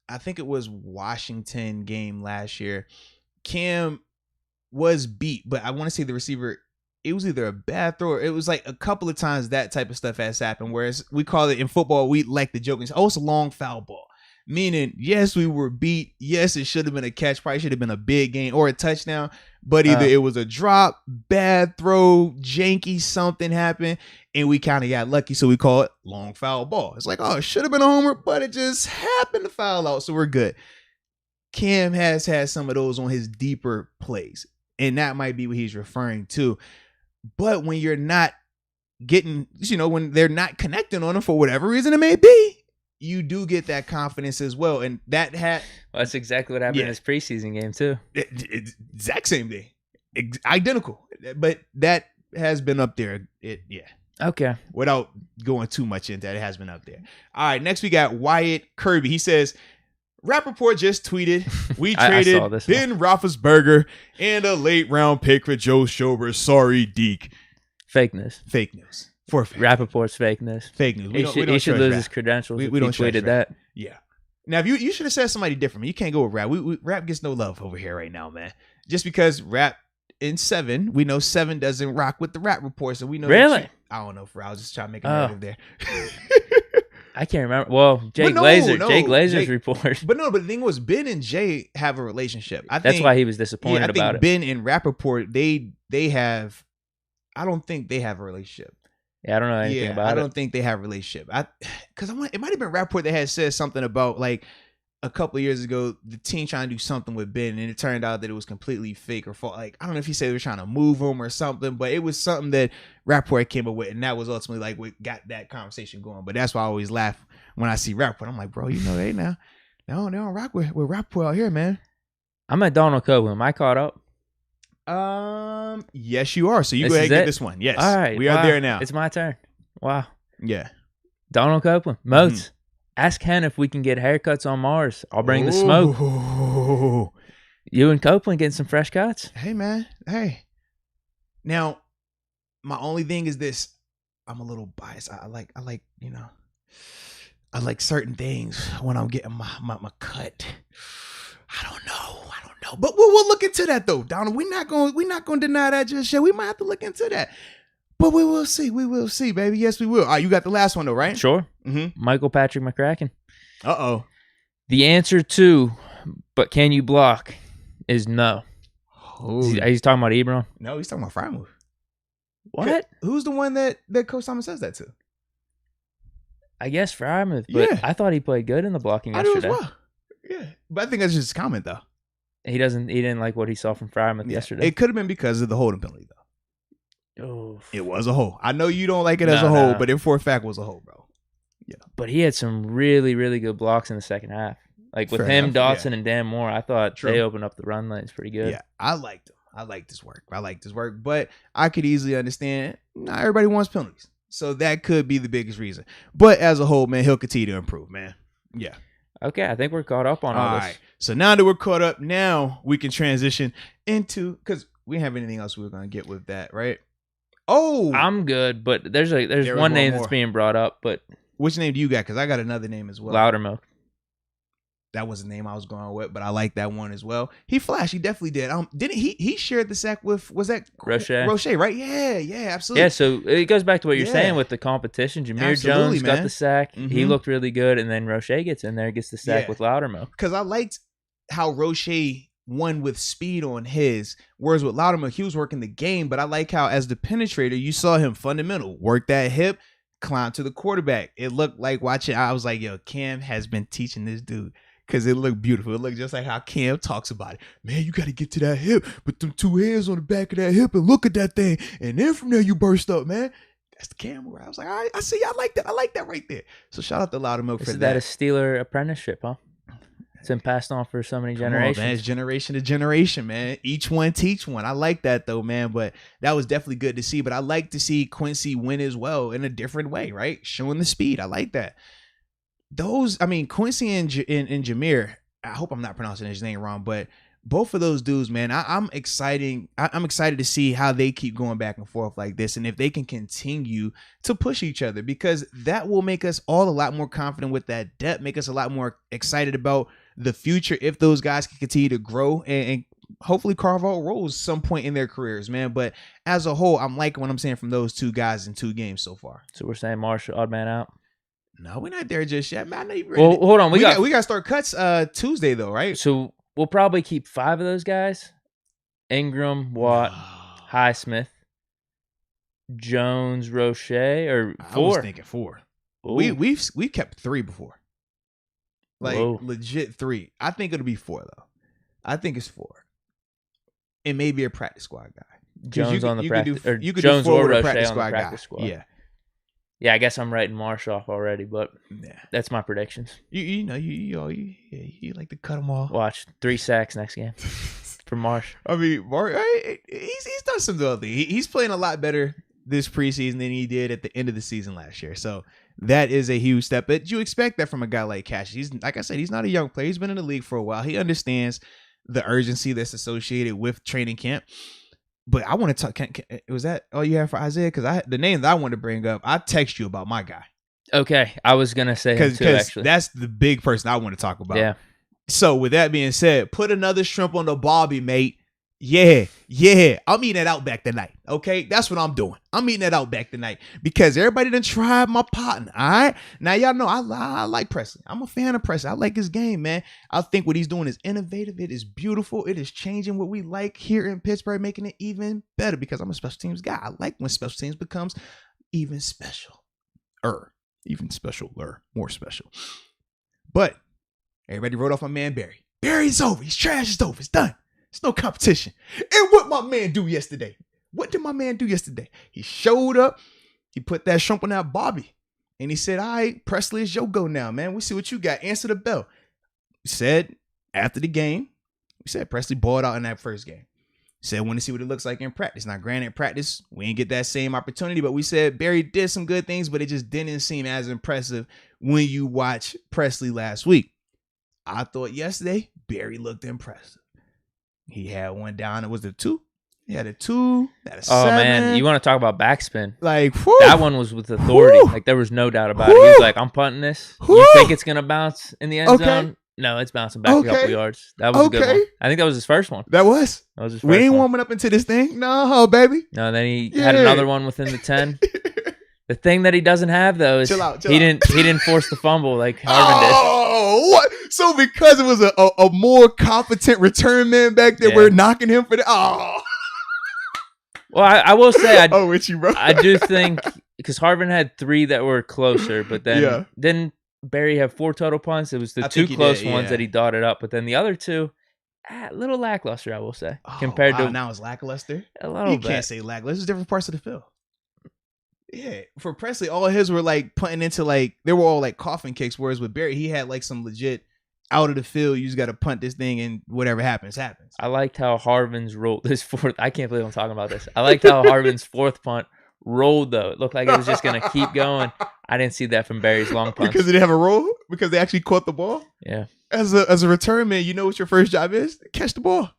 I think it was Washington game last year. Cam was beat, but I want to say the receiver, it was either a bad throw or it was like a couple of times that type of stuff has happened. Whereas we call it in football, we like the joke and say, oh, it's a long foul ball. Meaning, yes, we were beat. Yes, it should have been a catch. Probably should have been a big gain or a touchdown. But either it was a drop, bad throw, janky, something happened, and we kind of got lucky. So we call it long foul ball. It's like, oh, it should have been a homer, but it just happened to foul out. So we're good. Cam has had some of those on his deeper plays. And that might be what he's referring to. But when you're not getting, when they're not connecting on him for whatever reason it may be, you do get that confidence as well. And that that's exactly what happened in his preseason game too. Exact same day. Identical. But that has been up there. Okay. Without going too much into that, it has been up there. All right, next we got Wyatt Kirby. He says, Rappaport just tweeted, we traded Ben Roethlisberger and a late round pick for Joe Schobert. Sorry, Deke. Fake news. Forfeit. Rappaport's fake news. Fake news. He should lose his credentials. We don't tweeted that. Yeah. Now, if you should have said somebody different. You can't go with Rap. Rap gets no love over here right now, man. Just because Rap in 7, we know 7 doesn't rock with the Rap reports, and we know. Really? I don't know. I was just trying to make a narrative there. I can't remember. Well, Jake Glazer's report. But the thing was, Ben and Jay have a relationship. That's why he was disappointed about it. Ben and Rappaport, they have. I don't think they have a relationship. Yeah, I don't know anything about it. I don't think they have a relationship. Because it might have been Rappaport that had said something about like a couple of years ago, the team trying to do something with Ben, and it turned out that it was completely fake or false. Like, I don't know if he said they were trying to move him or something, but it was something that Rappaport came up with, and that was ultimately like what got that conversation going. But that's why I always laugh when I see Rappaport. I'm like, bro, they don't rock with Rappaport out here, man. I'm at Donald Copeland. Am I caught up? Yes, you are. So you go ahead and get this one. Yes. All right. We are there now. It's my turn. Wow. Yeah. Donald Copeland. Moats. Ask Hen if we can get haircuts on Mars. I'll bring the smoke. You and Copeland getting some fresh cuts? Hey, man. Hey. Now, my only thing is this. I'm a little biased. I like certain things when I'm getting my cut. I don't know. But we'll look into that though, Donald. We're not going to deny that just yet. We might have to look into that. But we will see. We will see, baby. Yes, we will. All right, you got the last one though, right? Sure. Michael Patrick McCracken. Uh-oh. The answer to, but can you block, is no. He's talking about Ebron? No, he's talking about Frymouth. What? Who's the one that Coach Thomas says that to? I guess Frymouth, but I thought he played good in the blocking yesterday. I do as well. Yeah, but I think that's just his comment though. He didn't like what he saw from Frymouth yesterday. It could have been because of the holding penalty though. Oh, it was a hole. I know you don't like it as a whole, but it for a fact was a hole, bro. Yeah. But he had some really, really good blocks in the second half. Like with him, Dotson, and Dan Moore, I thought they opened up the run lanes pretty good. Yeah, I liked him. I liked his work. But I could easily understand not everybody wants penalties. So that could be the biggest reason. But as a whole, man, he'll continue to improve, man. Yeah. Okay, I think we're caught up on all this. Right. So now that we're caught up, now we can transition into, because we don't have anything else we were going to get with that, right? Oh, I'm good, but there's one name that's being brought up. But which name do you got? Because I got another name as well. Loudermilk. That was the name I was going with, but I like that one as well. He flashed. He definitely did. Didn't he shared the sack with, was that Roche, right? Yeah, absolutely. Yeah, so it goes back to what you're saying with the competition. Jameer Jones got the sack. Mm-hmm. He looked really good, and then Roche gets in there, gets the sack with Loudermilk. Because I liked how Roche won with speed on his, whereas with Loudermilk, he was working the game, but I like how as the penetrator, you saw him fundamental, work that hip, climb to the quarterback. It looked like watching, I was like, yo, Cam has been teaching this dude. Because it looked beautiful. It looked just like how Cam talks about it. Man, you got to get to that hip. Put them 2 hands on the back of that hip and look at that thing. And then from there, you burst up, man. That's the camera. I was like, all right, I see. I like that. I like that right there. So shout out to Loudermilk for that. Is that a Steeler apprenticeship, huh? It's been passed on for so many generations. Man, it's generation to generation, man. Each one teach one. I like that, though, man. But that was definitely good to see. But I like to see Quincy win as well in a different way, right? Showing the speed. I like that. Quincy and Jameer, I hope I'm not pronouncing his name wrong, but both of those dudes, man, I'm excited to see how they keep going back and forth like this, and if they can continue to push each other, because that will make us all a lot more confident with that depth, make us a lot more excited about the future if those guys can continue to grow and hopefully carve out roles some point in their careers, man. But as a whole, I'm liking what I'm saying from those two guys in 2 games so far. So we're saying Marshall, odd man out? No, we're not there just yet, man. I know you're ready. Well, hold on. We got to start cuts Tuesday, though, right? So we'll probably keep 5 of those guys. Ingram, Watt, Highsmith, Jones, Roche, or 4? I was thinking 4. Ooh. We've kept 3 before. Legit 3. I think it'll be 4, though. I think it's 4. And maybe a practice squad guy. Jones on the practice, or you could Jones do 4 or with a Roche practice on squad the practice guy. squad. Yeah. Yeah, I guess I'm writing Marsh off already, but that's my predictions. You like to cut them all. Watch 3 sacks next game for Marsh. I mean, he's done some other things. He's playing a lot better this preseason than he did at the end of the season last year. So that is a huge step. But you expect that from a guy like Cash. He's, like I said, he's not a young player. He's been in the league for a while. He understands the urgency that's associated with training camp. But I want to talk. Was that all you have for Isaiah? Because the name that I wanted to bring up, I text you about my guy. Okay, I was gonna say him too. Actually, that's the big person I want to talk about. Yeah. So with that being said, put another shrimp on the barbie, mate. Yeah. I'm eating that Outback tonight. Okay, that's what I'm doing. I'm eating that Outback tonight because everybody done tried my partner. All right, now y'all know I like Presley. I'm a fan of Presley. I like his game, man. I think what he's doing is innovative. It is beautiful. It is changing what we like here in Pittsburgh, making it even better because I'm a special teams guy. I like when special teams becomes even special, even specialer, more special. But everybody wrote off my man Barry. Barry's over. He's trash. It's over. It's done. It's no competition. And what my man do yesterday? What did my man do yesterday? He showed up. He put that shrimp on that Bobby. And he said, all right, Presley, it's your go now, man. We see what you got. Answer the bell. We said after the game, we said Presley balled out in that first game. We said, want to see what it looks like in practice. Now, granted, in practice, we didn't get that same opportunity, but we said Barry did some good things, but it just didn't seem as impressive when you watch Presley last week. I thought yesterday, Barry looked impressive. He had one down. It was the 2. He had a 2. Had a 7. Oh, man. You want to talk about backspin. Like, whew, that one was with authority. Whew, like, there was no doubt about it. He was like, I'm punting this. Whew, you think it's going to bounce in the end zone? No, it's bouncing back a couple yards. That was a good one. I think that was his first one. That was his first one. We ain't warming up into this thing. No, baby. No, then he had another one within the 10. The thing that he doesn't have, though, is he didn't force the fumble like Harvin did. Oh, what? So because it was a more competent return man back there, we're knocking him for the Well, I will say, with you, bro. I do think because Harvin had 3 that were closer, but then didn't Barry have 4 total punts? It was the 2 close ones that he dotted up, but then the other 2, a little lackluster, I will say, compared to now it's lackluster. A little bit. You can't say lackluster. It's different parts of the field. Yeah, for Presley, all of his were like putting into they were all like coffin kicks. Whereas with Barry, he had like some legit out of the field. You just got to punt this thing, and whatever happens, happens. I liked how Harvin's rolled his 4th. I can't believe I'm talking about this. I liked how Harvin's 4th punt rolled though. It looked like it was just gonna keep going. I didn't see that from Barry's long punt because they didn't have a roll. Because they actually caught the ball. Yeah. As a return man, you know what your first job is? Catch the ball.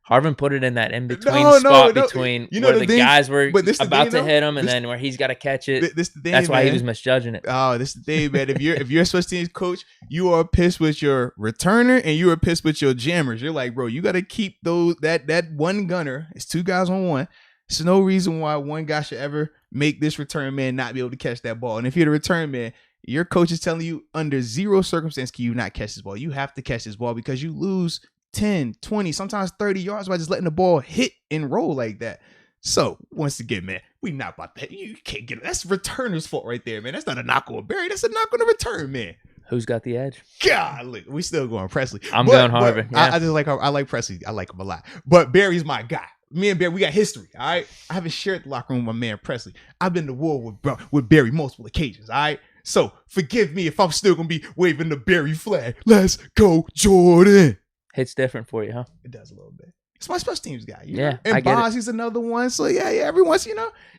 Harvin put it in that in-between spot between where the guys were about to hit him and then where he's got to catch it. That's why he was misjudging it. Oh, this is the thing, man. If you're a special teams coach, you are pissed with your returner and you are pissed with your jammers. You're like, bro, you got to keep that one gunner. It's two guys on one. There's no reason why one guy should ever make this return man not be able to catch that ball. And if you're the return man, your coach is telling you under zero circumstance can you not catch this ball. You have to catch this ball because you lose 10, 20, sometimes 30 yards by just letting the ball hit and roll like that. So once again, man, we not about that. You can't get it. That's returner's fault right there, man. That's not a knock on Barry. That's a knock on the return, man. Who's got the edge? God, look, we still going Presley. I'm going Harvin. Yeah. I just like I like Presley. I like him a lot. But Barry's my guy. Me and Barry, we got history. All right. I haven't shared the locker room with my man Presley. I've been to war with Barry multiple occasions. All right. So forgive me if I'm still gonna be waving the Barry flag. Let's go, Jordan. Hits different for you, huh? It does a little bit. It's my special teams guy. You know? And Boz, he's another one. So yeah, every once,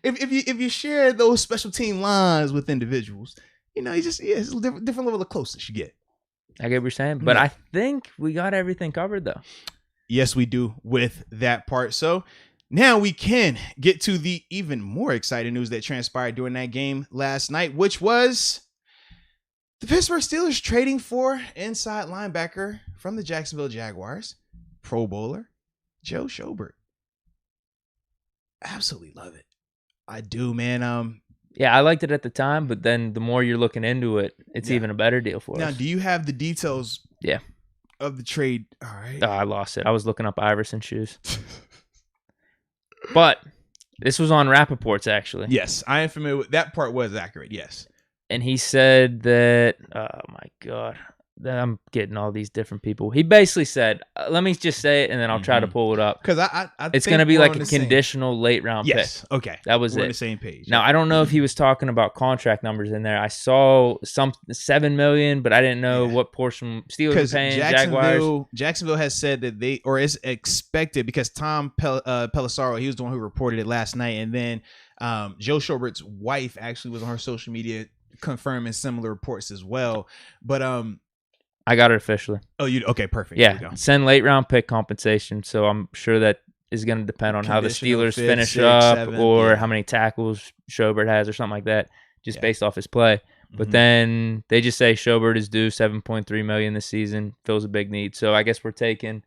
if you share those special team lines with individuals, it's a different level of closeness you get. I get what you're saying, but I think we got everything covered though. Yes, we do with that part. So now we can get to the even more exciting news that transpired during that game last night, which was the Pittsburgh Steelers trading for inside linebacker from the Jacksonville Jaguars, Pro Bowler, Joe Schobert. Absolutely love it. I do, man. Yeah, I liked it at the time, but then the more you're looking into it, it's even a better deal for us. Now, do you have the details Yeah. of the trade? All right. Oh, I lost it. I was looking up Iverson shoes. But this was on Rappaport's, actually. Yes, I am familiar with that part. Was accurate, yes. And he said that, oh my God, that I'm getting all these different people. He basically said, let me just say it and then I'll try to pull it up. Because it's going to be like a conditional late round pick. Yes, okay. That was We're it. on the same page. Now, I don't know if he was talking about contract numbers in there. I saw some $7 million, but I didn't know what portion Steelers are paying Jaguars. Jacksonville has said that is expected, because Tom Pelissaro, he was the one who reported it last night. And then Joe Schobert's wife actually was on her social media confirming similar reports as well. But I got it officially. Oh, you okay? Perfect. Yeah, send late round pick compensation. So I'm sure that is going to depend on how the Steelers finish up, or how many tackles Schobert has, or something like that, just based off his play. But then they just say Schobert is due $7.3 million this season, fills a big need. So I guess we're taking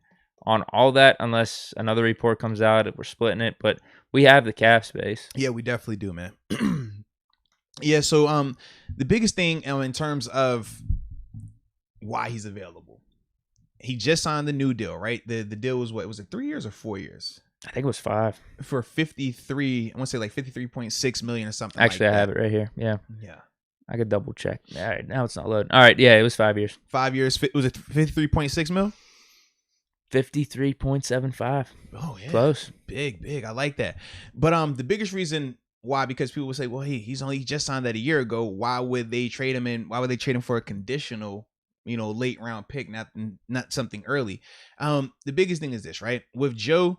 on all that, unless another report comes out that we're splitting it. But we have the cap space. Yeah, we definitely do, man. Yeah. So the biggest thing in terms of why he's available, he just signed the new deal, right? The deal was what? Was it 3 years or 4 years? I think it was 5 for 53. I want to say like 53.6 million or something. Actually, like I have it right here. Yeah. I could double check. All right, now it's not loading. All right, yeah, it was 5 years. 5 years. Was it 53.6 mil? 53.75. Oh yeah, close. Big. I like that. But the biggest reason why, because people would say, well, hey, he's only just signed that a year ago. Why would they trade him in? Why would they trade him for a conditional, late round pick, not something early? The biggest thing is this, right? With Joe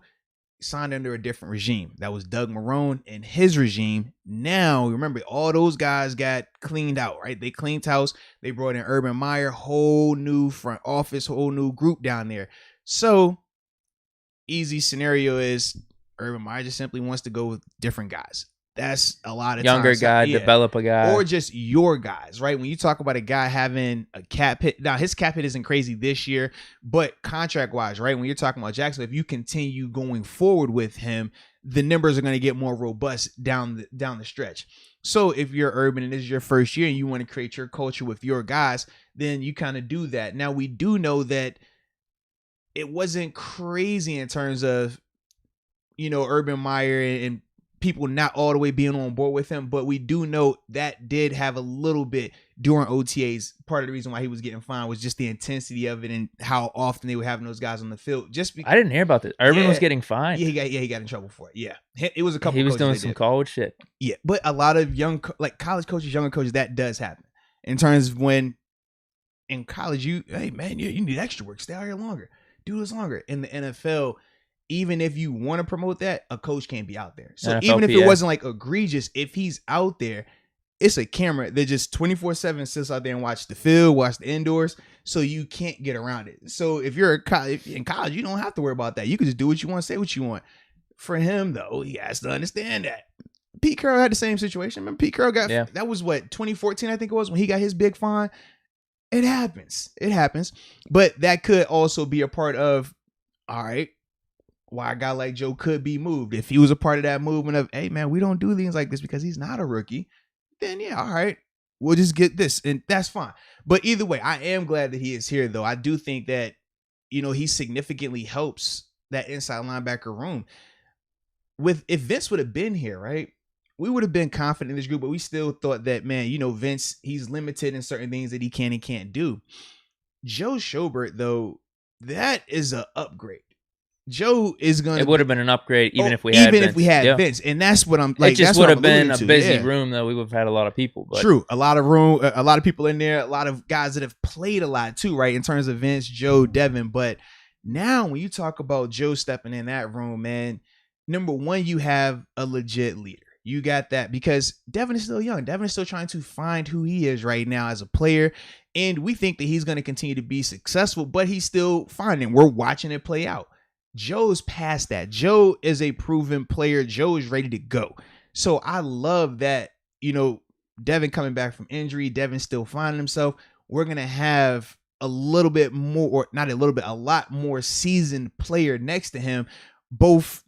signed under a different regime. That was Doug Marrone and his regime. Now, remember, all those guys got cleaned out, right? They cleaned house. They brought in Urban Meyer, whole new front office, whole new group down there. So, easy scenario is Urban Meyer just simply wants to go with different guys. That's a lot of younger guy, develop a guy, or just your guys, right? When you talk about a guy having a cap hit, now his cap hit isn't crazy this year, but contract wise, right? When you're talking about Jackson, if you continue going forward with him, the numbers are going to get more robust down the stretch. So if you're Urban and this is your first year and you want to create your culture with your guys, then you kind of do that. Now we do know that it wasn't crazy in terms of, Urban Meyer and people not all the way being on board with him, but we do know that did have a little bit during OTAs. Part of the reason why he was getting fined was just the intensity of it and how often they were having those guys on the field. Just because I didn't hear about this. Urban was getting fined. Yeah, he got in trouble for it. Yeah, it was a couple. He was doing some college shit. Yeah, but a lot of college coaches, younger coaches, that does happen. In terms of when in college, you need extra work. Stay out here longer. Do this longer. In the NFL, even if you want to promote that, a coach can't be out there. So NFLPA. Even if it wasn't like egregious, if he's out there, it's a camera that just 24/7 sits out there and watch the field, watch the indoors. So you can't get around it. So if you're in college, you don't have to worry about that. You can just do what you want, say what you want. For him, though, he has to understand that. Pete Carroll had the same situation. Remember, Pete Carroll that was what, 2014, I think it was, when he got his big fine. It happens. But that could also be a part of, all right, why a guy like Joe could be moved. If he was a part of that movement of, hey, man, we don't do things like this because he's not a rookie, then yeah, all right, we'll just get this, and that's fine. But either way, I am glad that he is here, though. I do think that, he significantly helps that inside linebacker room. If Vince would have been here, right, we would have been confident in this group, but we still thought that, man, Vince, he's limited in certain things that he can and can't do. Joe Schobert, though, that is an upgrade. Joe is going to... It would have been an upgrade even if we had Vince. And that's what I'm like. It just would have been a busy room, though. We would have had a lot of people. But. True. A lot of room, a lot of people in there, a lot of guys that have played a lot too, right? In terms of Vince, Joe, Devin. But now when you talk about Joe stepping in that room, man, number one, you have a legit leader. You got that because Devin is still young. Devin is still trying to find who he is right now as a player. And we think that he's going to continue to be successful, but he's still finding. We're watching it play out. Joe's past that. Joe is a proven player. Joe is ready to go. So I love that, Devin coming back from injury, Devin still finding himself. We're going to have a little bit more, or not a little bit, a lot more seasoned player next to him, both,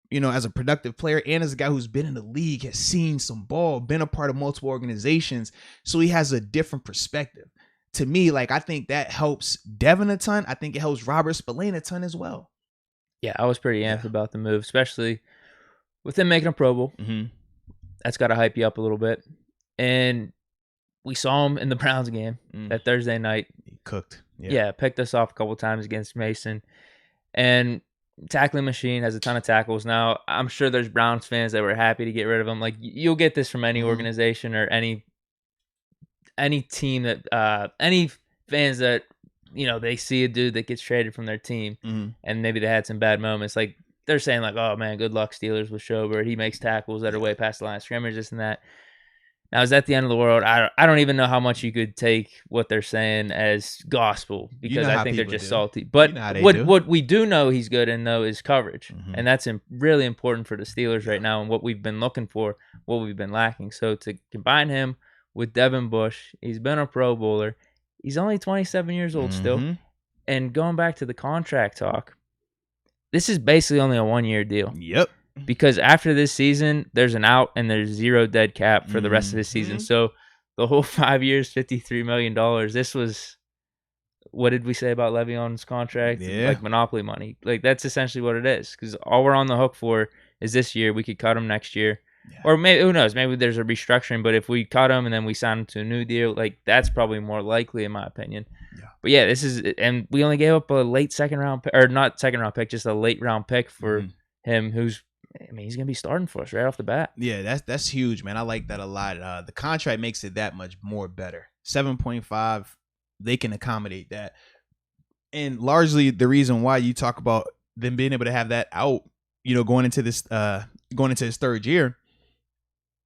as a productive player and as a guy who's been in the league, has seen some ball, been a part of multiple organizations. So he has a different perspective. To me, I think that helps Devin a ton. I think it helps Robert Spillane a ton as well. Yeah, I was pretty amped about the move, especially with him making a Pro Bowl. Mm-hmm. That's got to hype you up a little bit. And we saw him in the Browns game that Thursday night. He cooked. Yeah, picked us off a couple times against Mason. And tackling machine, has a ton of tackles. Now, I'm sure there's Browns fans that were happy to get rid of him. You'll get this from any organization or any team that any fans that they see a dude that gets traded from their team and maybe they had some bad moments. They're saying oh man, good luck Steelers with Schobert. He makes tackles that are way past the line of scrimmage, this and that. Now, is that the end of the world? I don't even know how much you could take what they're saying as gospel because I think they're just salty. But what we do know he's good in, though, is coverage. And that's really important for the Steelers right now and what we've been looking for, what we've been lacking. So to combine him with Devin Bush, he's been a Pro Bowler. He's only 27 years old still. And going back to the contract talk, this is basically only a 1-year deal. Yep. Because after this season, there's an out and there's zero dead cap for the rest of this season. So the whole 5 years, $53 million, this was, what did we say about Le'Veon's contract? Yeah. Monopoly money. That's essentially what it is. Because all we're on the hook for is this year. We could cut him next year. Yeah. Or maybe, who knows, maybe there's a restructuring. But if we cut him and then we sign him to a new deal, that's probably more likely in my opinion. Yeah. But yeah, this is, and we only gave up a late second round pick, or not second round pick, just a late round pick for him who's, he's going to be starting for us right off the bat. Yeah, that's huge, man. I like that a lot. The contract makes it that much more better. 7.5, they can accommodate that. And largely the reason why you talk about them being able to have that out, going into his third year,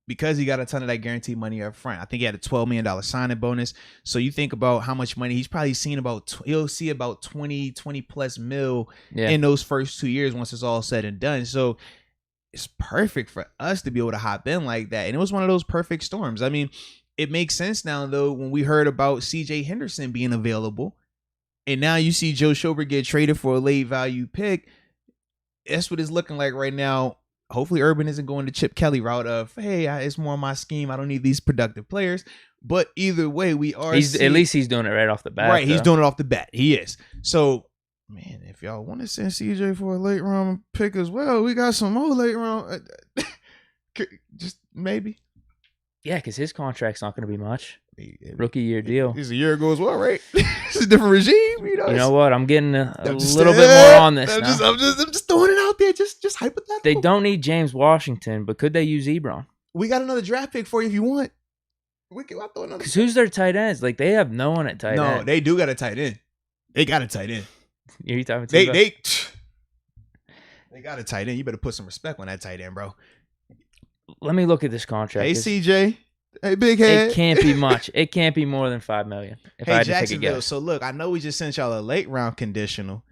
because he got a ton of that guaranteed money up front. I think he had a $12 million signing bonus. So you think about how much money he's probably seen he'll see about 20 plus mil in those first 2 years once it's all said and done. So it's perfect for us to be able to hop in like that. And it was one of those perfect storms. I mean, it makes sense now, though, when we heard about CJ Henderson being available. And now you see Joe Schobert get traded for a late value pick. That's what it's looking like right now. Hopefully Urban isn't going to Chip Kelly route of, hey, it's more my scheme. I don't need these productive players. But either way, we are. At least he's doing it right off the bat. Right. Though. He's doing it off the bat. He is. So, man, if y'all want to send CJ for a late round pick as well, we got some more late round. Just maybe. Yeah, because his contract's not going to be much. Rookie year deal. It's a year ago as well, right? It's a different regime. You know what? I'm getting a little bit more on this now. I'm just throwing it out there. Just hypothetical. They don't need James Washington, but could they use Ebron? We got another draft pick for you if you want. I'll throw another. Because who's their tight ends? They have no one at tight end. No, they do got a tight end. They got a tight end. Are you talking about They got a tight end. You better put some respect on that tight end, bro. Let me look at this contract. Hey, CJ. Hey, big head. It can't be much. It can't be more than $5 million. If I had to take a guess. So look, I know we just sent y'all a late round conditional.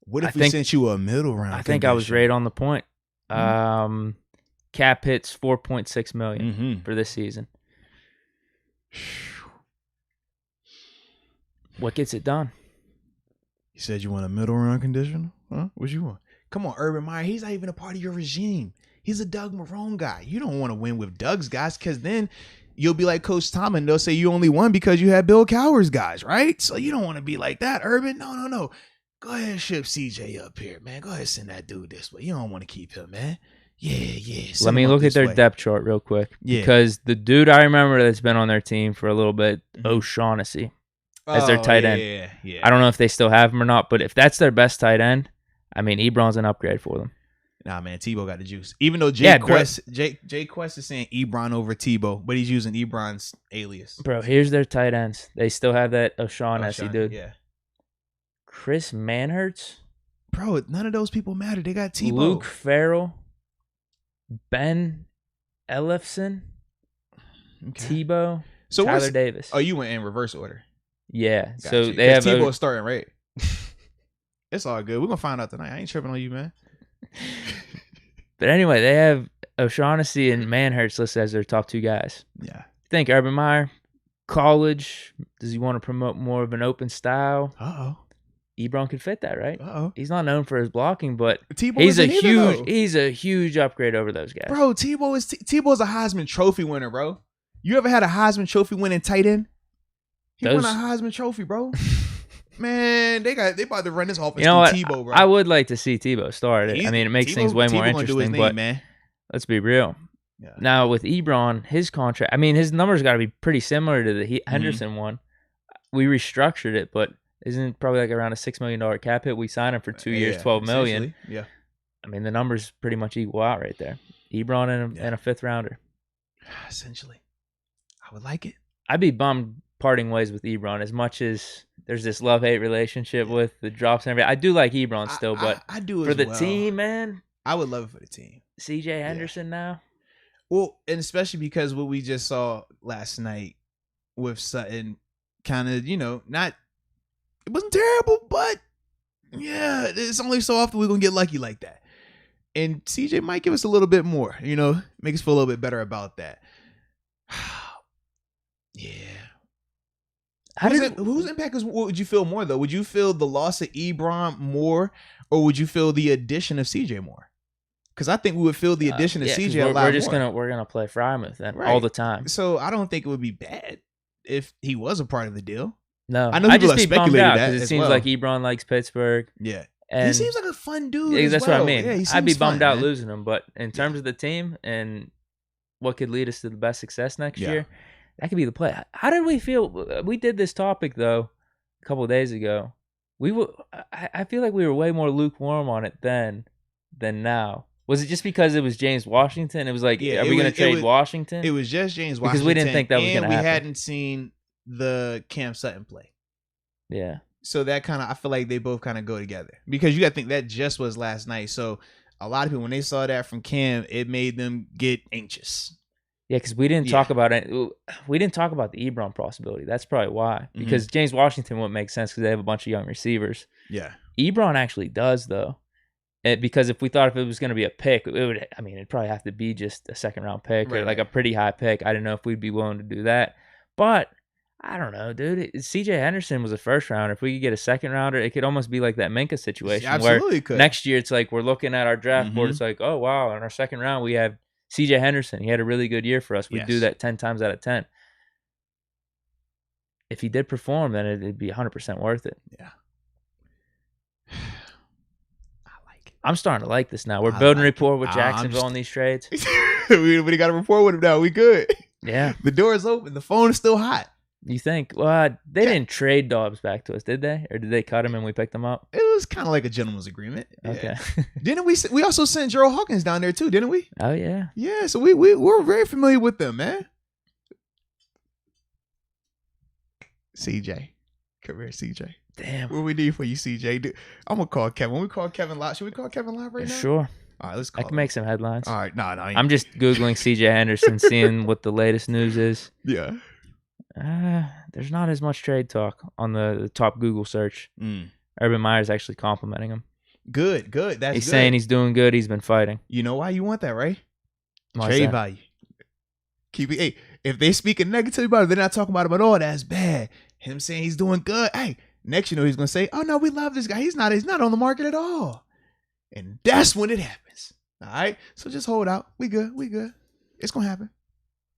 What if we sent you a middle round? I think I was right on the point. Mm-hmm. Cap hits $4.6 million for this season. What gets it done? You said you want a middle round conditional? Huh? What you want? Come on, Urban Meyer. He's not even a part of your regime. He's a Doug Marrone guy. You don't want to win with Doug's guys because then you'll be like Coach Tom and they'll say you only won because you had Bill Cowher's guys, right? So you don't want to be like that, Urban. No. Go ahead and ship CJ up here, man. Go ahead and send that dude this way. You don't want to keep him, man. Yeah. Let me look at their depth chart real quick. Yeah. Because the dude I remember that's been on their team for a little bit, O'Shaughnessy, as their tight end. Yeah. I don't know if they still have him or not, but if that's their best tight end, I mean, Ebron's an upgrade for them. Nah, man, Tebow got the juice. Even though Jay Quest is saying Ebron over Tebow, but he's using Ebron's alias. Bro, here's their tight ends. They still have that O'Shaughnessy dude. Yeah. Chris Manhertz. Bro, none of those people matter. They got Tebow. Luke Farrell. Ben Ellefson. Okay. Tebow. So Tyler Davis. Oh, you went in reverse order. Yeah. So they have Tebow starting, right? It's all good. We're going to find out tonight. I ain't tripping on you, man. But anyway, they have O'Shaughnessy and Manhertz listed as their top two guys. Yeah. Think Urban Meyer, college, does he want to promote more of an open style? Ebron could fit that, right? He's not known for his blocking, but he's a huge upgrade over those guys. Bro, Tebow's a Heisman Trophy winner, bro. You ever had a Heisman Trophy winning tight end? He won a Heisman Trophy, bro. Man, they about to run this offense through Tebow, bro. I would like to see Tebow start it. I mean, it makes things way more interesting, but man. Let's be real. Yeah. Now, with Ebron, his contract, I mean, his numbers got to be pretty similar to the Henderson one. We restructured it, but isn't it probably like around a $6 million cap hit? We signed him for 2 years, $12 million. Yeah. I mean, the numbers pretty much equal out right there. Ebron and a fifth rounder. Essentially. I would like it. I'd be bummed parting ways with Ebron as much as there's this love-hate relationship with the drops and everything. I do like Ebron still, but I do for the team, man. I would love it for the team. CJ Henderson now. Well, and especially because what we just saw last night with Sutton kind of, not, it wasn't terrible, but yeah, it's only so often we're going to get lucky like that. And CJ might give us a little bit more, make us feel a little bit better about that. Yeah. Whose impact would you feel more, though? Would you feel the loss of Ebron more, or would you feel the addition of CJ more? Because I think we would feel the addition of CJ a lot more. We're gonna play Frymouth all the time. So I don't think it would be bad if he was a part of the deal. No, I know people have speculated that because it seems like Ebron likes Pittsburgh. Yeah, and he seems like a fun dude. Yeah, that's what I mean. Yeah, I'd be bummed out losing him, but in terms of the team and what could lead us to the best success next year. That could be the play. How did we feel? We did this topic, though, a couple of days ago. I feel like we were way more lukewarm on it then than now. Was it just because it was James Washington? It was like, are we going to trade Washington? It was just James Washington. Because we didn't think that was going to happen. And we hadn't seen the Cam Sutton play. Yeah. So that kind of, I feel like they both kind of go together. Because you got to think that just was last night. So a lot of people, when they saw that from Cam, it made them get anxious. Yeah, because we didn't talk about it. We didn't talk about the Ebron possibility. That's probably why. Because James Washington wouldn't make sense because they have a bunch of young receivers. Yeah. Ebron actually does, though. Because if we thought if it was going to be a pick, it'd probably have to be just a second-round pick or like a pretty high pick. I didn't know if we'd be willing to do that. But I don't know, dude. CJ Henderson was a first-rounder. If we could get a second-rounder, it could almost be like that Minka situation. Absolutely could. Next year, it's like we're looking at our draft board. It's like, oh, wow, in our second round, we have CJ Henderson. He had a really good year for us. We'd do that 10 times out of 10. If he did perform, then it'd be 100% worth it. Yeah. I like it. I'm starting to like this now. We're building rapport with Jacksonville on these trades. we got a rapport with him now. We good. Yeah. The door is open. The phone is still hot. You think? Well, they didn't trade Dobbs back to us, did they? Or did they cut him and we picked him up? It was kind of like a gentleman's agreement. Okay. Didn't we? We also sent Gerald Hawkins down there too, didn't we? Oh yeah. Yeah. So we're very familiar with them, man. CJ, come here, CJ. Damn. What we need for you, CJ? I'm gonna call Kevin. When we call Kevin live, should we call Kevin live right now? Sure. All right, let's call I can make some headlines. All right, no. I'm just Googling C.J. Henderson, seeing what the latest news is. Yeah. There's not as much trade talk on the top Google search. Urban Meyer's actually complimenting him. Good. That's he's good. saying he's doing good. He's been fighting. You know why you want that, right? Trade value. Keep it. Hey, if they speaking negatively about it, they're not talking about him at all. That's bad. Him saying he's doing good. Hey, next he's gonna say, "Oh no, we love this guy. He's not on the market at all." And that's when it happens. All right. So just hold out. We good. It's gonna happen.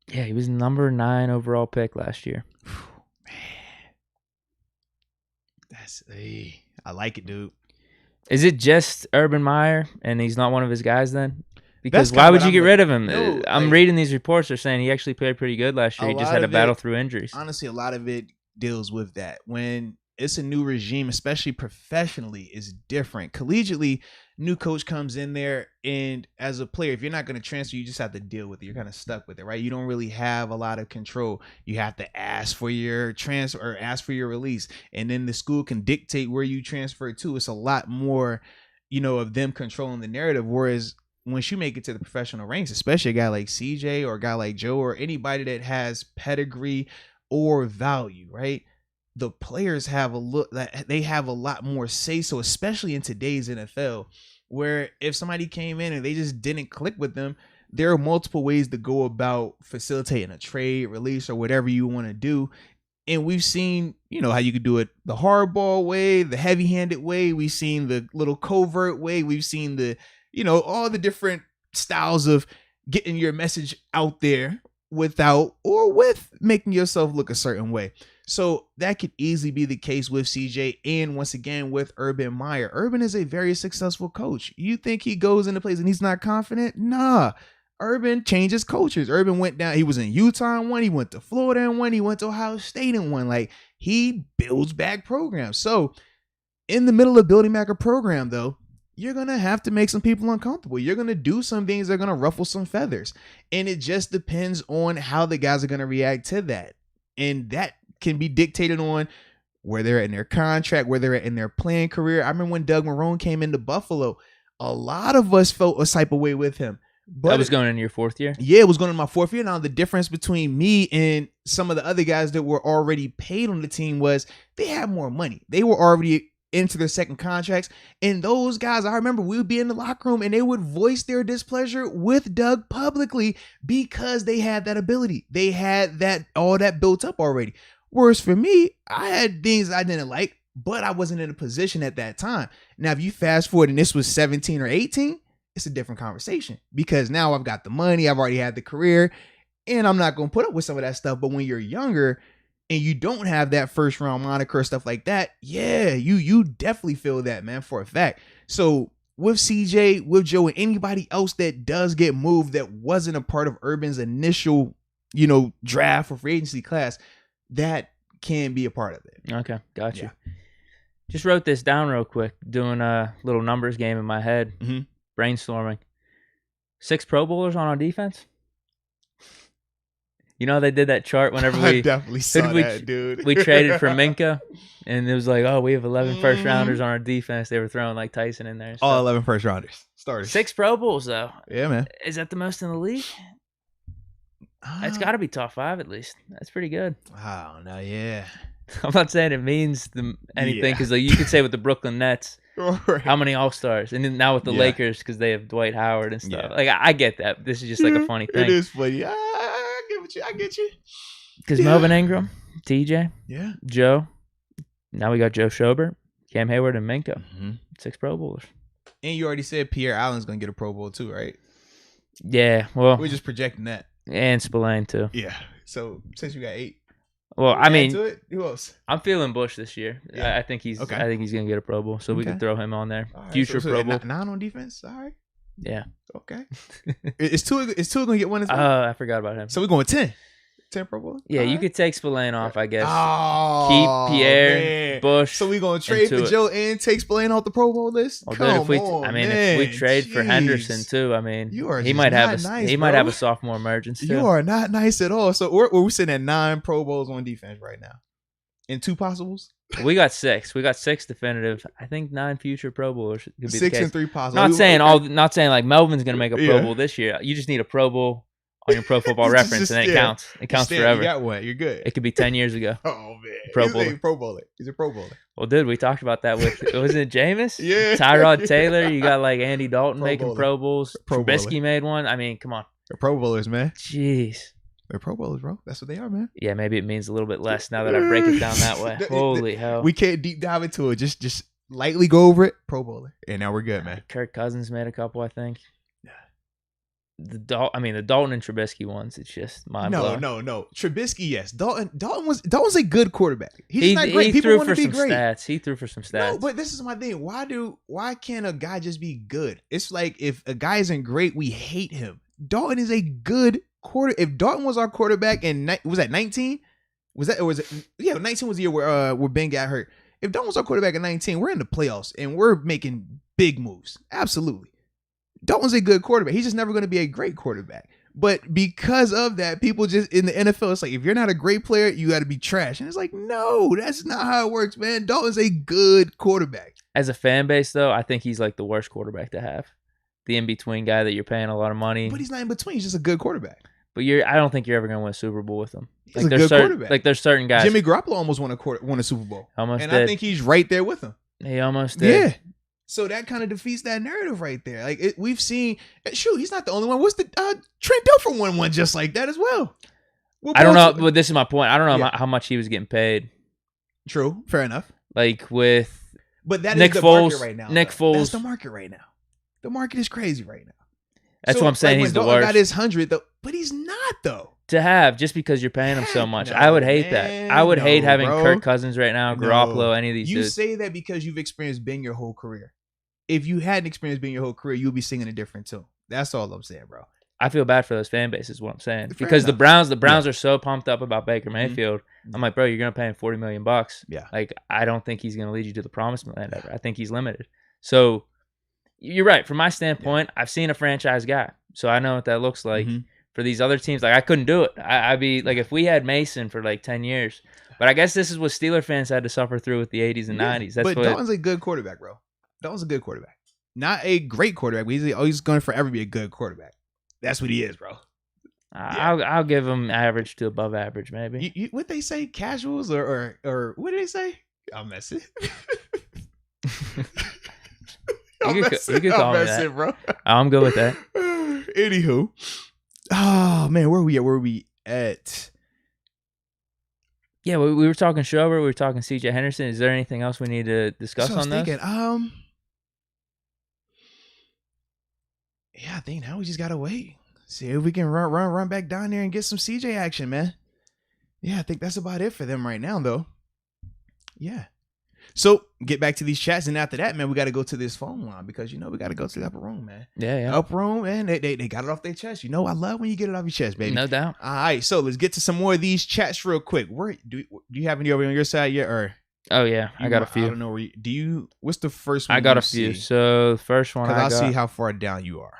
Yeah, he was number 9 overall pick last year. Man, I like it, dude. Is it just Urban Meyer and he's not one of his guys then? Because why would you get rid of him? No, I'm reading these reports. They're saying he actually played pretty good last year. He just had to battle through injuries. Honestly, a lot of it deals with that. When it's a new regime, especially professionally, is different. Collegiately, new coach comes in there, and as a player, if you're not going to transfer, you just have to deal with it. You're kind of stuck with it, right? You don't really have a lot of control. You have to ask for your transfer or ask for your release, and then the school can dictate where you transfer to. It's a lot more, of them controlling the narrative. Whereas once you make it to the professional ranks, especially a guy like CJ or a guy like Joe or anybody that has pedigree or value, right? The players have a lot more say so, especially in today's NFL, where if somebody came in and they just didn't click with them, there are multiple ways to go about facilitating a trade, release, or whatever you want to do. And we've seen, how you could do it the hardball way, the heavy-handed way. We've seen the little covert way. We've seen the, all the different styles of getting your message out there without or with making yourself look a certain way. So that could easily be the case with CJ and once again with Urban Meyer. Urban is a very successful coach. You think he goes into place and he's not confident? Nah. Urban changes coaches. Urban went down. He was in Utah and won. He went to Florida and won. He went to Ohio State and won. Like, he builds back programs. So in the middle of building back a program, though, you're going to have to make some people uncomfortable. You're going to do some things that are going to ruffle some feathers. And it just depends on how the guys are going to react to that. And that can be dictated on where they're at in their contract, where they're at in their playing career. I remember when Doug Marrone came into Buffalo, a lot of us felt a type of way with him. But that was going into your 4th year? Yeah, it was going into my 4th year. Now, the difference between me and some of the other guys that were already paid on the team was they had more money. They were already into their second contracts. And those guys, I remember we would be in the locker room and they would voice their displeasure with Doug publicly because they had that ability. They had all that built up already. Whereas for me, I had things I didn't like, but I wasn't in a position at that time. Now, if you fast forward and this was 17 or 18, it's a different conversation because now I've got the money, I've already had the career, and I'm not going to put up with some of that stuff. But when you're younger and you don't have that first round moniker, stuff like that, yeah, you definitely feel that, man, for a fact. So with CJ, with Joe, and anybody else that does get moved that wasn't a part of Urban's initial, draft or free agency class, that can be a part of it. Okay, got you. Yeah. Just wrote this down real quick, doing a little numbers game in my head, brainstorming. 6 Pro Bowlers on our defense. They did that chart whenever I definitely saw that, dude. We traded for Minkah, and it was like, oh, we have 11 first-rounders on our defense. They were throwing like Tyson in there. All 11 first-rounders. Starters. 6 Pro Bowls, though. Yeah, man. Is that the most in the league? It's got to be top 5 at least. That's pretty good. I don't know, yeah. I'm not saying it means anything because you could say with the Brooklyn Nets, right. How many All-Stars? And then now with the Lakers because they have Dwight Howard and stuff. Yeah. Like, I get that. This is just like a funny thing. It is funny. I get you. Because Melvin Ingram, TJ, yeah, Joe. Now we got Joe Schobert, Cam Hayward, and Minkah. 6 Pro Bowlers. And you already said Pierre Allen's going to get a Pro Bowl too, right? Yeah, well. We're just projecting that. And Spillane too. Yeah. So since you got 8. Well, I mean, who else? I'm feeling Bush this year. Yeah. I think he's. Okay. I think he's gonna get a Pro Bowl, so we can throw him on there. Right, Future Pro Bowl. 9 on defense. All right. Yeah. Okay. Is Tua gonna get one as well? Oh, I forgot about him. So we're going 10. 10 Pro Bowl? Yeah, you could take Spillane off, I guess. Oh, keep Pierre, man. Bush. So we're going to trade for Joe and take Spillane off the Pro Bowl list? Well, Come on, if we trade for Henderson too, I mean, he might have a sophomore emergence too. You are not nice at all. So we're sitting at 9 Pro Bowls on defense right now. And 2 possibles? We got 6. We got 6 definitive. I think 9 future Pro Bowlers could be 6 the case. and 3 possible. Not saying like Melvin's gonna make a Pro Bowl this year. You just need a Pro Bowl on your Pro Football Reference, and then it counts. It counts forever. You got one. You're good. It could be 10 years ago. Oh man, Pro Bowler. He's a Pro Bowler. Well, dude, we talked about that with wasn't it Jameis? Yeah. Tyrod Taylor. You got like Andy Dalton making Bowler. Pro Bowls. Trubisky made one. I mean, come on. They're Pro Bowlers, man. Jeez. They're Pro Bowlers, bro. That's what they are, man. Yeah, maybe it means a little bit less now that I break it down that way. Holy hell. We can't deep dive into it. Just lightly go over it. Pro Bowler. And now we're good, man. Kirk Cousins made a couple, I think. The Dalton and Trubisky ones, it's just mind blowing. No. Trubisky, yes. Dalton's a good quarterback. He's not great. He People threw want for to be some great. stats. He threw for some stats. No, but this is my thing. Why can't a guy just be good? It's like if a guy isn't great, we hate him. Dalton is a good quarter. If Dalton was our quarterback in was that 19? Was it 19 was the year where Ben got hurt. If Dalton was our quarterback in 19, we're in the playoffs and we're making big moves. Absolutely. Dalton's a good quarterback. He's just never going to be a great quarterback. But because of that, people just in the NFL, it's like, if you're not a great player, you got to be trash. And it's like, no, that's not how it works, man. Dalton's a good quarterback. As a fan base, though, I think he's like the worst quarterback to have. The in-between guy that you're paying a lot of money. But he's not in between. He's just a good quarterback. But I don't think you're ever going to win a Super Bowl with him. He's a good quarterback. Like there's certain guys. Jimmy Garoppolo almost won a Super Bowl. Almost and did. I think he's right there with him. He almost did. Yeah. So that kind of defeats that narrative right there. Like we've seen, shoot, he's not the only one. What's the Trent Dilfer won one just like that as well. I don't know, but this is my point. I don't know how much he was getting paid. True, fair enough. Like with, but that Nick is the Foles, market right now. Nick Foles. That's the market right now. The market is crazy right now. That's what I'm saying. He's the worst. Got his 100 though, but he's not though. To have just because you're paying him so much, I would hate that. I would hate having Kirk Cousins right now, Garoppolo, any of these. You say that because you've experienced being your whole career. If you hadn't experienced being your whole career, you'll be singing a different tune. That's all I'm saying, bro. I feel bad for those fan bases, is what I'm saying. Because the Browns are so pumped up about Baker Mayfield. Mm-hmm. I'm like, bro, you're gonna pay him $40 million. Yeah. Like, I don't think he's gonna lead you to the promised land ever. I think he's limited. So you're right. From my standpoint, I've seen a franchise guy. So I know what that looks like. Mm-hmm. For these other teams, like I couldn't do it. I'd be like, if we had Mason for like 10 years. But I guess this is what Steeler fans had to suffer through with the 80s and 90s. That's but Dalton's a good quarterback, bro. Dalton's a good quarterback. Not a great quarterback, but he's going to forever be a good quarterback. That's what he is, bro. I'll give him average to above average, maybe. What they say, casuals or what did they say? I'm messing. You could call me that, bro. I'm good with that. Anywho, oh man, where are we at? Yeah, we were talking Schroeder. We were talking C.J. Henderson. Is there anything else we need to discuss on this? Yeah, I think now we just gotta wait. See if we can run back down there and get some CJ action, man. Yeah, I think that's about it for them right now, though. Yeah. So get back to these chats, and after that, man, we got to go to this phone line because we got to go to the upper room, man. Yeah. Upper room, man. They got it off their chest. I love when you get it off your chest, baby. No doubt. All right, so let's get to some more of these chats real quick. Do you have any over on your side yet, or? Oh yeah, I got a few. I don't know where what's the first one? I got a few. So the first one, I'll see how far down you are.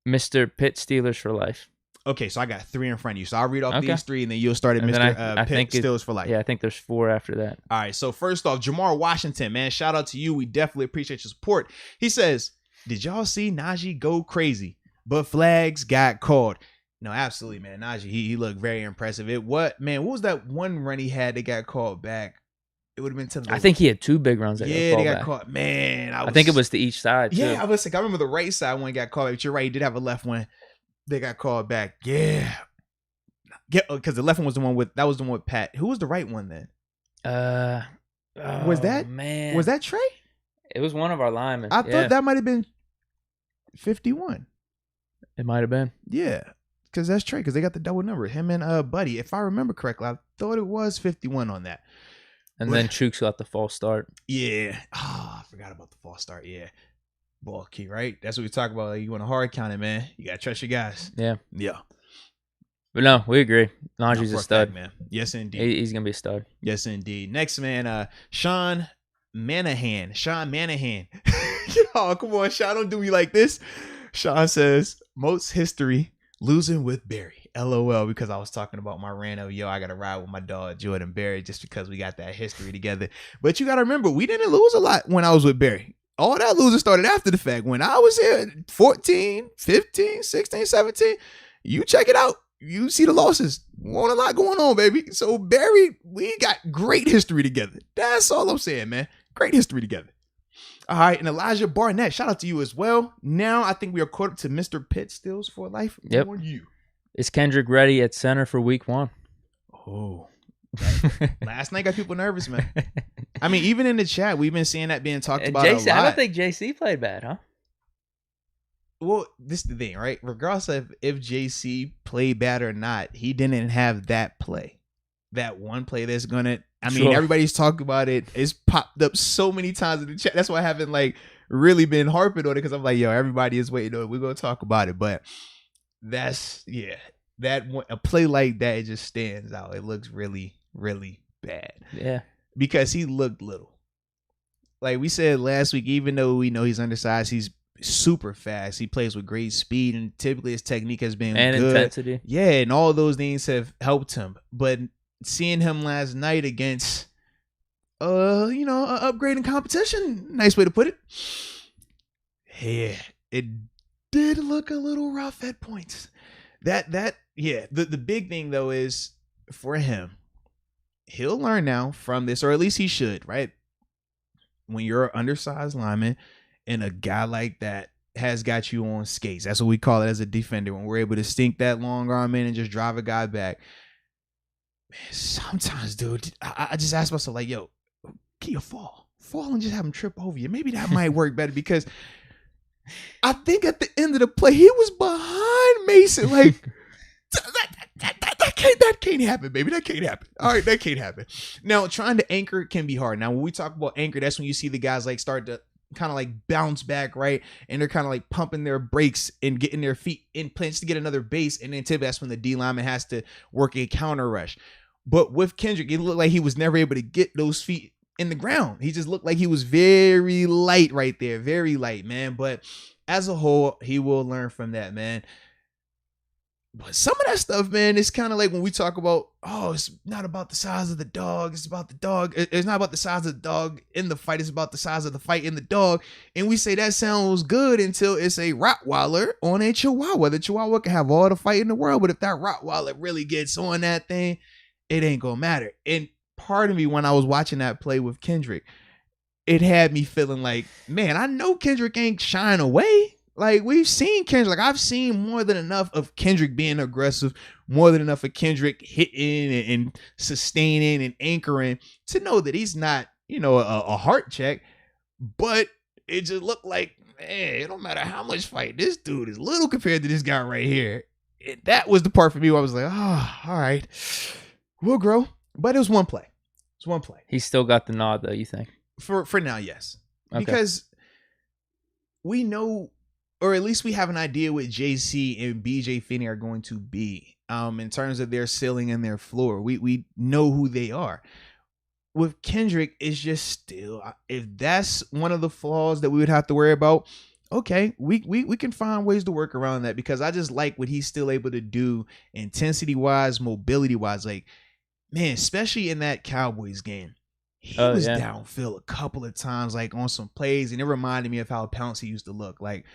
Mr. Pitt Steelers for life. Okay, so I got 3 in front of you. So I'll read off these 3, and then you'll start at Mr. Pitt Steelers for life. Yeah, I think there's 4 after that. All right, so first off, Jamar Washington, man, shout out to you. We definitely appreciate your support. He says, did y'all see Najee go crazy, but flags got called? No, absolutely, man. Najee, he looked very impressive. What was that one run he had that got called back? It would have been to the... I think he had 2 big runs that got caught. Man, I think it was to each side, too. Yeah, I was like, I remember the right side one got called back, but you're right, he did have a left one. They got called back. Yeah, because the left one was the one with Pat. Who was the right one then? Was that Trey? It was one of our linemen. I thought that might have been 51. It might have been. Yeah, because that's Trey. Because they got the double number. Him and Buddy. If I remember correctly, I thought it was 51 on that. And then Chooks got the false start. Yeah. I forgot about the false start. Yeah. Ball key, right? That's what we talk about. Like, you want to hard count it, man. You got to trust your guys. Yeah. Yeah. But no, we agree. Najee's a stud. Fact, man. Yes, indeed. He's going to be a stud. Yes, indeed. Next, man, Sean Manahan. Oh, come on, Sean. Don't do me like this. Sean says, Moats history Losing with Barry. LOL, because I was talking about my rant of, I got to ride with my dog, Jordan Barry, just because we got that history together. But you got to remember, we didn't lose a lot when I was with Barry. All that losing started after the fact. When I was here, 14, 15, 16, 17, you check it out. You see the losses. Wasn't a lot going on, baby. So, Barry, we got great history together. That's all I'm saying, man. Great history together. All right, and Elijah Barnett, shout out to you as well. Now, I think we are caught up to Mr. Pitt Stills for life. Yep. On you. Is Kendrick ready at center for week 1? Oh, last night got people nervous, man. I mean, even in the chat, we've been seeing that being talked about a lot. I don't think JC played bad, huh? Well, this is the thing, right? Regardless of if JC played bad or not, he didn't have that play. That one play that's going to, everybody's talked about it. It's popped up so many times in the chat. That's why I haven't really been harping on it, because I'm like, everybody is waiting on it. We're going to talk about it. But that's, that one, a play like that, it just stands out. It looks really, really bad. Yeah. Because he looked little. Like we said last week, even though we know he's undersized, he's super fast. He plays with great speed, and typically his technique has been and good. Intensity. Yeah, and all those things have helped him. But seeing him last night against, upgrading competition, nice way to put it. Yeah, it did look a little rough at points. The big thing though is for him, he'll learn now from this, or at least he should, right? When you're an undersized lineman and a guy like that has got you on skates, that's what we call it as a defender, when we're able to stink that long arm in and just drive a guy back. Man, sometimes, dude, I just ask myself, like, can you fall and just have him trip over you? Maybe that might work better, because I think at the end of the play, he was behind Mason. Like, that can't happen, baby. That can't happen. All right, that can't happen. Now, trying to anchor can be hard. Now, when we talk about anchor, that's when you see the guys start to kind of bounce back, right? And they're kind of pumping their brakes and getting their feet in place to get another base. And then typically that's when the D lineman has to work a counter rush. But with Kendrick, it looked like he was never able to get those feet in the ground. He just looked like he was very light right there. Very light, man. But as a whole, he will learn from that, man. But some of that stuff, man, it's kind of like when we talk about, it's not about the size of the dog. It's about the dog. It's not about the size of the dog in the fight. It's about the size of the fight in the dog. And we say that sounds good until it's a Rottweiler on a Chihuahua. The Chihuahua can have all the fight in the world, but if that Rottweiler really gets on that thing, it ain't going to matter. And part of me, when I was watching that play with Kendrick, it had me feeling like, man, I know Kendrick ain't shying away. Like, we've seen Kendrick. I've seen more than enough of Kendrick being aggressive, more than enough of Kendrick hitting and sustaining and anchoring to know that he's not, a heart check. But it just looked like, man, it don't matter how much fight. This dude is little compared to this guy right here. That was the part for me where I was like, all right, we'll grow. But it was one play. It's one play. He still got the nod, though, you think? For now, yes. Okay. Because we know, or at least we have an idea what JC and BJ Finney are going to be in terms of their ceiling and their floor. We know who they are. With Kendrick, it's just still, if that's one of the flaws that we would have to worry about, okay, we can find ways to work around that, because I just like what he's still able to do intensity-wise, mobility-wise. Like, man, especially in that Cowboys game, he was downfield a couple of times, on some plays, and it reminded me of how Pouncey used to look. Like,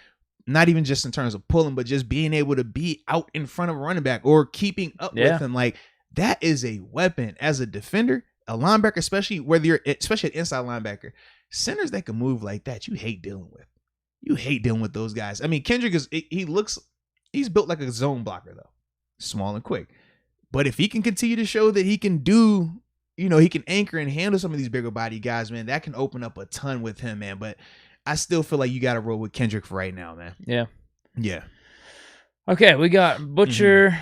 not even just in terms of pulling, but just being able to be out in front of a running back or keeping up with him. Like, that is a weapon as a defender, a linebacker, especially an inside linebacker. Centers that can move like that, you hate dealing with. You hate dealing with those guys. I mean, Kendrick he's built like a zone blocker, though. Small and quick. But if he can continue to show that he can do, he can anchor and handle some of these bigger body guys, man, that can open up a ton with him, man. But I still feel like you got to roll with Kendrick for right now, man. Yeah. Yeah. Okay, we got Butcher,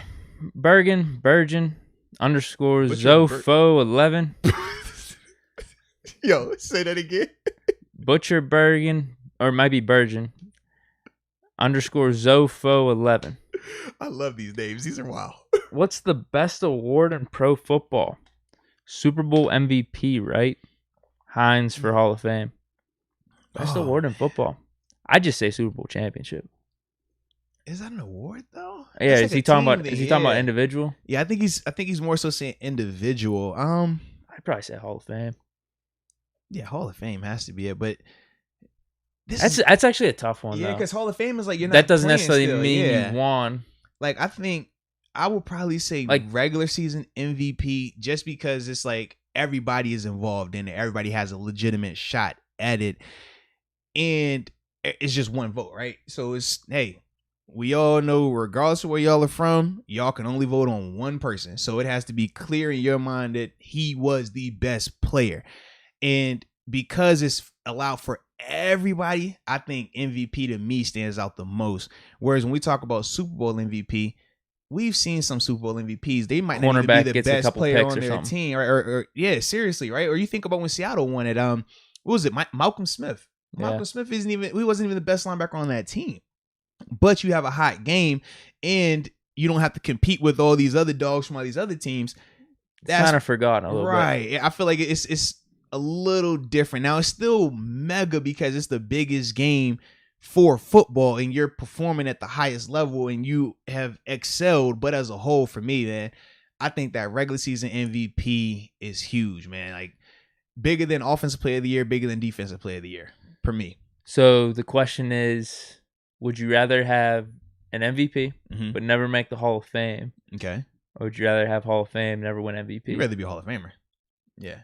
Bergen, Virgin, _ Zofo 11. Yo, say that again. Butcher, Bergen, or it might be Virgin, _ Zofo 11. I love these names. These are wild. What's the best award in pro football? Super Bowl MVP, right? Hines for Hall of Fame. Best award in football. I just say Super Bowl championship. Is that an award though? Yeah, That's is like he a talking team about? thing, Is he talking about individual? Yeah, I think he's more so saying individual. I'd probably say Hall of Fame. Yeah, Hall of Fame has to be it, but that's actually a tough one. Yeah, though. Because Hall of Fame is like you're not. That doesn't necessarily still. mean you won. Like I think I would probably say like regular season MVP, just because it's like everybody is involved in it. Everybody has a legitimate shot at it, and it's just one vote, right? So it's hey. We all know, regardless of where y'all are from, y'all can only vote on one person. So it has to be clear in your mind that he was the best player. And because it's allowed for everybody, I think MVP to me stands out the most. Whereas when we talk about Super Bowl MVP, we've seen some Super Bowl MVPs. They might not even be the best player on their team. Right? Or yeah, seriously, right? Or you think about when Seattle won it, what was it? Malcolm Smith. Malcolm Smith wasn't even the best linebacker on that team. But you have a hot game, and you don't have to compete with all these other dogs from all these other teams. That's kind of forgotten a little bit. Right. I feel like it's a little different. Now, it's still mega because it's the biggest game for football, and you're performing at the highest level, and you have excelled. But as a whole, for me, man, I think that regular season MVP is huge, man. Like, bigger than Offensive Player of the Year, bigger than Defensive Player of the Year, for me. So the question is, would you rather have an MVP but never make the Hall of Fame? Okay. Or would you rather have Hall of Fame, never win MVP? You'd rather be a Hall of Famer. Yeah.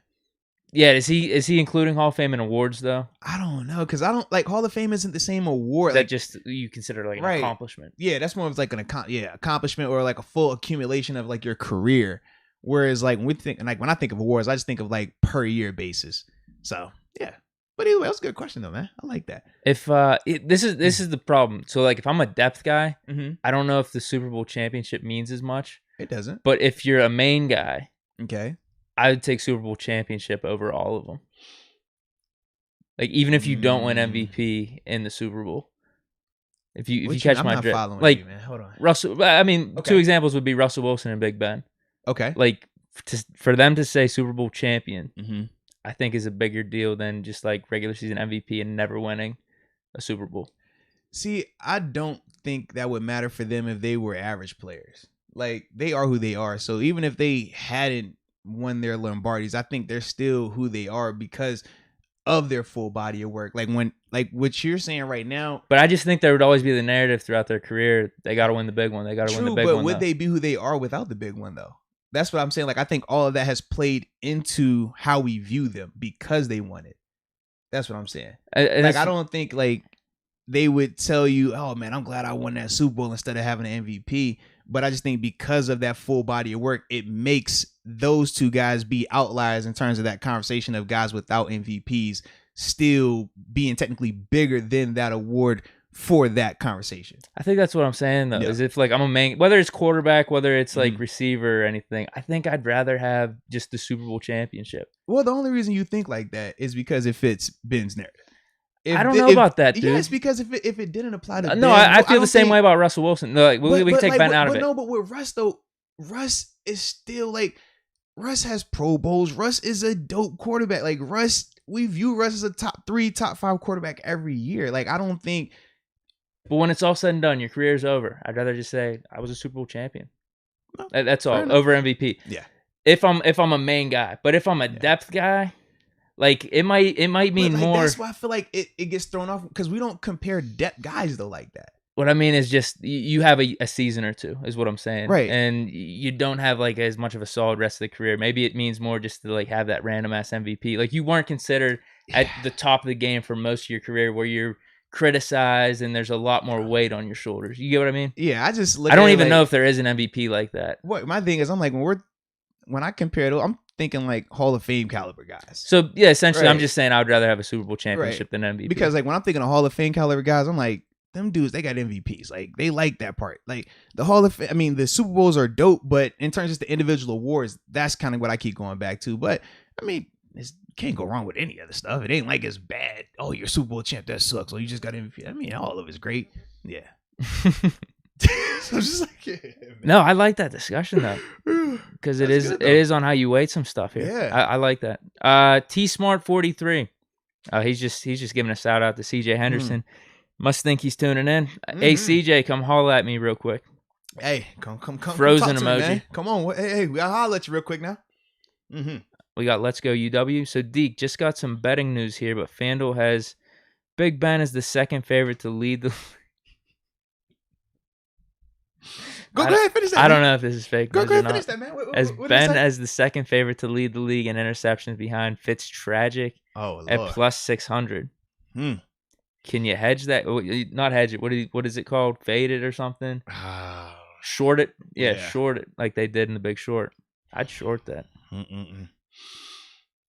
Yeah, is he including Hall of Fame in awards though? I don't know, because I don't like Hall of Fame isn't the same award. That just you consider like an accomplishment. Yeah, that's more of like an accomplishment or like a full accumulation of like your career. Whereas like when I think of awards, I just think of like per year basis. So yeah. But anyway, that's a good question though, man. I like that. If this is the problem. So like if I'm a depth guy, I don't know if the Super Bowl championship means as much. It doesn't. But if you're a main guy, okay, I would take Super Bowl championship over all of them. Like even if you don't win MVP in the Super Bowl, if you catch my drift, like you, man. Hold on. Russell. I mean, two examples would be Russell Wilson and Big Ben. Okay, like for them to say Super Bowl champion. I think is a bigger deal than just like regular season MVP and never winning a Super Bowl. See, I don't think that would matter for them if they were average players. Like they are who they are. So even if they hadn't won their Lombardis, I think they're still who they are because of their full body of work. Like what you're saying right now. But I just think there would always be the narrative throughout their career. They got to win the big one. They got to win the big one. But would they be who they are without the big one though? That's what I'm saying. Like, I think all of that has played into how we view them because they won it. That's what I'm saying. Like, I don't think like they would tell you, "Oh man, I'm glad I won that Super Bowl instead of having an MVP." But I just think because of that full body of work, it makes those two guys be outliers in terms of that conversation of guys without MVPs still being technically bigger than that award for that conversation. I think that's what I'm saying though. Is if like I'm a main, whether it's quarterback, whether it's like receiver or anything, I think I'd rather have just the Super Bowl championship. Well, the only reason you think like that is because it fits Ben's narrative. I don't know about that, dude. Yes, because if it didn't apply to Ben, I feel the same way about Russell Wilson. No, like we can take Ben out of it. No, but with Russ though, Russ is still like Russ has Pro Bowls. Russ is a dope quarterback. Like Russ, we view Russ as a top 3, top 5 quarterback every year. Like I don't think. But when it's all said and done, your career's over. I'd rather just say I was a Super Bowl champion. That's all. Over MVP. Yeah. If I'm a main guy, but if I'm a depth guy, like it might mean more. That's why I feel like it gets thrown off because we don't compare depth guys though like that. What I mean is just you have a season or two is what I'm saying. Right. And you don't have like as much of a solid rest of the career. Maybe it means more just to like have that random ass MVP. Like you weren't considered at the top of the game for most of your career where you're criticized and there's a lot more weight on your shoulders. You get what I mean? Yeah, I don't even know if there is an MVP like that. What my thing is, I'm like when I compare it, I'm thinking like Hall of Fame caliber guys. So yeah, essentially, I'm just saying I would rather have a Super Bowl championship than MVP because like when I'm thinking of Hall of Fame caliber guys, I'm like them dudes, they got MVPs. Like they like that part. Like the Hall of Fame, I mean, the Super Bowls are dope, but in terms of the individual awards, that's kind of what I keep going back to. But I mean, can't go wrong with any other stuff. It ain't like it's bad. Oh, you're Super Bowl champ. That sucks. Oh, you just got MVP. I mean, all of it's great. Yeah. So I'm just like, no, I like that discussion though, because it is on how you weight some stuff here. Yeah, I like that. T Smart 43. He's just giving a shout out to CJ Henderson. Must think he's tuning in. Hey, CJ, come holler at me real quick. Hey, come. Frozen come emoji. Me, man. Come on. Hey, we gotta holler at you real quick now. We got Let's Go UW. So, Deke, just got some betting news here, but FanDuel has Big Ben as the second favorite to lead the... Go ahead, finish that. I don't know if this is fake news go ahead, or finish not. that, man. As Ben as the second favorite to lead the league in interceptions behind Fitztragic at plus 600. Can you hedge that? Not hedge it. What is it called? Fade it or something? Short it? Yeah, short it like they did in The Big Short. I'd short that.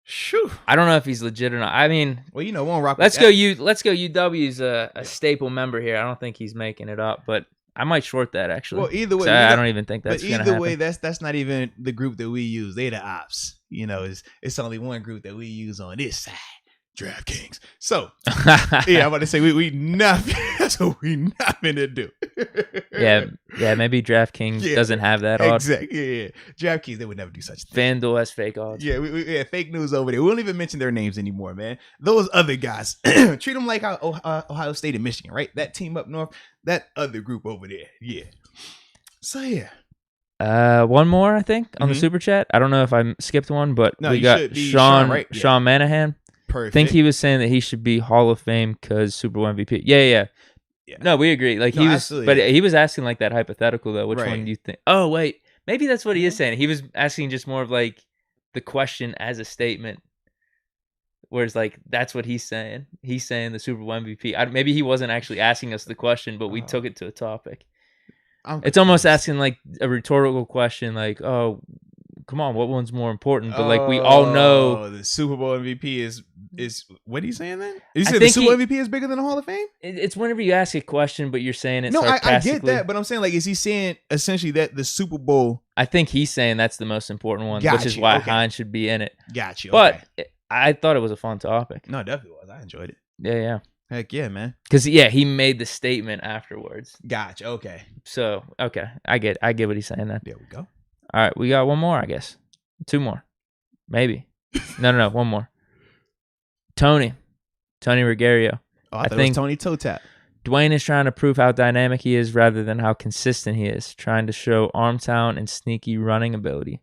Shoo. I don't know if he's legit or not. I mean, well, you know, won't rock. Let's go UW's a staple member here. I don't think he's making it up, but I might short that actually. Well, either way, I don't even think that's going to happen. But either way, that's not even the group that we use. They the ops. You know, it's only one group that we use on this side. DraftKings. So, yeah, I'm about to say we nothing. That's what we nothing to do. yeah. Maybe DraftKings doesn't have that odds. Exactly. Yeah. DraftKings, they would never do such a thing. FanDuel has fake odds. Yeah, we fake news over there. We won't even mention their names anymore, man. Those other guys, treat them like how Ohio State and Michigan, right? That team up north, that other group over there. Yeah. So yeah. One more, I think, on the super chat. I don't know if I skipped one, but we got Sean Manahan. Perfect. I think he was saying that he should be Hall of Fame because Super Bowl MVP. Yeah. No, we agree. Like he was, but he was asking like that hypothetical though. Which one do you think? Oh wait, maybe that's what he is saying. He was asking just more of like the question as a statement. Whereas like that's what he's saying. He's saying the Super Bowl MVP. Maybe he wasn't actually asking us the question, but we took it to a topic. It's almost asking like a rhetorical question, like, "Oh, come on, what one's more important?" But like we all know, the Super Bowl MVP is what are you saying then? You said the Super Bowl MVP is bigger than the Hall of Fame? It's whenever you ask a question, but you're saying it. No, sarcastically. I get that, but I'm saying like, is he saying essentially that the Super Bowl? I think he's saying that's the most important one, which is why Hines should be in it. Got you. But I thought it was a fun topic. No, it definitely was. I enjoyed it. Yeah. Heck yeah, man. Because he made the statement afterwards. Gotcha. Okay. So I get what he's saying then. There we go. All right, we got one more, I guess. Two more, maybe. No, one more. Tony Regario. Oh, I think it was Tony Toe Tap. Dwayne is trying to prove how dynamic he is rather than how consistent he is, trying to show arm talent and sneaky running ability.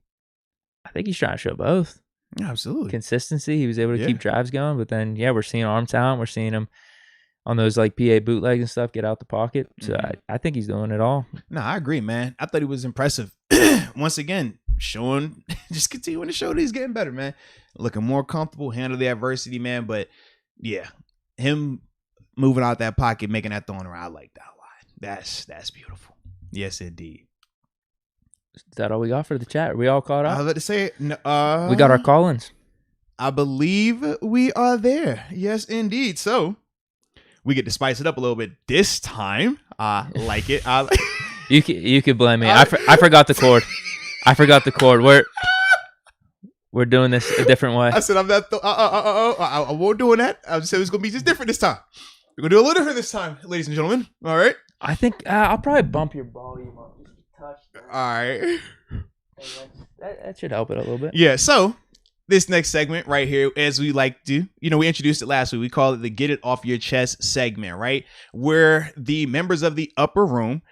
I think he's trying to show both. Yeah, absolutely. Consistency. He was able to keep drives going, but then, we're seeing arm talent. We're seeing him on those like PA bootlegs and stuff, get out the pocket. So I think he's doing it all. No, I agree, man. I thought he was impressive. Once again, just continuing to show that he's getting better, man. Looking more comfortable, handle the adversity, man. But yeah, him moving out that pocket, making that throwing around, I like that a lot. That's beautiful. Yes, indeed. Is that all we got for the chat? Are we all caught up? I was about to say, we got our call-ins. I believe we are there. Yes, indeed. So we get to spice it up a little bit this time. I like it. You could blame me. I forgot the chord. We're doing this a different way. I said I'm not. I won't do that. I said it's gonna be just different this time. We're gonna do a little different this time, ladies and gentlemen. All right. I think I'll probably bump your volume up just a touch. All right. That should help it a little bit. Yeah. So this next segment right here, as we like to, we introduced it last week. We call it the Get It Off Your Chest segment, right? Where the members of the upper room,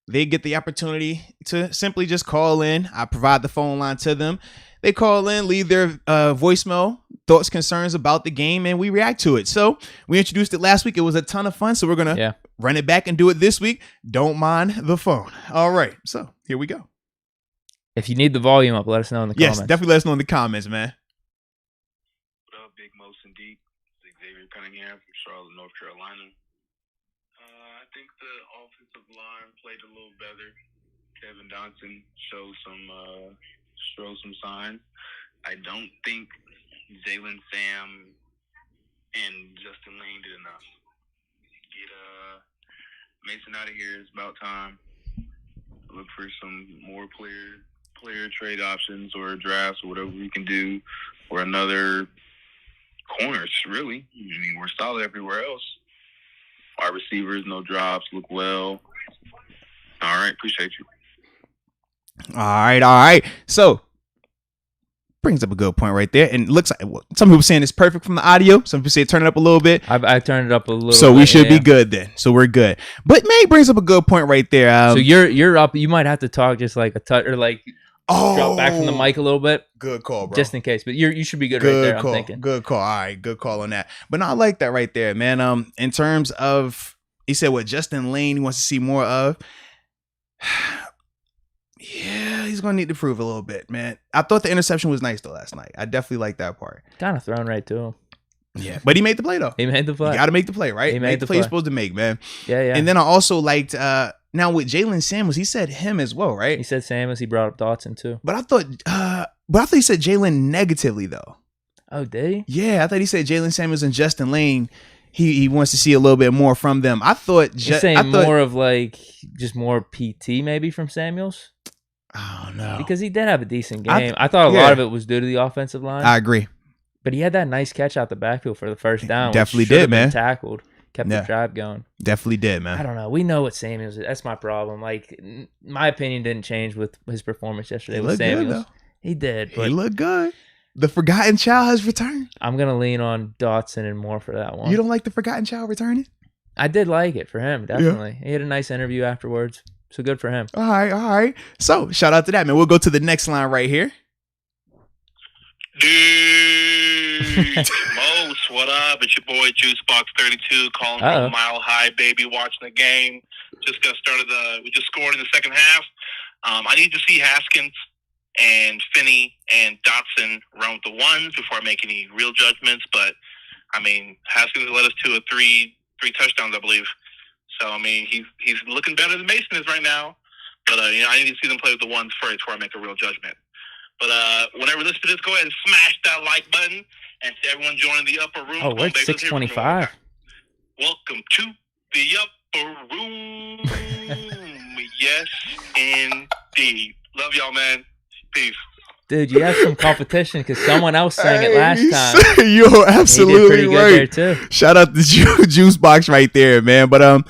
they get the opportunity to simply just call in. I provide the phone line to them. They call in, leave their voicemail, thoughts, concerns about the game, and we react to it. So we introduced it last week. It was a ton of fun. So we're going to run it back and do it this week. Don't mind the phone. All right. So here we go. If you need the volume up, let us know in the comments. Yes, definitely let us know in the comments, man. What up, Big Moats and Deke? Xavier Cunningham from Charlotte, North Carolina. I think the offensive line played a little better. Kevin Johnson showed some signs. I don't think Jalen Sam and Justin Lane did enough. Get Mason out of here. It's about time. Look for some more player trade options or drafts or whatever we can do, or another corners, really. I mean, we're solid everywhere else. Our receivers, no drops, look well. All right, appreciate you. All right. So brings up a good point right there. And it looks like some people saying it's perfect from the audio. Some people say turn it up a little bit. I turned it up a little. So we should be good then. So we're good. But May brings up a good point right there. So you're up. You might have to talk just like a touch or like drop back from the mic a little bit. Good call, bro. Just in case. But you should be good right there. Call. I'm thinking. Good call. All right, good call on that. But no, I like that right there, man. In terms of, he said what Justin Lane he wants to see more of. Yeah, he's gonna need to prove a little bit, man. I thought the interception was nice though last night. I definitely like that part. Kind of thrown right to him. Yeah, but he made the play though. He made the play. You got to make the play, right? He made the play you're supposed to make, man. Yeah. And then I also liked now with Jalen Samuels, he said him as well, right? He said Samuels. He brought up Dotson too. But I thought he said Jalen negatively though. Oh, did he? Yeah, I thought he said Jalen Samuels and Justin Lane. He wants to see a little bit more from them. I thought more of like just more PT maybe from Samuels. I don't know. Because he did have a decent game. I thought a lot of it was due to the offensive line. I agree. But he had that nice catch out the backfield for the first down. Definitely did, man. Tackled. Kept the drive going. Definitely did, man. I don't know. We know what Samuels is. That's my problem. Like, my opinion didn't change with his performance yesterday with Samuels. He did. But he looked good. The forgotten child has returned. I'm going to lean on Dotson and more for that one. You don't like the forgotten child returning? I did like it for him, definitely. Yeah. He had a nice interview afterwards. So good for him. All right. So shout out to that, man. We'll go to the next line right here. Dude, Moats, what up? It's your boy Juicebox32 calling from Mile High, baby, watching the game. Just got started. We just scored in the second half. I need to see Haskins and Finney and Dotson run with the ones before I make any real judgments. But I mean, Haskins led us to three touchdowns, I believe. So, I mean, he's looking better than Mason is right now. But, I need to see them play with the ones first before I make a real judgment. But whenever listen to this, go ahead and smash that like button. And to everyone joining the upper room. Oh, we're at 625. Welcome to the upper room. Yes, indeed. Love y'all, man. Peace. Dude, you have some competition because someone else sang it last time. You're absolutely right. There too. Shout out to Juice Box right there, man. But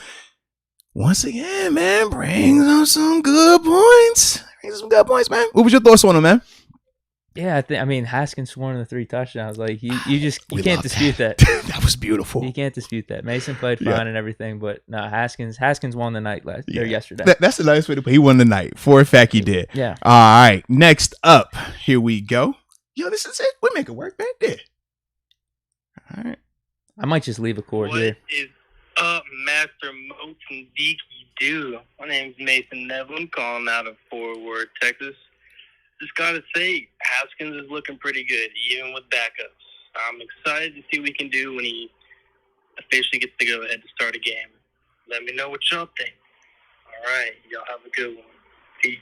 once again, man, brings up some good points. Man. What was your thoughts on him, man? Yeah, I mean, Haskins scored in the 3 touchdowns. Like you can't dispute that. That was beautiful. You can't dispute that. Mason played fine and everything, but no, Haskins won the night yesterday. That's a nice way to put it. He won the night. For a fact, he did. Yeah. All right. Next up, here we go. Yo, this is it. We make it work back there. All right. I might just leave a cord here. What is up, Master Moats and Deke? My name's Mason Neville. I'm calling out of Fort Worth, Texas. Just gotta say, Haskins is looking pretty good, even with backups. I'm excited to see what he can do when he officially gets to go ahead to start a game. Let me know what y'all think. All right, y'all have a good one. Peace.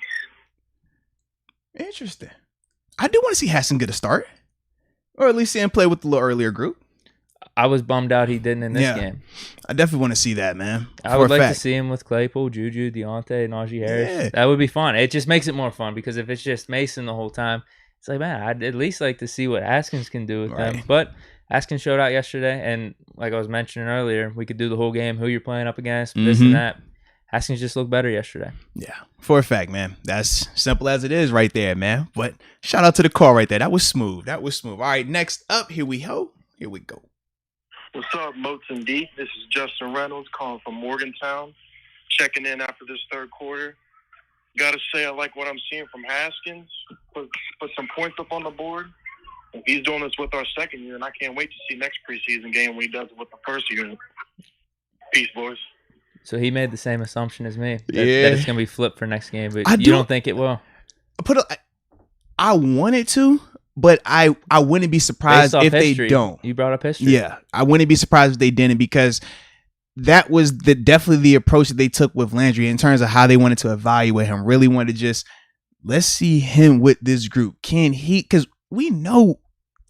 Interesting. I do want to see Haskins get a start, or at least see him play with the little earlier group. I was bummed out he didn't in this game. I definitely want to see that, man. I would like to see him with Claypool, Juju, Deontay, Najee Harris. Yeah. That would be fun. It just makes it more fun because if it's just Mason the whole time, it's like, man, I'd at least like to see what Haskins can do with them. But Haskins showed out yesterday, and like I was mentioning earlier, we could do the whole game, who you're playing up against, this and that. Haskins just looked better yesterday. Yeah, for a fact, man. That's simple as it is right there, man. But shout out to the call right there. That was smooth. All right, next up, here we go. What's up, Moats and Deke? This is Justin Reynolds calling from Morgantown, checking in after this third quarter. Gotta say, I like what I'm seeing from Haskins. Put some points up on the board. If he's doing this with our second year, and I can't wait to see next preseason game when he does it with the first year. Peace, boys. So he made the same assumption as me that it's gonna be flipped for next game, but you don't think it will? I wanted to. But I wouldn't be surprised if they don't. You brought up history. Yeah, I wouldn't be surprised if they didn't because that was definitely the approach that they took with Landry in terms of how they wanted to evaluate him. Really wanted to just let's see him with this group. Can he? Because we know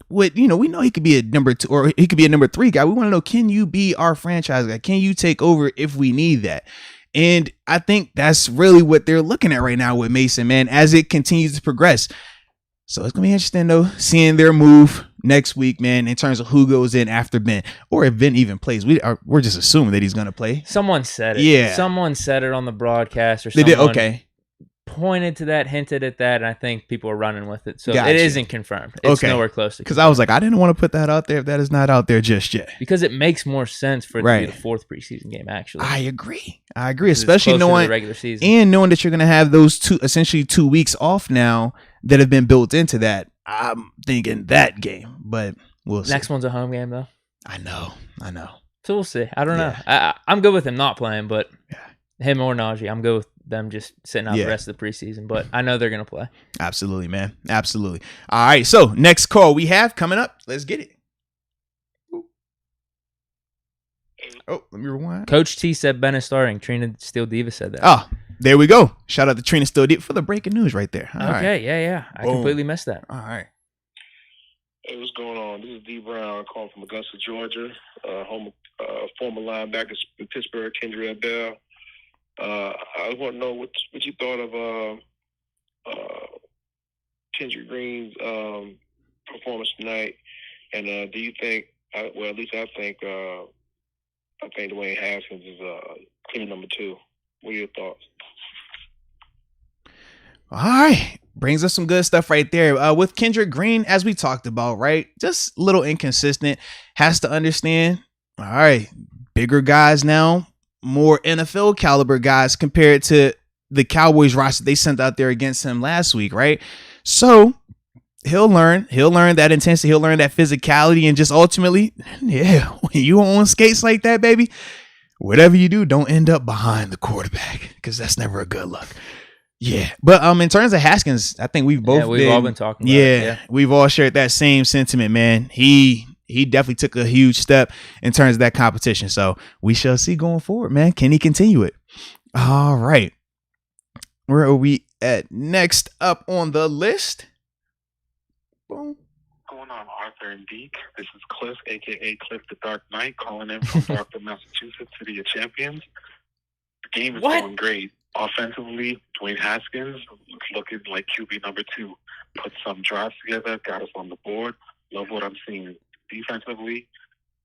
we know he could be a number 2 or he could be a number 3 guy. We want to know, can you be our franchise guy? Can you take over if we need that? And I think that's really what they're looking at right now with Mason, man, as it continues to progress. So it's going to be interesting, though, seeing their move next week, man, in terms of who goes in after Ben or if Ben even plays. We're just assuming that he's going to play. Someone said it. Yeah. Someone said it on the broadcast or something. They did? Okay. pointed to that, hinted at that, and I think people are running with it. So Gotcha. it isn't confirmed. It's nowhere close to. Because I was like, I didn't want to put that out there if that is not out there just yet. Because it makes more sense for it to be the fourth preseason game. Actually, I agree, especially knowing the regular season and knowing that you're going to have those essentially 2 weeks off now that have been built into that. I'm thinking that game, but we'll see. Next one's a home game though. I know. So we'll see. I don't know. I'm good with him not playing, but him or Najee, I'm good with them just sitting out the rest of the preseason. But I know they're going to play. Absolutely, man. Absolutely. All right. So next call we have coming up. Let's get it. Oh, let me rewind. Coach T said Ben is starting. Trina Steele Diva said that. Oh, there we go. Shout out to Trina Steele Diva for the breaking news right there. All right. Yeah. I completely missed that. All right. Hey, what's going on? This is D. Brown calling from Augusta, Georgia. Former linebacker in Pittsburgh, Kendrick Bell. I want to know what you thought of Kendrick Green's performance tonight, and do you think? Well, at least I think Dwayne Haskins is clear number 2. What are your thoughts? All right. Brings us some good stuff right there. With Kendrick Green, as we talked about, right? Just a little inconsistent. Has to understand. All right. Bigger guys now. More NFL caliber guys compared to the Cowboys roster they sent out there against him last week, right? So he'll learn that intensity. He'll learn that physicality, and just ultimately, when you on skates like that, baby, whatever you do, don't end up behind the quarterback, because that's never a good look. Yeah, but in terms of Haskins, I think we've all been talking about it. Yeah, we've all shared that same sentiment, man. He definitely took a huge step in terms of that competition. So we shall see going forward, man. Can he continue it? All right. Where are we at next up on the list? Boom. Going on, Arthur and Deke. This is Cliff, a.k.a. Cliff the Dark Knight, calling in from Dartford, Massachusetts, City of Champions. The game is going great. Offensively, Dwayne Haskins looking like QB number 2. Put some drives together, got us on the board. Love what I'm seeing. Defensively,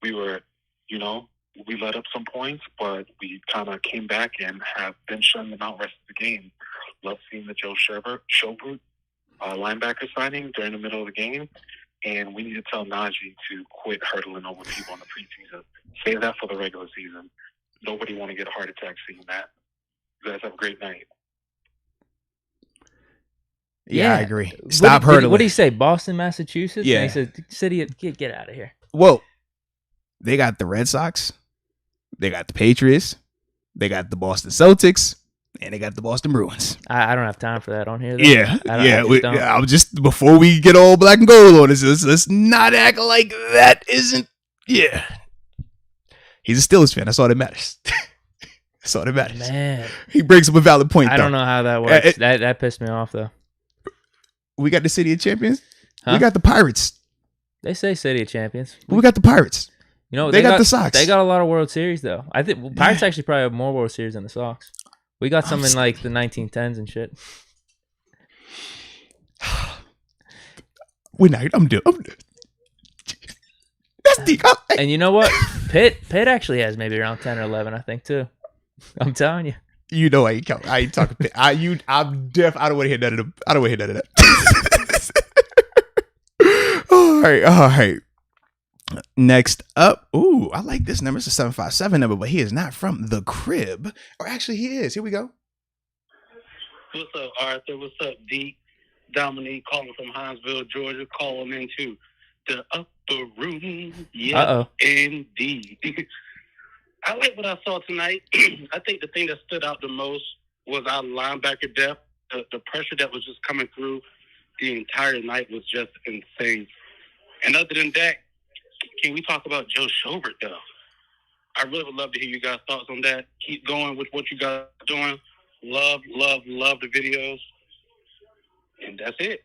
we were, we let up some points, but we kind of came back and have been shutting them out rest of the game. Love seeing the Joe Schobert linebacker signing during the middle of the game. And we need to tell Najee to quit hurdling over people in the preseason. Save that for the regular season. Nobody want to get a heart attack seeing that. You guys have a great night. Yeah, I agree. Stop hurdling. What did he say? Boston, Massachusetts? Yeah. And he said, "City, get out of here." Well, they got the Red Sox, they got the Patriots, they got the Boston Celtics, and they got the Boston Bruins. I don't have time for that on here, though. Yeah. I'm just, before we get all black and gold on this, let's not act like that isn't. Yeah. He's a Steelers fan. That's all that matters. That's all that matters. Man. He brings up a valid point, though. I don't know how that works. That pissed me off, though. We got the City of Champions. Huh? We got the Pirates. They say City of Champions. We got the Pirates. They got the Sox. They got a lot of World Series, though. I think Pirates actually probably have more World Series than the Sox. We got some in like the 1910s and shit. I'm done. That's deep. And you know what? Pitt actually has maybe around 10 or 11, I think, too. I'm telling you. You know I ain't talking Pitt. I don't want to hear none of them. I don't want to hear none of that. All right. Next up. Ooh, I like this number. It's a 757 number, but he is not from the crib. Or actually, he is. Here we go. What's up, Arthur? What's up, Deke? Dominique calling from Hinesville, Georgia, calling into the upper room. Yeah, indeed. I like what I saw tonight. I think the thing that stood out the most was our linebacker depth. The pressure that was just coming through the entire night was just insane. And other than that, can we talk about Joe Schobert, though? I really would love to hear you guys' thoughts on that. Keep going with what you guys are doing. Love the videos. And that's it.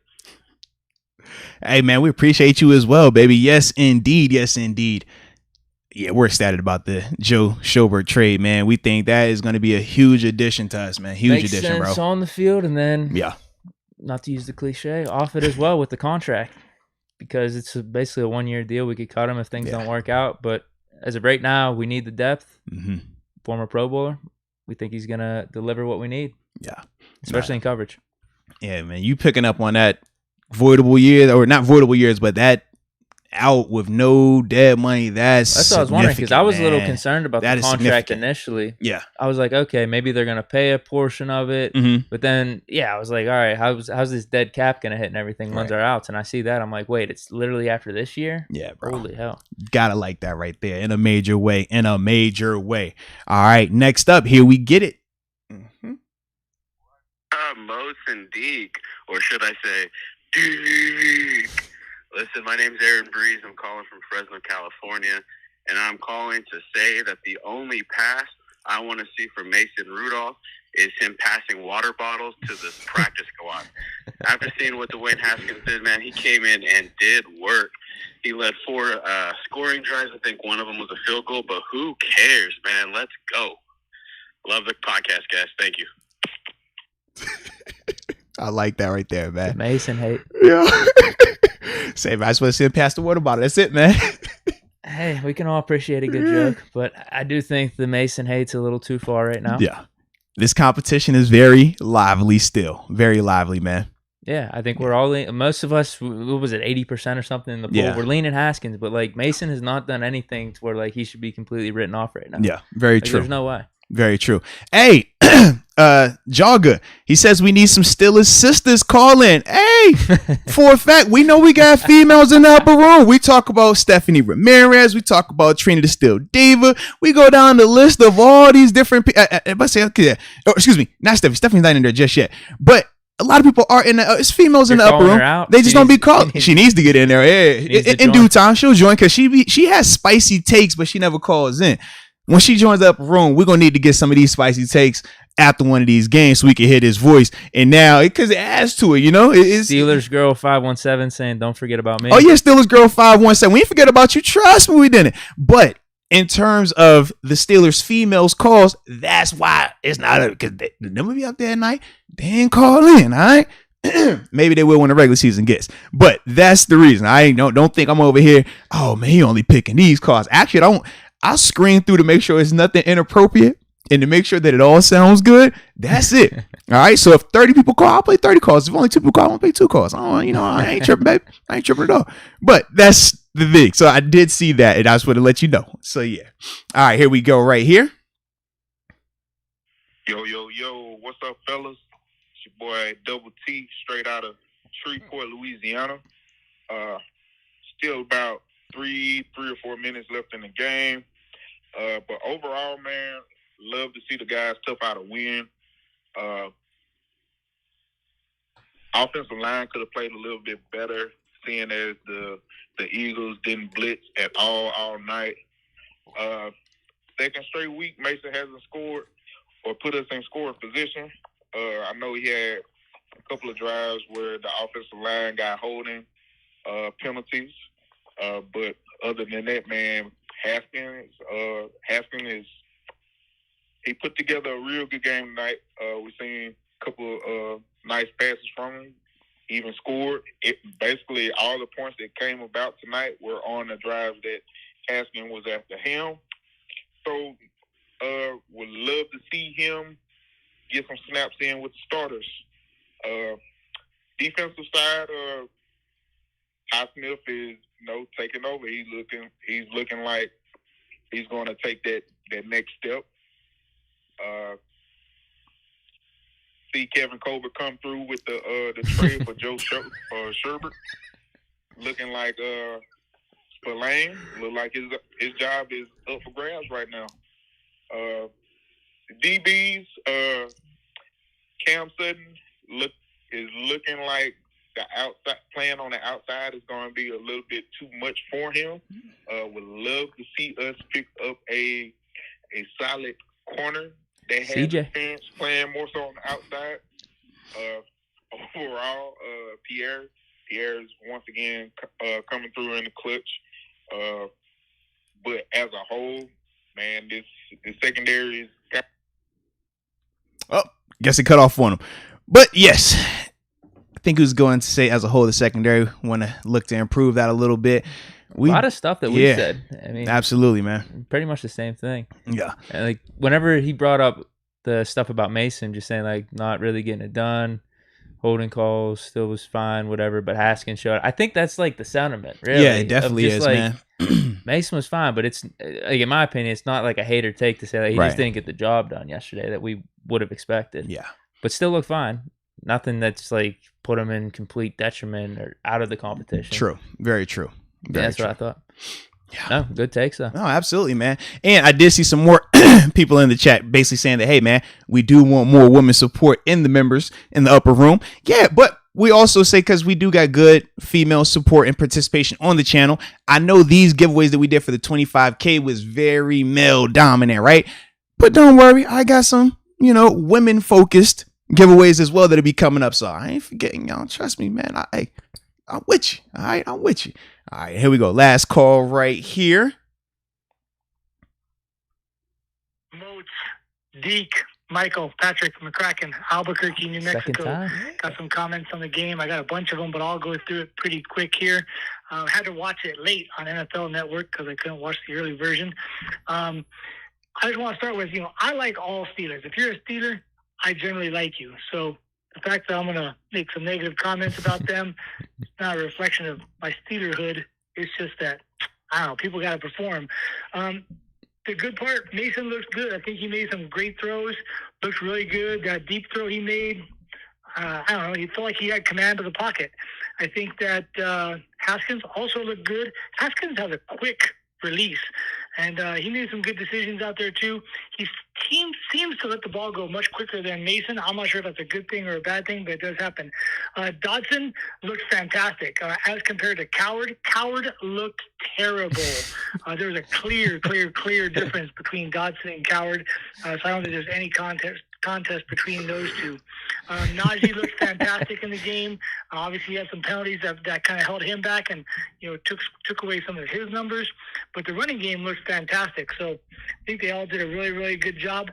Hey, man, we appreciate you as well, baby. Yes, indeed. Yes, indeed. Yeah, we're ecstated about the Joe Schobert trade, man. We think that is going to be a huge addition to us, man. Huge addition, bro. On the field, and then, not to use the cliche, off it as well with the contract. Because it's basically a one-year deal. We could cut him if things don't work out. But as of right now, we need the depth. Mm-hmm. Former Pro Bowler. We think he's going to deliver what we need. Yeah. especially in coverage. Yeah, man, you picking up on that voidable years, or not voidable years, but that out with no dead money. That's what I was wondering, because I was a little concerned about the contract initially. Yeah, I was like, okay, maybe they're gonna pay a portion of it, but then I was like, all right, how's this dead cap gonna hit and everything? When's our outs? And I see that, I'm like, wait, it's literally after this year? Yeah, bro. Holy hell, gotta like that right there in a major way. All right, next up, here we get it. Moats and Deke, or should I say Deke? Listen, my name's Aaron Breeze. I'm calling from Fresno, California, and I'm calling to say that the only pass I want to see from Mason Rudolph is him passing water bottles to the practice squad. After seeing what Dwayne Haskins did, man, he came in and did work. He led 4 scoring drives. I think one of them was a field goal, but who cares, man? Let's go. Love the podcast, guys. Thank you. I like that right there, man. The Mason hate. Yeah. Say, I just want to see him pass the water bottle. That's it, man. Hey, we can all appreciate a good joke, but I do think the Mason hate's a little too far right now. Yeah. This competition is very lively still. Very lively, man. Yeah, I think we're all most of us, what was it, 80% or something in the poll? Yeah. We're leaning Haskins, but like Mason has not done anything to where like he should be completely written off right now. Yeah, very true. There's no way. Very true. Hey, Jogger, he says we need some Steelers sisters call in. Hey, for a fact, we know we got females in the upper room. We talk about Stephanie Ramirez. We talk about Trina the Steel Diva. We go down the list of all these different people. Excuse me, not Stephanie. Stephanie's not in there just yet. But a lot of people are in the, it's females in the upper room. They just don't be called. She needs to get in there. Yeah, in due time, she'll join because she has spicy takes, but she never calls in. When she joins the upper room, we're going to need to get some of these spicy takes after one of these games so we can hear his voice. And now, because it adds to it, you know? It's Steelers Girl 517 saying, don't forget about me. Oh, yeah, Steelers Girl 517. We didn't forget about you. Trust me, we didn't. But in terms of the Steelers females calls, that's why it's not because they never be up there at night. They ain't call in, all right? Maybe they will when the regular season gets. But that's the reason. I don't think I'm over here, oh, man, he only picking these calls. Actually, I'll screen through to make sure it's nothing inappropriate and to make sure that it all sounds good. That's it. All right. So if 30 people call, I'll play 30 calls. If only 2 people call, I'll play 2 calls. I ain't tripping, baby. I ain't tripping at all. But that's the thing. So I did see that, and I just want to let you know. So yeah. All right, here we go right here. Yo, what's up, fellas? It's your boy Double T, straight out of Shreveport, Louisiana. Still about 3 or 4 minutes left in the game. But overall, man, love to see the guys tough out a win. Offensive line could have played a little bit better, seeing as the Eagles didn't blitz at all night. Second straight week, Mason hasn't scored or put us in scoring position. I know he had a couple of drives where the offensive line got holding penalties. But other than that, man, Haskins is he put together a real good game tonight. We've seen a couple of nice passes from him. Even scored. Basically, all the points that came about tonight were on the drives that Haskins was after him. So, would love to see him get some snaps in with the starters. Defensive side, Highsmith is taking over. He's looking like he's going to take that next step. See Kevin Colbert come through with the trade for Joe Sherbert, looking like Spillane. Look like his job is up for grabs right now. DBs, Cam Sutton is looking like the outside playing on the outside is going to be a little bit too much for him. Would love to see us pick up a solid corner that has experience playing more so on the outside. Overall, Pierre's once again coming through in the clutch. But as a whole, man, the secondary is. Oh, guess it cut off on him. But yes, I think he was going to say as a whole, the secondary want to look to improve that a little bit. A lot of stuff that we said. I mean, absolutely, man. Pretty much the same thing. Yeah. And like whenever he brought up the stuff about Mason, just saying like not really getting it done. Holding calls still was fine, whatever. But Haskins showed. I think that's like the sentiment, really. Yeah, it definitely is, like, man. Mason was fine, but it's like, in my opinion, it's not like a hater take to say that he just didn't get the job done yesterday that we would have expected. Yeah, but still looked fine. Nothing that's like put him in complete detriment or out of the competition. True, very true. That's what I thought. Yeah. No, good takes though. No, absolutely, man. And I did see some more people in the chat basically saying that, hey, man, we do want more women support in the members in the upper room. Yeah, but we also say, because we do got good female support and participation on the channel. I know these giveaways that we did for the 25K was very male dominant, right? But don't worry, I got some, women focused giveaways as well that'll be coming up. So I ain't forgetting y'all. Trust me, man. I'm with you. All right, I'm with you. All right, here we go. Last call right here. Moats, Deke, Michael, Patrick, McCracken, Albuquerque, New Mexico. Got some comments on the game. I got a bunch of them, but I'll go through it pretty quick here. Had to watch it late on NFL Network because I couldn't watch the early version. I just want to start with, I like all Steelers. If you're a Steeler, I generally like you. So the fact that I'm going to make some negative comments about them, it's not a reflection of my Steelerhood. It's just that, I don't know, people got to perform. The good part, Mason looks good. I think he made some great throws. Looks really good. That deep throw he made, I don't know, he felt like he had command of the pocket. I think that Haskins also looked good. Haskins has a quick release, and he made some good decisions out there too. His team seems to let the ball go much quicker than Mason. I'm not sure if that's a good thing or a bad thing, but it does happen. Dodson looks fantastic as compared to Coward. Coward looked terrible. There was a clear difference between Dodson and Coward, so I don't think there's any contest between those two. Najee looked fantastic in the game. Obviously, he had some penalties that kind of held him back and took away some of his numbers. But the running game looks fantastic. So I think they all did a really, really good job,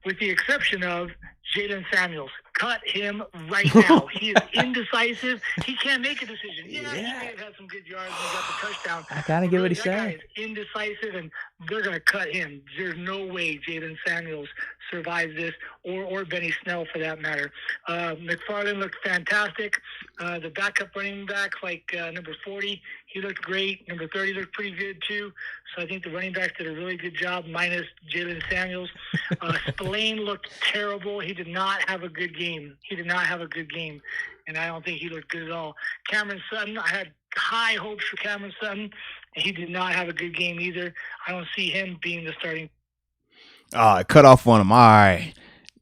with the exception of Jalen Samuels. Cut him right now. He is indecisive. He can't make a decision. Yeah, he may have had some good yards and got the touchdown. I kind of get what he's saying. That guy is indecisive, and they're going to cut him. There's no way Jalen Samuels survives this, or Benny Snell for that matter. McFarland looked fantastic. The backup running back, like number 40, he looked great. Number 30 looked pretty good too. So I think the running backs did a really good job, minus Jalen Samuels. Spillane looked terrible. He did not have a good game. And I don't think he looked good at all. Cameron Sutton, I had high hopes for Cameron Sutton, and he did not have a good game either. I don't see him being the starting. I cut off on him. All right.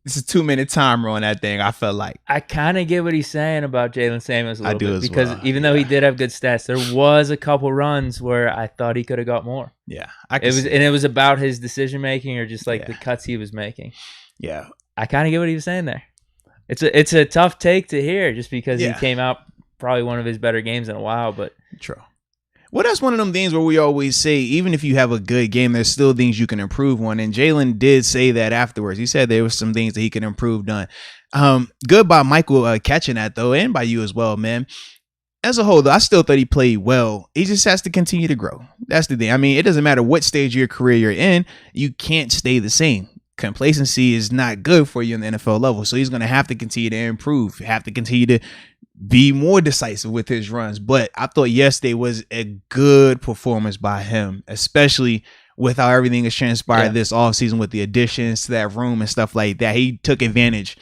It's a 2-minute timer on that thing. I felt like I kind of get what he's saying about Jalen Samuels a little bit, because well. Even though he did have good stats, there was a couple runs where I thought he could have got more. Yeah, it was about his decision making or just like the cuts he was making. Yeah, I kind of get what he was saying there. It's a tough take to hear, just because he came out probably one of his better games in a while. But true. Well, that's one of them things where we always say, even if you have a good game, there's still things you can improve on. And Jalen did say that afterwards. He said there was some things that he can improve on. Good by Michael catching that, though, and by you as well, man. As a whole, though, I still thought he played well. He just has to continue to grow. That's the thing. I mean, it doesn't matter what stage of your career you're in. You can't stay the same. Complacency is not good for you in the NFL level. So he's going to have to continue to improve, have to continue to be more decisive with his runs. But I thought yesterday was a good performance by him, especially with how everything has transpired this offseason with the additions to that room and stuff like that. He took advantage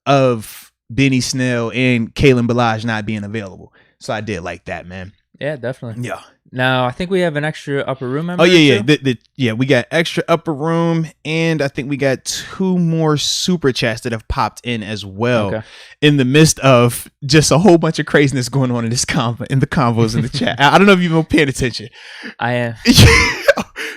of Benny Snell and Kalen Ballage not being available. So I did like that, man. Yeah, definitely. Yeah. Now, I think we have an extra upper room member. Oh, yeah. We got extra upper room, and I think we got 2 more super chats that have popped in as well in the midst of just a whole bunch of craziness going on in this in the convos in the chat. I don't know if you've been paying attention. I am.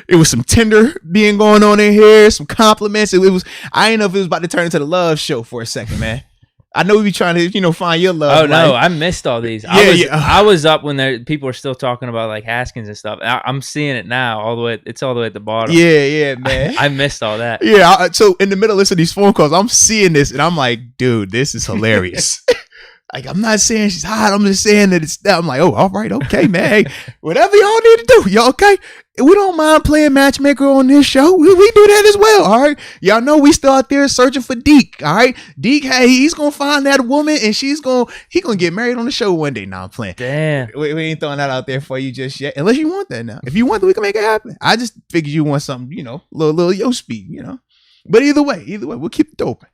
It was some Tinder being going on in here, some compliments. It was. I didn't know if it was about to turn into the love show for a second, man. I know we be trying to, find your love. Oh, no, I missed all these. I was up when people were still talking about like Haskins and stuff. I'm seeing it now it's all the way at the bottom. Yeah, man. I missed all that. Yeah, so in the middle of these phone calls, I'm seeing this and I'm like, dude, this is hilarious. Like, I'm not saying she's hot. I'm just saying that it's that. I'm like, oh, all right, okay, man. Hey, whatever y'all need to do, y'all okay? We don't mind playing matchmaker on this show. We do that as well, all right? Y'all know we still out there searching for Deke, all right? Deke, hey, he's gonna find that woman and he gonna get married on the show one day. Now I'm playing. Damn. We ain't throwing that out there for you just yet, unless you want that now. If you want that, we can make it happen. I just figured you want something, little yo speed, But either way, we'll keep it open.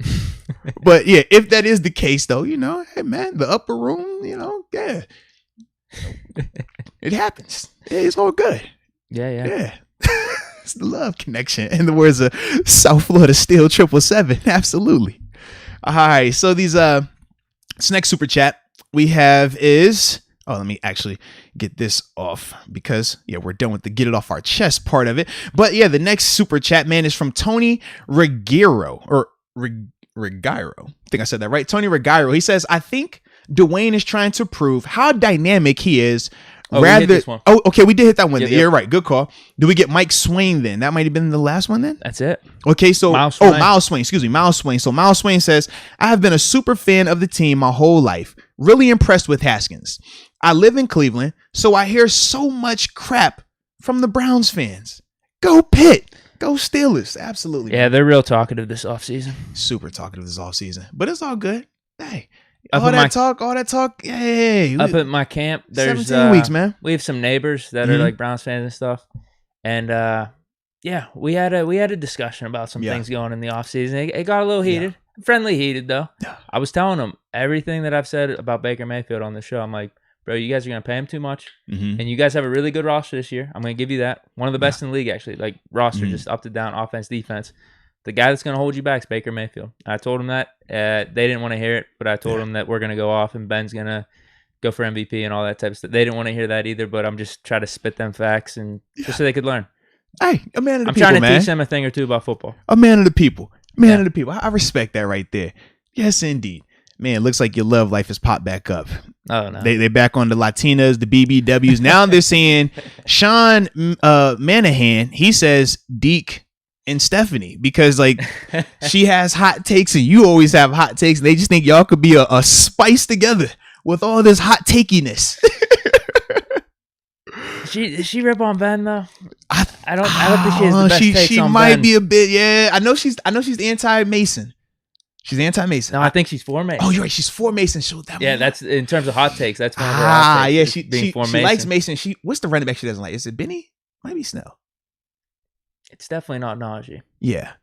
But yeah, if that is the case, though, hey man, the upper room, yeah, it happens. Yeah, it's all good. Yeah. It's the love connection. In the words of South Florida Steel 777, absolutely. All right, so this next super chat we have is. Oh, let me actually get this off because, we're done with the get it off our chest part of it. But, the next super chat, man, is from Tony Reguero. I think I said that right. Tony Reguero. He says, I think Dwayne is trying to prove how dynamic he is. We hit this one. Oh, okay, we did hit that one. Yep. You're right. Good call. Do we get Mike Swain then? That might have been the last one then? That's it. Okay, so Miles Swain. Excuse me, Miles Swain. So Miles Swain says, I have been a super fan of the team my whole life. Really impressed with Haskins. I live in Cleveland, so I hear so much crap from the Browns fans. Go Pitt. Go Steelers. Absolutely. Yeah, they're real talkative this offseason. Super talkative this offseason. But it's all good. Hey. All that talk. Hey. Up at my camp, there's 17 weeks, man. We have some neighbors that are like Browns fans and stuff. And we had a discussion about some things going in the offseason. It got a little heated. Yeah. Friendly heated though. Yeah. I was telling them everything that I've said about Baker Mayfield on the show. I'm like, bro, you guys are going to pay him too much. Mm-hmm. And you guys have a really good roster this year. I'm going to give you that. One of the best in the league, actually. Like, roster, just up to down, offense, defense. The guy that's going to hold you back is Baker Mayfield. I told him that. They didn't want to hear it, but I told him that we're going to go off and Ben's going to go for MVP and all that type of stuff. They didn't want to hear that either, but I'm just trying to spit them facts and just so they could learn. Hey, a man of the people, man. I'm trying to teach them a thing or two about football. A man of the people. Man of the people. I respect that right there. Yes, indeed. Man, it looks like your love life has popped back up. Oh, no. They're back on the Latinas, the BBWs. Now they're saying Sean Manahan, he says Deke and Stephanie because, like, she has hot takes and you always have hot takes. And they just think y'all could be a spice together with all this hot takiness. She rip on Ben though? I don't think she has the best takes she on might Ben. be a bit. Yeah, I know she's anti-Mason. She's anti-Mason. No, I think she's for Mason. Oh, you're right. She's for Mason. That's in terms of hot takes. That's one of her hot takes. She likes Mason. What's the running back she doesn't like? Is it Benny? Might be Snell. It's definitely not Najee. Yeah,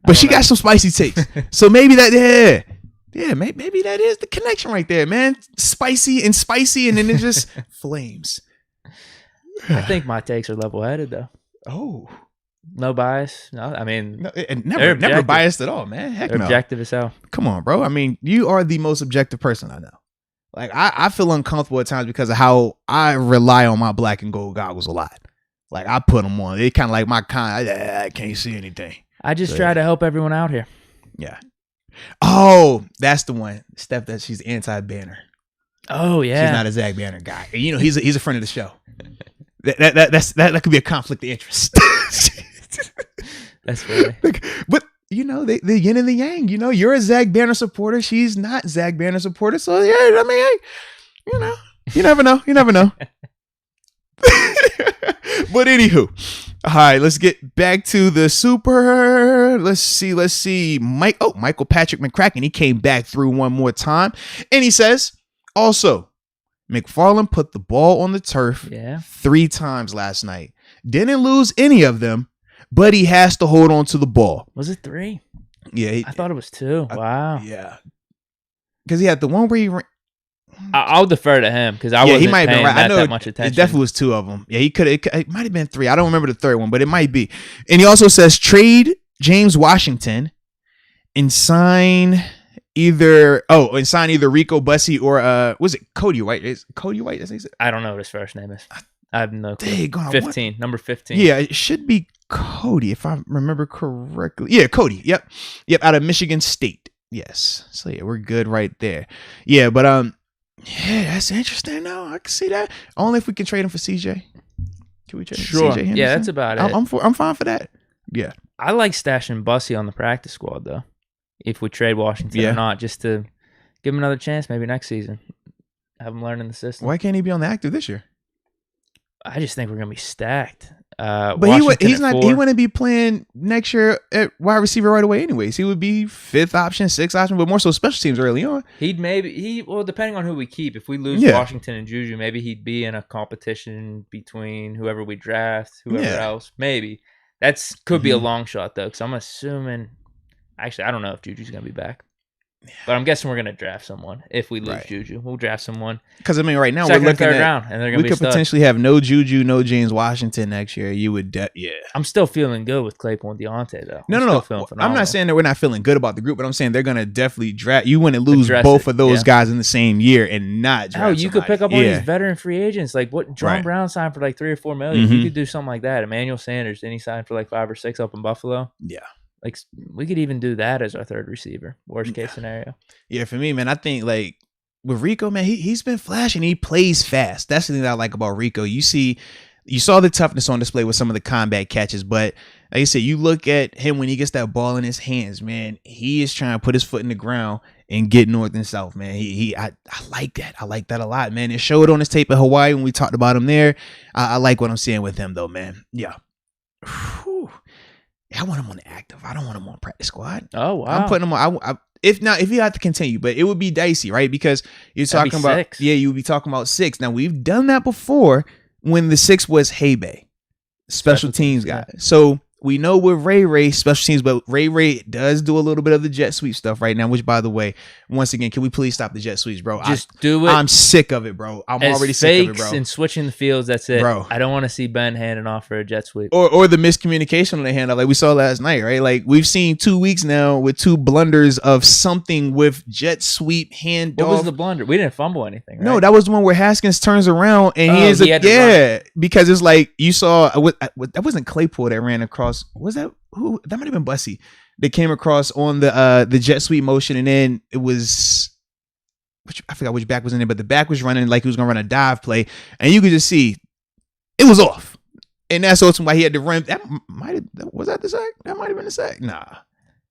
but she got some spicy takes. So maybe that. Yeah, maybe that is the connection right there, man. Spicy, and then it just flames. I think my takes are level-headed though. Oh. No bias. No, I mean, never biased at all, man. Heck they're no. Objective as hell. Come on, bro. I mean, you are the most objective person I know. Like, I feel uncomfortable at times because of how I rely on my black and gold goggles a lot. Like, I put them on. They kind of like my kind. I can't see anything. I just try to help everyone out here. Yeah. Oh, that's the one. Steph, that she's anti-Banner. Oh yeah. She's not a Zach Banner guy. And, he's a friend of the show. That could be a conflict of interest. That's funny. But the yin and the yang. You're a Zach Banner supporter. She's not Zach Banner supporter. So yeah, I mean, hey, you never know. You never know. But anywho, all right, let's get back to the super. Let's see. Michael Patrick McCracken. He came back through one more time, and he says also, McFarland put the ball on the turf 3 times last night. Didn't lose any of them. But he has to hold on to the ball. Was it 3? Yeah. I thought it was 2. Wow. Yeah. Because he had the one where he ran. I'll defer to him because I wasn't he might paying have been right. that much attention. It definitely was 2 of them. Yeah, he could. It might have been 3. I don't remember the third one, but it might be. And he also says trade James Washington and sign either Rico Bussey or was it Cody White? Is Cody White? I don't know what his first name is. I have no clue. 15, number 15. Yeah, it should be Cody, if I remember correctly. Yeah, Cody. Yep, out of Michigan State. Yes. So yeah, we're good right there. Yeah, but that's interesting. No, I can see that. Only if we can trade him for CJ. Can we trade him for CJ Henderson? Yeah, that's about it. I'm fine for that. Yeah. I like stashing Bussey on the practice squad though. If we trade Washington or not, just to Give him another chance, maybe next season. Have him learn in the system. Why can't he be on the active this year? I just think we're gonna be stacked. But he's not. He wouldn't be playing next year at wide receiver right away. Anyways, he would be 5th option, 6th option, but more so special teams early on. Well, depending on who we keep. If we lose Washington and Juju, maybe he'd be in a competition between whoever we draft, whoever else. Maybe could be a long shot though, because I'm assuming. Actually, I don't know if Juju's gonna be back. But I'm guessing we're going to draft someone if we lose Juju. We'll draft someone. Because, I mean, right now we're looking at round, and they're going to be we could potentially have no Juju, no James Washington next year. You would, I'm still feeling good with Claypool and Deontay, though. No. I'm not saying that we're not feeling good about the group, but I'm saying they're going to definitely draft. You wouldn't lose both of those guys in the same year and not draft you could pick up all these veteran free agents. Like what John Brown signed for like $3 or $4 million. You could do something like that. Emmanuel Sanders, then he signed for like 5 or 6 up in Buffalo. Yeah. Like, we could even do that as our third receiver. Worst case scenario. Yeah, for me, man, I think, like, with Rico, man, he's been flashing. He plays fast. That's the thing that I like about Rico. You saw the toughness on display with some of the combat catches, but like I said, you look at him when he gets that ball in his hands, man, he is trying to put his foot in the ground and get north and south, man. I like that. I like that a lot, man. It showed on his tape in Hawaii when we talked about him there. I like what I'm seeing with him, though, man. Yeah. Whew. I want him on the active. I don't want him on practice squad. Oh, wow. I'm putting him on. If you have to continue, but it would be dicey, right? Because you're talking about 6. Yeah, you would be talking about 6. Now we've done that before when the 6 was Hay-Bay, special teams guy. Yeah. So we know with Ray special teams, but Ray does do a little bit of the jet sweep stuff right now. Which, by the way, once again, can we please stop the jet sweeps, bro? Just do it. I'm sick of it, bro. I'm already sick of it, bro. And switching the fields, that's it, bro. I don't want to see Ben handing off for a jet sweep or the miscommunication on the handoff, like we saw last night, right? Like we've seen 2 weeks now with 2 blunders of something with jet sweep handoff. What was the blunder? We didn't fumble anything, right? No, that was the one where Haskins turns around and he is because it's like you saw that wasn't Claypool that ran across. Was that? Who that might have been Bussy that came across on the jet sweep motion, and then it was I forgot which back was in there, but the back was running like he was gonna run a dive play, and you could just see it was off, and that's also why he had to run. Was that the sack? That might have been the sack. Nah,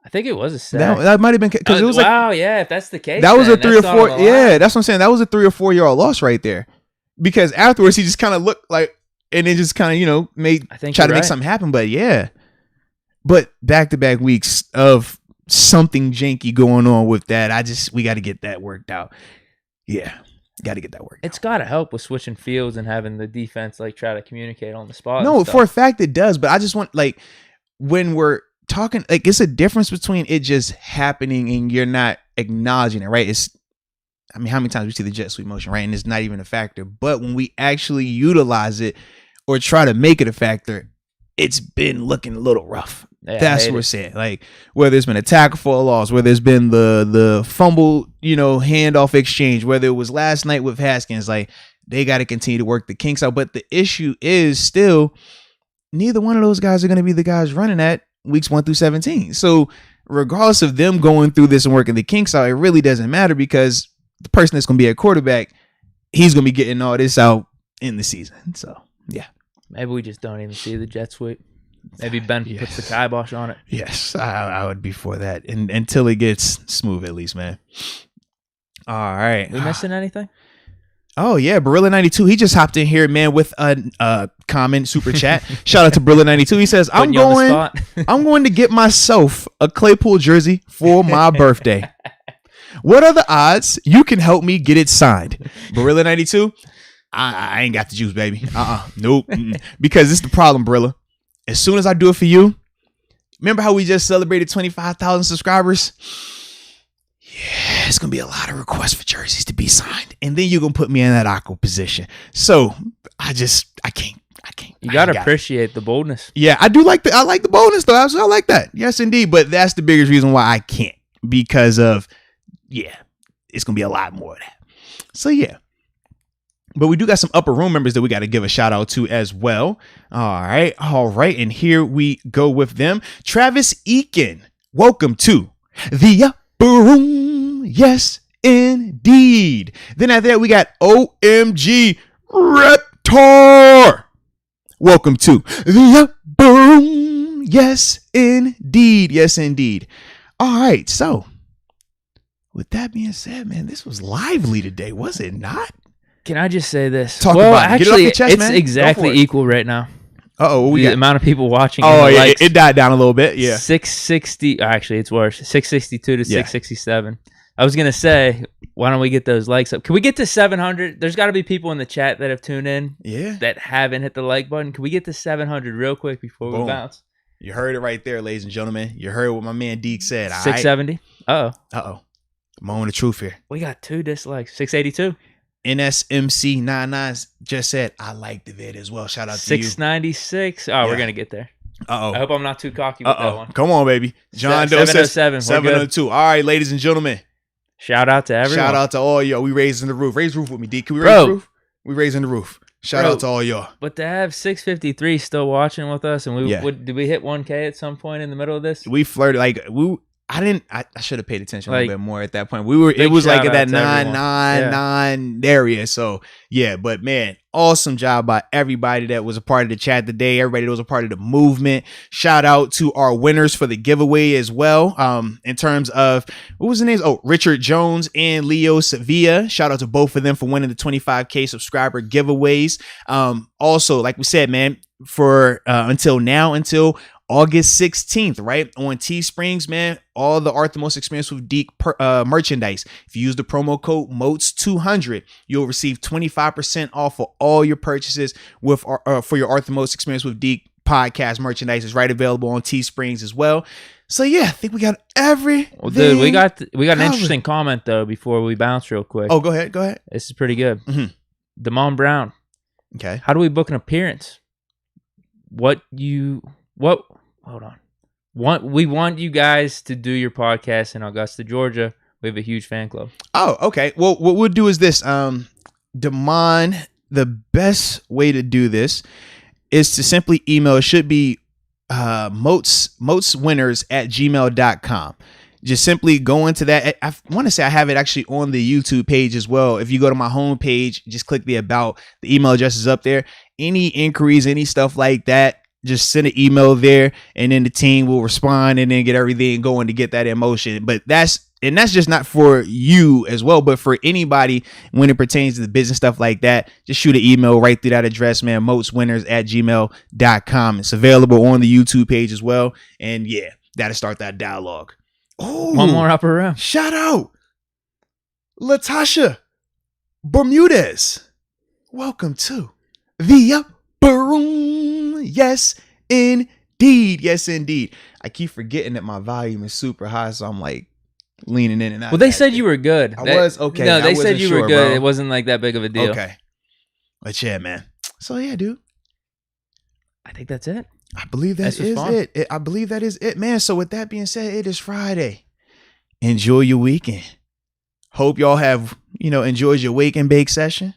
I think it was a sack. That might have been because it was yeah. If that's the case, that was a 3 or 4. Yeah, that's what I'm saying. That was a 3 or 4 yard loss right there, because afterwards he just kind of looked like, and then just kind of try to make something happen, but yeah. But back-to-back weeks of something janky going on with that. We got to get that worked out. Yeah, got to get that worked out. It's got to help with switching fields and having the defense try to communicate on the spot. No, for a fact it does. But I just want, when we're talking, it's a difference between it just happening and you're not acknowledging it, right? How many times we see the jet sweep motion, right? And it's not even a factor. But when we actually utilize it or try to make it a factor, it's been looking a little rough. Yeah, that's what we're saying. Like whether there's been a tackle for a loss, whether there's been the fumble, handoff exchange, whether it was last night with Haskins, like they got to continue to work the kinks out. But the issue is still neither one of those guys are going to be the guys running at weeks 1 through 17. So regardless of them going through this and working the kinks out, it really doesn't matter because the person that's going to be a quarterback, he's going to be getting all this out in the season. So yeah. Maybe we just don't even see the jet sweep. Maybe Ben puts the kibosh on it. Yes, I would be for that. And until it gets smooth, at least, man. All right. We missing anything? Oh, yeah. Barilla92. He just hopped in here, man, with a comment, super chat. Shout out to Barilla92. He says, I'm going to get myself a Claypool jersey for my birthday. What are the odds you can help me get it signed? Barilla92. I ain't got the juice, baby. Nope. Because it's the problem, Brilla. As soon as I do it for you, remember how we just celebrated 25,000 subscribers? Yeah, it's going to be a lot of requests for jerseys to be signed. And then you're going to put me in that awkward position. So I can't. You got to appreciate the boldness. Yeah, I like the boldness though. I like that. Yes, indeed. But that's the biggest reason why I can't, because of, it's going to be a lot more of that. So yeah. But we do got some upper room members that we got to give a shout out to as well. All right. And here we go with them. Travis Eakin, welcome to the upper room. Yes, indeed. Then after that, we got OMG Reptar. Welcome to the upper room. Yes, indeed. Yes, indeed. All right. So with that being said, man, this was lively today, was it not? Can I just say this? Talk about it. Get it off your chest, it's man. exactly equal right now. The amount of people watching. Oh, yeah, it died down a little bit. Yeah, 660. Actually, it's worse. 662 to 667. I was gonna say, why don't we get those likes up? Can we get to 700? There's got to be people in the chat that have tuned in. Yeah. That haven't hit the like button. Can we get to 700 real quick before we bounce? You heard it right there, ladies and gentlemen. You heard what my man Deke said. 670. Uh-oh. Moment of truth here. We got 2 dislikes. 682. NSMC99 just said, I like the vid as well. Shout out to you. 696. Oh, we're going to get there. Uh-oh. I hope I'm not too cocky with that one. Come on, baby. John Doe says 702. All right, ladies and gentlemen. Shout out to everyone. Shout out to all y'all. We raising the roof. Raise the roof with me, D. Can we raise the roof? We raising the roof. Shout out to all y'all. But to have 653 still watching with us, and did we hit 1K at some point in the middle of this? We flirted I should have paid attention a little bit more at that point. It was like at that 999 area. So yeah, but man, awesome job by everybody that was a part of the chat today. Everybody that was a part of the movement. Shout out to our winners for the giveaway as well. In terms of what was the names? Oh, Richard Jones and Leo Sevilla. Shout out to both of them for winning the 25K subscriber giveaways. Also, like we said, man, for until August 16th, right? On Teesprings, man, all the Art the Most Experience with Deke merchandise. If you use the promo code MOATS200, you'll receive 25% off for all your purchases with for your Art the Most Experience with Deke podcast merchandise. Is right available on Teesprings as well. So yeah, I think we got everything. Well, dude, we got an interesting comment though before we bounce real quick. Oh, go ahead. This is pretty good. Mm-hmm. Damon Brown. Okay. How do we book an appearance? Hold on. We want you guys to do your podcast in Augusta, Georgia. We have a huge fan club. Oh, okay. Well, what we'll do is this. Damon, the best way to do this is to simply email. It should be moatswinners@gmail.com. Just simply go into that. I want to say I have it actually on the YouTube page as well. If you go to my home page, just click the about. The email address is up there. Any inquiries, any stuff like that, just send an email there, and then the team will respond and then get everything going to get that in motion. But that's just not for you as well, but for anybody when it pertains to the business stuff like that. Just shoot an email right through that address, man. moatswinners@gmail.com. It's available on the YouTube page as well. And yeah, that'll start that dialogue. Oh, one more upper room. Shout out Latasha Bermudez. Welcome to the upper room. Yes, indeed. Yes, indeed. I keep forgetting that my volume is super high, so I'm like leaning in and out. Well, they said you were good. I was okay. No, they said you were good. Bro. It wasn't like that big of a deal. Okay. But yeah, man. So yeah, dude. I think that's it. I believe that is it. I believe that is it, man. So with that being said, it is Friday. Enjoy your weekend. Hope y'all have, enjoyed your wake and bake session.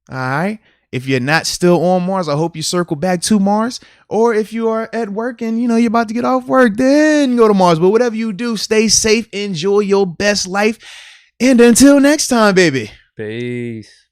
All right. If you're not still on Mars, I hope you circle back to Mars. Or if you are at work and, you're about to get off work, then go to Mars. But whatever you do, stay safe. Enjoy your best life. And until next time, baby. Peace.